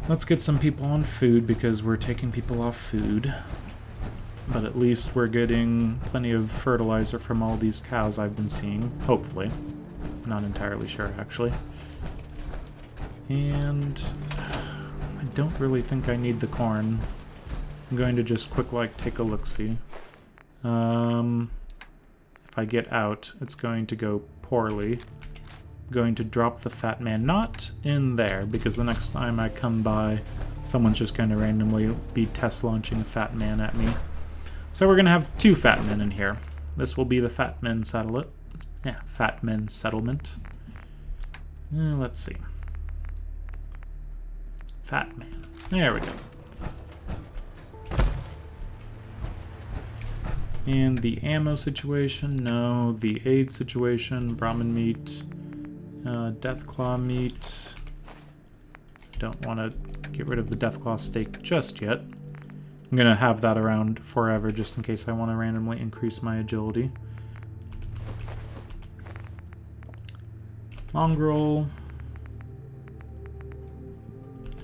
Let's get some people on food because we're taking people off food. But at least we're getting plenty of fertilizer from all these cows I've been seeing. Hopefully. Not entirely sure, actually. And I don't really think I need the corn. I'm going to just take a look-see. If I get out, it's going to go poorly. Going to drop the fat man, not in there, because the next time I come by, someone's just going to randomly be test launching a fat man at me. So we're going to have 2 fat men in here. This will be the fat men satellite. Yeah, Fat Men Settlement. Let's see. Fat Man. There we go. And the ammo situation, no. The aid situation, Brahmin meat, Deathclaw meat. Don't want to get rid of the Deathclaw steak just yet. I'm going to have that around forever just in case I want to randomly increase my agility. Mongrel.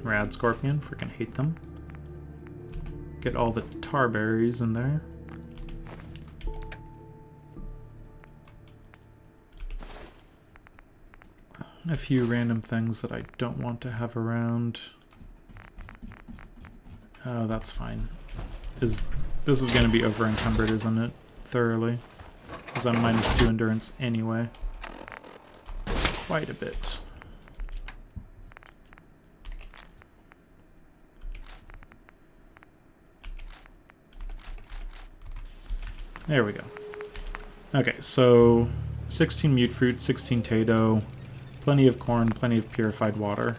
Rad Scorpion, freaking hate them. Get all the tar berries in there. A few random things that I don't want to have around. Oh, that's fine. This is going to be over encumbered, isn't it? Thoroughly. Because I'm -2 endurance anyway. Quite a bit. There we go. Okay, so 16 mute fruit, 16 Tato, plenty of corn, plenty of purified water.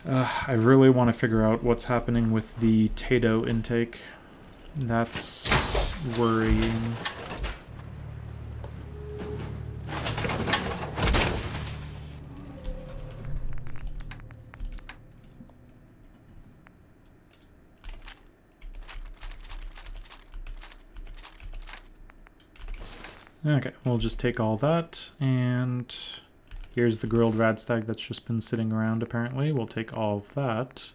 I really want to figure out what's happening with the Tato intake. That's worrying. Okay, we'll just take all that, and here's the grilled radstag that's just been sitting around apparently. We'll take all of that.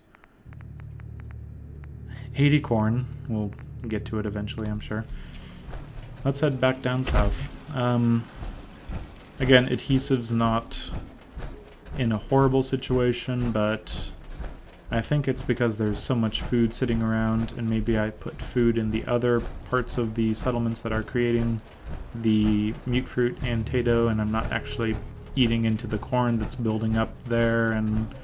80 corn. We'll get to it eventually, I'm sure. Let's head back down south. Again, adhesive's not in a horrible situation, but I think it's because there's so much food sitting around, and maybe I put food in the other parts of the settlements that are creating the mute fruit and Tato, and I'm not actually eating into the corn that's building up there, and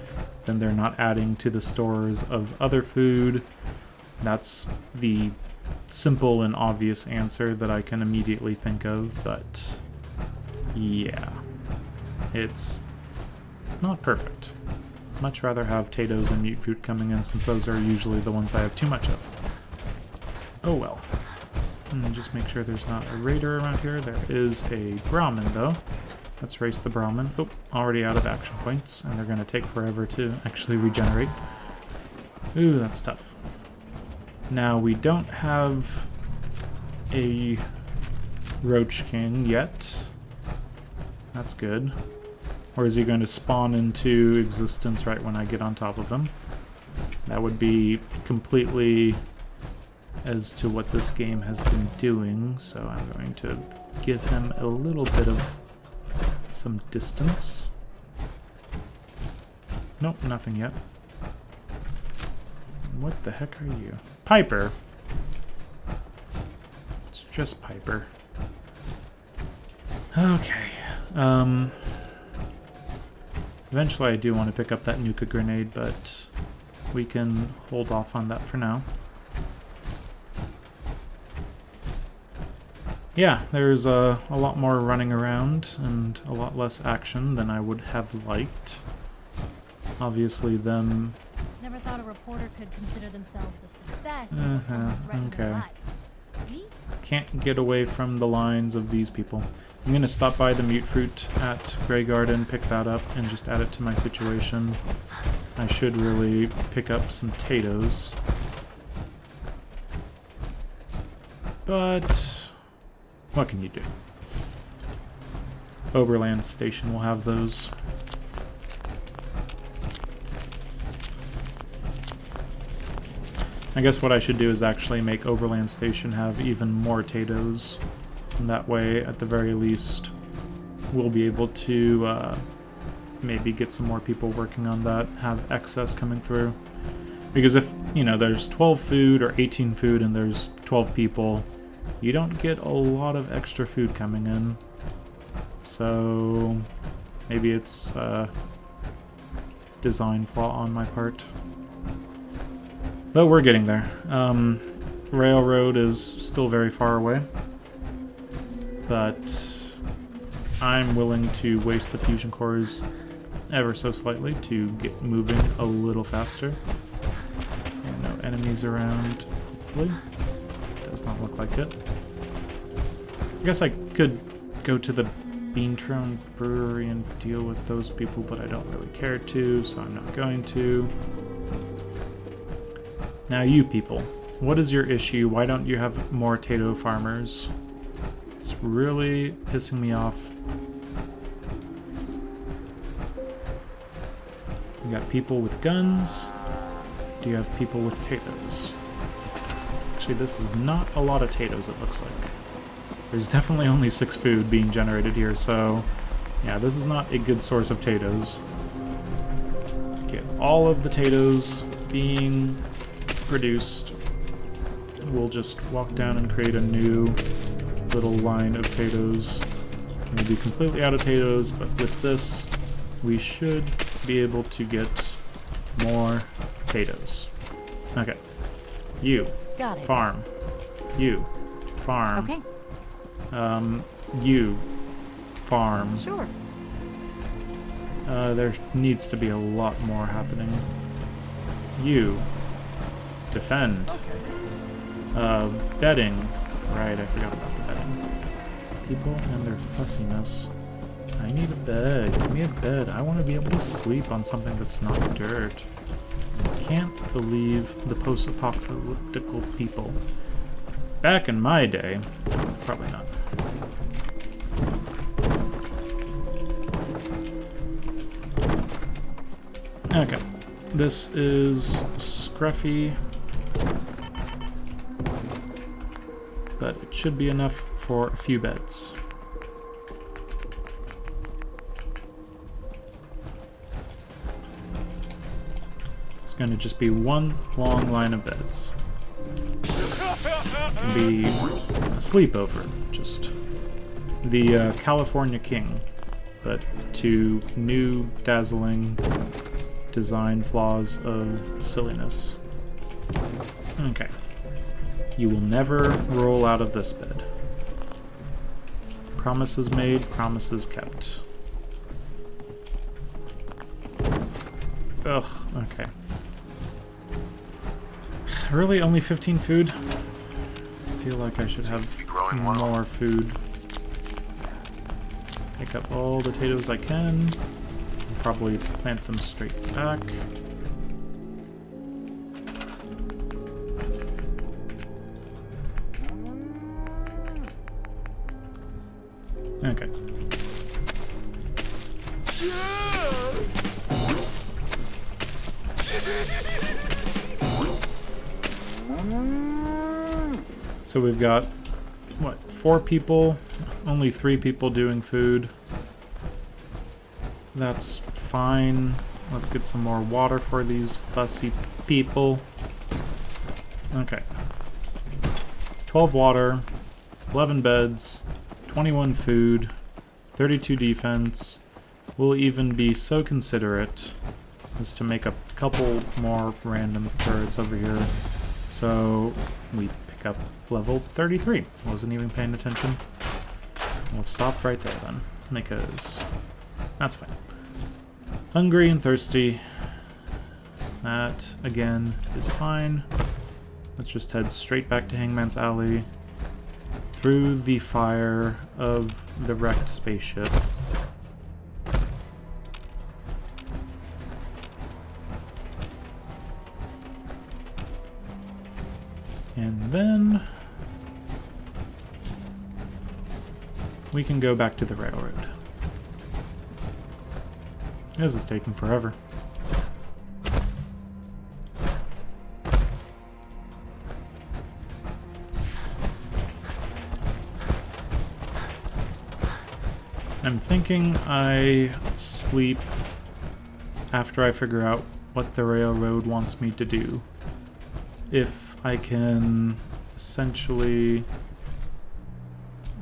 then they're not adding to the stores of other food. That's the simple and obvious answer that I can immediately think of, but yeah, it's not perfect. Much rather have Tatoes and mute fruit coming in, since those are usually the ones I have too much of. Oh well. And just make sure there's not a raider around here. There is a Brahmin, though. Let's race the Brahmin. Oh, already out of action points, and they're going to take forever to actually regenerate. Ooh, that's tough. Now, we don't have a Roach King yet. That's good. Or is he going to spawn into existence right when I get on top of him? That would be completely as to what this game has been doing, so I'm going to give him a little bit of some distance. Nope, nothing yet. What the heck are you? Piper! It's just Piper. Okay. Eventually I do want to pick up that Nuka grenade, but we can hold off on that for now. Yeah, there's a lot more running around and a lot less action than I would have liked. Obviously them... Never thought a reporter could consider themselves a success until someone threatened their life. Me? Can't get away from the lines of these people. I'm going to stop by the mute fruit at Grey Garden, pick that up, and just add it to my situation. I should really pick up some potatoes. But what can you do? Oberland Station will have those. I guess what I should do is actually make Overland Station have even more potatoes. And that way, at the very least, we'll be able to maybe get some more people working on that, have excess coming through. Because if, you know, there's 12 food or 18 food and there's 12 people, you don't get a lot of extra food coming in. So maybe it's a design flaw on my part. But we're getting there. Railroad is still very far away. but I'm willing to waste the fusion cores ever so slightly to get moving a little faster. And no enemies around, hopefully. Does not look like it. I guess I could go to the Beantrone Brewery and deal with those people, but I don't really care to, so I'm not going to. Now you people, what is your issue? Why don't you have more Tato farmers? It's really pissing me off. You got people with guns. Do you have people with Tatos? Actually, this is not a lot of Tatos, it looks like. There's definitely only 6 food being generated here, so yeah, this is not a good source of Tatos. Get all of the Tatos being produced. We'll just walk down and create a new little line of Tatos. We'll be completely out of Tatos, but with this, we should be able to get more Tatos. Okay. You. Got it. Farm. You. Farm. Okay. You. Farm. Sure. There needs to be a lot more happening. You. Defend. Bedding. Right, I forgot about the bedding. People and their fussiness. I need a bed. Give me a bed. I want to be able to sleep on something that's not dirt. I can't believe the post-apocalyptical people. Back in my day, probably not. Okay, this is scruffy, but it should be enough for a few beds. It's going to just be one long line of beds. Be a sleepover, just the California King, but to new dazzling design flaws of silliness. Okay. You will never roll out of this bed. Promises made, promises kept. Ugh, okay. Really, only 15 food? I feel like I should have more food. Pick up all the potatoes I can. And probably plant them straight back. Okay. So we've got, what, 4 people, only 3 people doing food. That's fine. Let's get some more water for these fussy people. Okay. 12 water, 11 beds, 21 food, 32 defense. We'll even be so considerate as to make a couple more random turrets over here. So we pick up level 33. Wasn't even paying attention. We'll stop right there then, because that's fine. Hungry and thirsty. That, again, is fine. Let's just head straight back to Hangman's Alley, through the fire of the wrecked spaceship. And then we can go back to the railroad. This is taking forever. I'm thinking I sleep after I figure out what the railroad wants me to do. If I can essentially...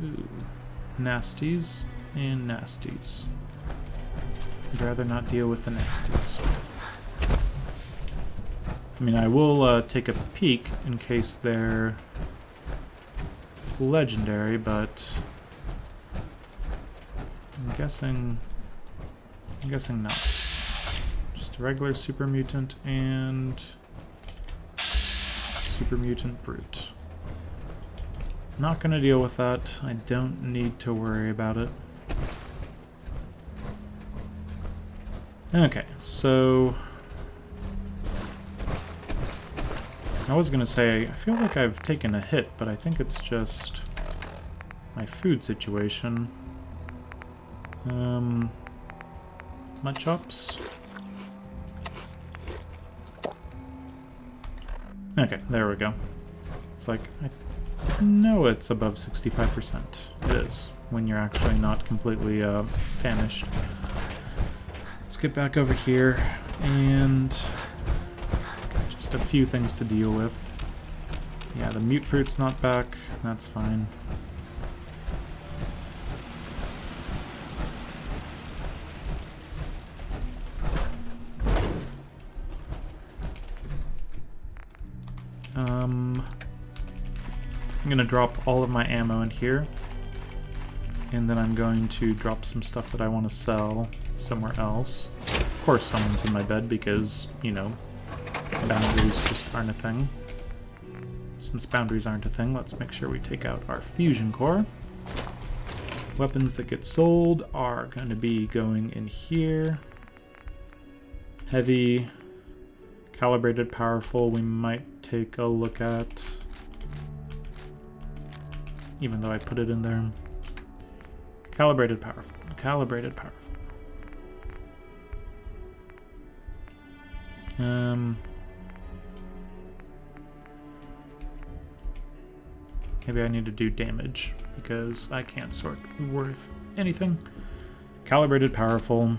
Ooh, nasties and nasties. I'd rather not deal with the nasties. I mean, I will take a peek in case they're legendary, but I'm guessing not. Just a regular super mutant and super mutant brute. Not gonna deal with that. I don't need to worry about it. Okay, so I was gonna say, I feel like I've taken a hit, but I think it's just my food situation. Mud chops? Okay, there we go. It's like, I know it's above 65%. It is, when you're actually not completely famished. Let's get back over here, and got just a few things to deal with. Yeah, the mute fruit's not back, that's fine. I'm gonna drop all of my ammo in here, and then I'm going to drop some stuff that I want to sell somewhere else. Of course someone's in my bed because, you know, boundaries just aren't a thing. Since boundaries aren't a thing, let's make sure we take out our fusion core. Weapons that get sold are going to be going in here. Heavy, calibrated, powerful, we might take a look at. Even though I put it in there. Calibrated, powerful. Calibrated, powerful. Maybe I need to do damage, because I can't sort worth anything. Calibrated, powerful.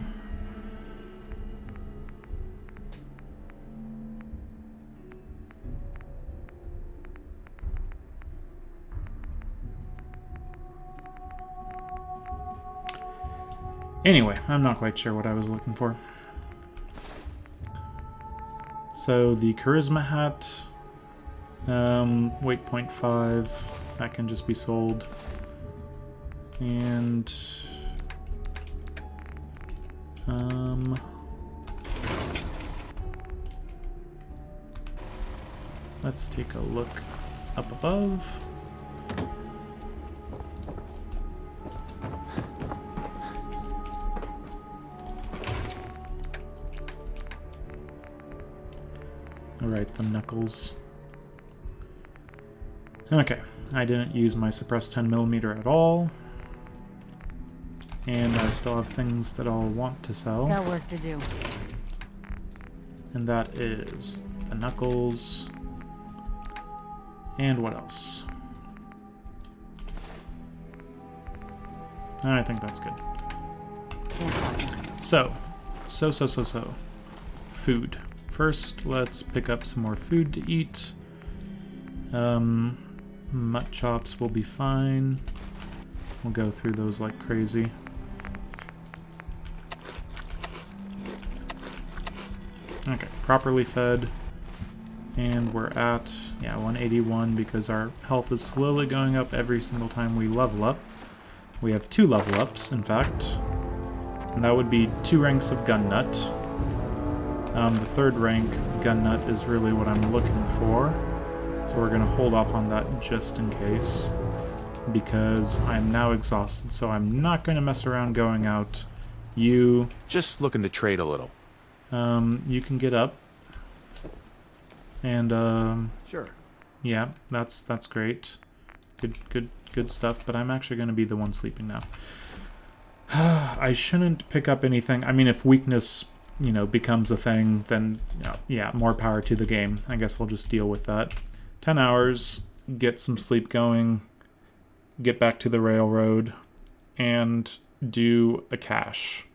Anyway, I'm not quite sure what I was looking for. So the charisma hat, weight 0.5, that can just be sold. And let's take a look up above. Alright, the knuckles. Okay, I didn't use my suppressed 10mm at all. And I still have things that I'll want to sell. Got work to do. And that is the knuckles. And what else? I think that's good. So. Food. First, let's pick up some more food to eat. Mutt chops will be fine. We'll go through those like crazy. Okay, properly fed. And we're at, 181 because our health is slowly going up every single time we level up. We have 2 level ups, in fact. And that would be 2 ranks of gun nut. The 3rd rank, gun nut, is really what I'm looking for. So we're going to hold off on that just in case. Because I'm now exhausted, so I'm not going to mess around going out. You... Just looking to trade a little. You can get up. And, Sure. Yeah, that's great. Good stuff, but I'm actually going to be the one sleeping now. I shouldn't pick up anything. I mean, if weakness, becomes a thing, then, yeah, more power to the game. I guess we'll just deal with that. 10 hours, get some sleep going, get back to the railroad, and do a cache.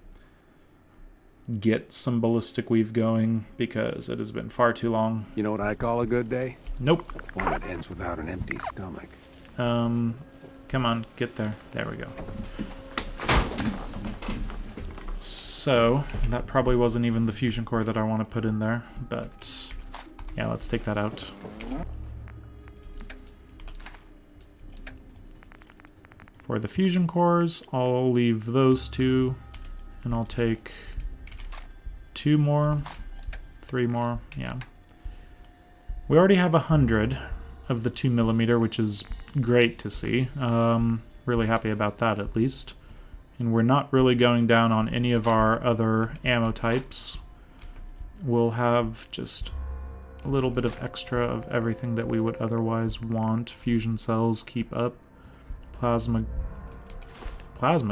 Get some ballistic weave going, because it has been far too long. You know what I call a good day? Nope. One that ends without an empty stomach. Come on, get there. There we go. So, that probably wasn't even the fusion core that I want to put in there, but yeah, let's take that out. For the fusion cores, I'll leave those 2, and I'll take 2 more, 3 more, yeah. We already have 100 of the 2mm, which is great to see. Really happy about that, at least. And we're not really going down on any of our other ammo types. We'll have just a little bit of extra of everything that we would otherwise want. Fusion cells, keep up. Plasma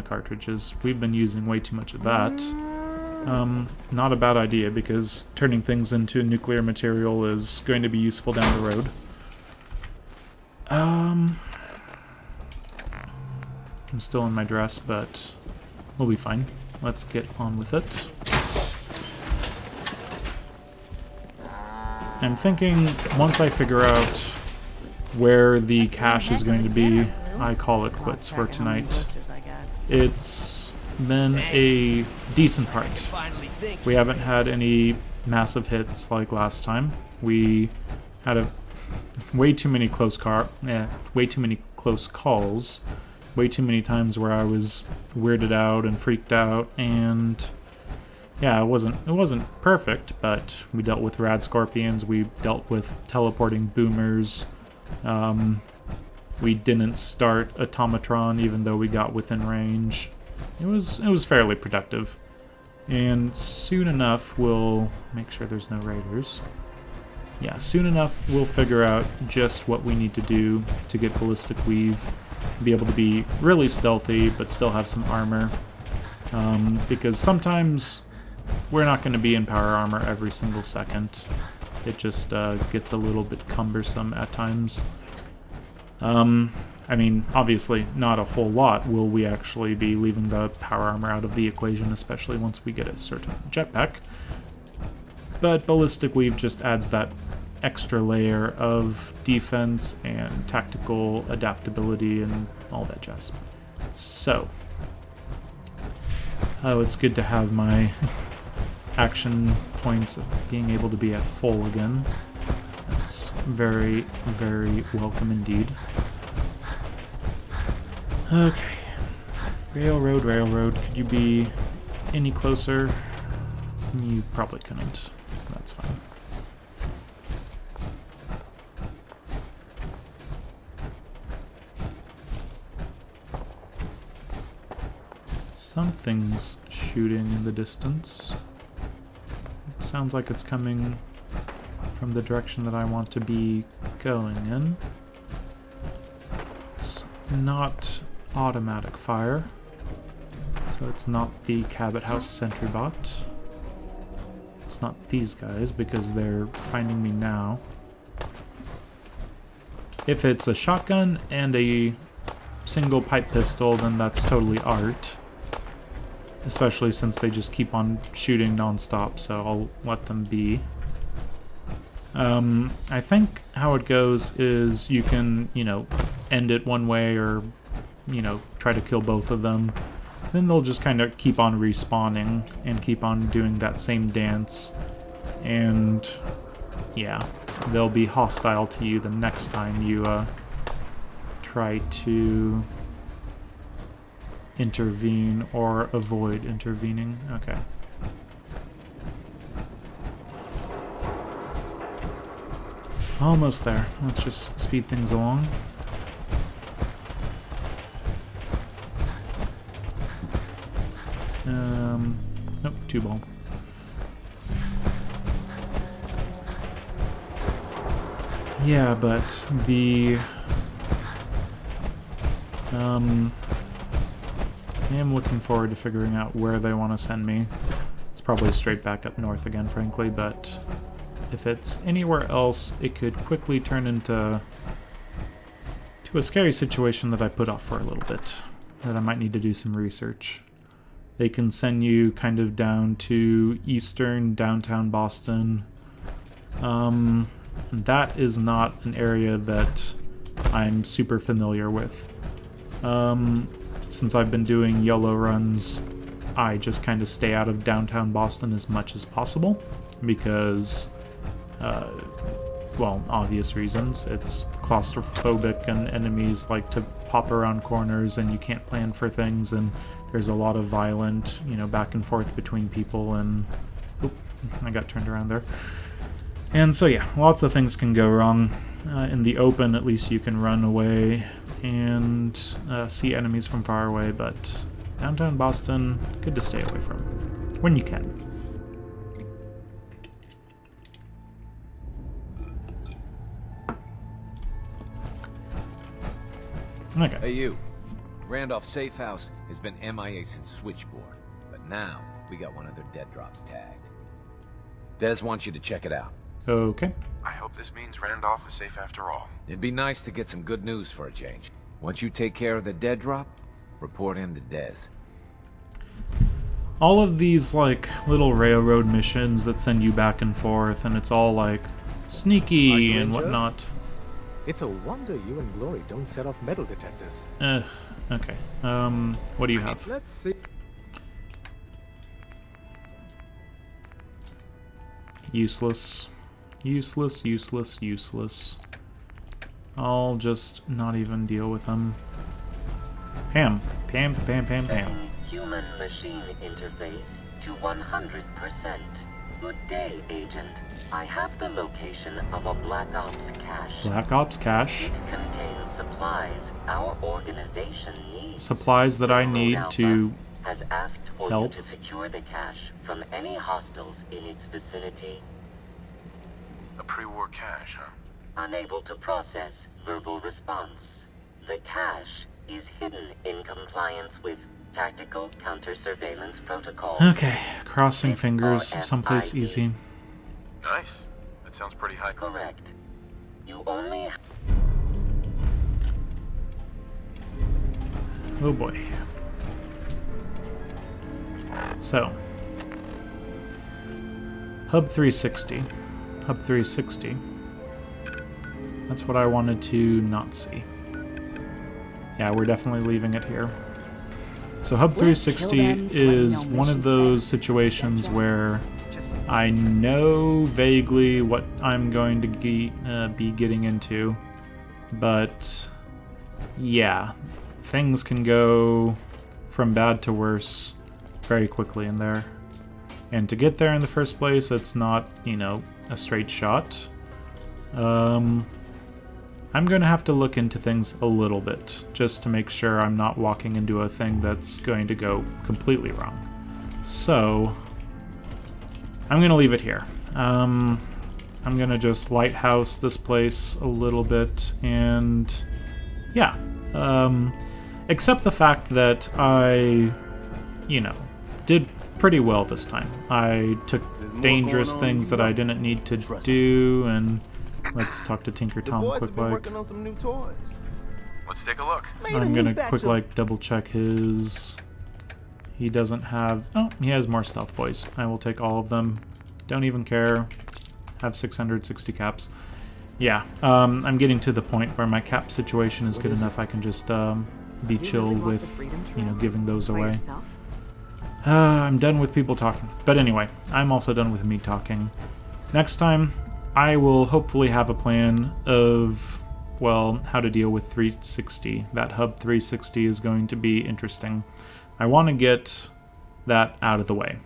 cartridges. We've been using way too much of that. Not a bad idea, because turning things into nuclear material is going to be useful down the road. I'm still in my dress, but we'll be fine. Let's get on with it. I'm thinking once I figure out where the cache is going to be, I call it quits for tonight. It's been a decent part. We haven't had any massive hits like last time. We had way too many close calls, way too many times where I was weirded out and freaked out, and yeah, it wasn't perfect, but we dealt with rad scorpions, we dealt with teleporting boomers. We didn't start automatron even though we got within range. It was fairly productive. And soon enough we'll make sure there's no raiders. Yeah, soon enough we'll figure out just what we need to do to get ballistic weave, be able to be really stealthy but still have some armor. Because sometimes we're not going to be in power armor every single second. It just gets a little bit cumbersome at times. I mean, obviously not a whole lot will we actually be leaving the power armor out of the equation, especially once we get a certain jetpack. But ballistic weave just adds that extra layer of defense and tactical adaptability and all that jazz. So, it's good to have my action points being able to be at full again. That's very, very welcome indeed. Okay. Railroad, railroad. Could you be any closer? You probably couldn't. That's fine. Something's shooting in the distance. It sounds like it's coming from the direction that I want to be going in. It's not automatic fire, so it's not the Cabot House sentry bot. It's not these guys, because they're finding me now. If it's a shotgun and a single pipe pistol, then that's totally art. Especially since they just keep on shooting non-stop, so I'll let them be. I think how it goes is you can, end it one way or, try to kill both of them. Then they'll just kind of keep on respawning and keep on doing that same dance. And, yeah, they'll be hostile to you the next time you, try to intervene or avoid intervening. Okay. Almost there. Let's just speed things along. Nope, 2-ball. Yeah, but the I am looking forward to figuring out where they want to send me. It's probably straight back up north again, frankly, but if it's anywhere else, it could quickly turn into a scary situation that I put off for a little bit, that I might need to do some research. They can send you kind of down to eastern downtown Boston. That is not an area that I'm super familiar with. Since I've been doing Yolo runs, I just kind of stay out of downtown Boston as much as possible because, well, obvious reasons. It's claustrophobic and enemies like to pop around corners and you can't plan for things, and there's a lot of violent, back and forth between people, and oop, I got turned around there. And so yeah, lots of things can go wrong. In the open, at least you can run away and see enemies from far away, but downtown Boston, good to stay away from when you can. Okay. Hey you. Randolph's safe house has been MIA since Switchboard, but now we got one of their dead drops tagged. Des wants you to check it out. Okay. I hope this means Randolph is safe after all. It'd be nice to get some good news for a change. Once you take care of the dead drop, report in to Des. All of these, little railroad missions that send you back and forth, and it's all, sneaky and whatnot. It's a wonder you and Glory don't set off metal detectors. Okay. What do you have? Let's see. Useless. Useless, useless, useless. I'll just not even deal with them. Pam. Pam, Pam, Pam, Pam. Setting human-machine interface to 100%. Good day, Agent. I have the location of a Black Ops cache. Black Ops cache. It contains supplies our organization needs. Supplies that I need to has asked for help. you to secure the cache from any hostiles in its vicinity. A pre-war cache, huh? Unable to process verbal response. The cache is hidden in compliance with tactical counter-surveillance protocols. Okay, crossing fingers, someplace easy. Nice. That sounds pretty high. Correct. You only... Oh boy. So. Hub 360. Hub 360. That's what I wanted to not see. Yeah, we're definitely leaving it here. So Hub 360 is one of those situations where I know vaguely what I'm going to be getting into, but yeah, things can go from bad to worse very quickly in there. And to get there in the first place, it's not, a straight shot. I'm going to have to look into things a little bit, just to make sure I'm not walking into a thing that's going to go completely wrong. So, I'm going to leave it here. I'm going to just lighthouse this place a little bit, and yeah. Except the fact that I, did pretty well this time. I took dangerous things that I didn't need to do, and let's talk to Tinker Tom quick working on some new toys. Let's take a look. I'm gonna quick double check his. He doesn't have. Oh, he has more stealth boys. I will take all of them. Don't even care. Have 660 caps. Yeah, I'm getting to the point where my cap situation is good enough. I can just be chill with, giving those away. I'm done with people talking. But anyway, I'm also done with me talking. Next time, I will hopefully have a plan of, well, how to deal with 360. That Hub 360 is going to be interesting. I want to get that out of the way.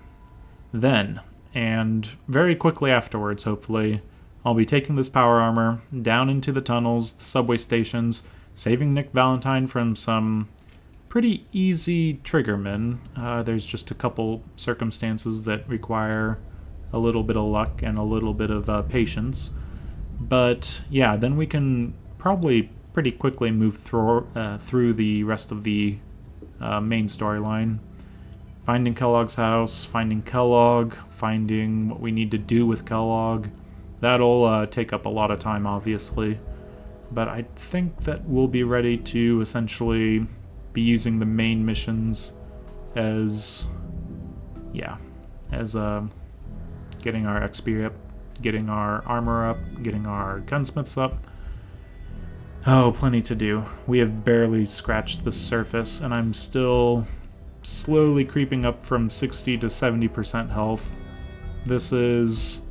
Then, and very quickly afterwards, hopefully, I'll be taking this power armor down into the tunnels, the subway stations, saving Nick Valentine from some pretty easy triggermen. There's just a couple circumstances that require a little bit of luck and a little bit of patience. But yeah, then we can probably pretty quickly move through the rest of the main storyline. Finding Kellogg's house, finding Kellogg, finding what we need to do with Kellogg. That'll take up a lot of time, obviously. But I think that we'll be ready to essentially be using the main missions as, yeah, as getting our XP up, getting our armor up, getting our gunsmiths up. Oh, plenty to do. We have barely scratched the surface, and I'm still slowly creeping up from 60 to 70% health. This is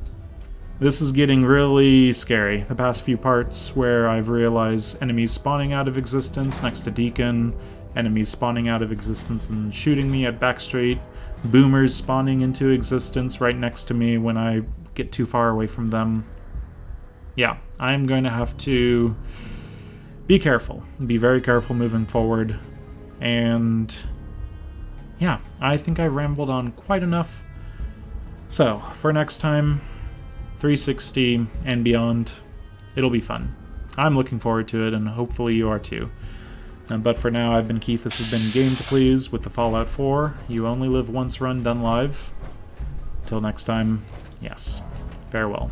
This is getting really scary. The past few parts where I've realized enemies spawning out of existence next to Deacon, enemies spawning out of existence and shooting me at Backstreet, boomers spawning into existence right next to me when I get too far away from them. Yeah, I'm going to have to be careful. Be very careful moving forward. And yeah, I think I rambled on quite enough. So, for next time, 360 and beyond, it'll be fun. I'm looking forward to it, and hopefully you are too. But for now, I've been Keith. This has been Game to Please with the Fallout 4 You Only Live Once run done live. Till next time, yes, farewell.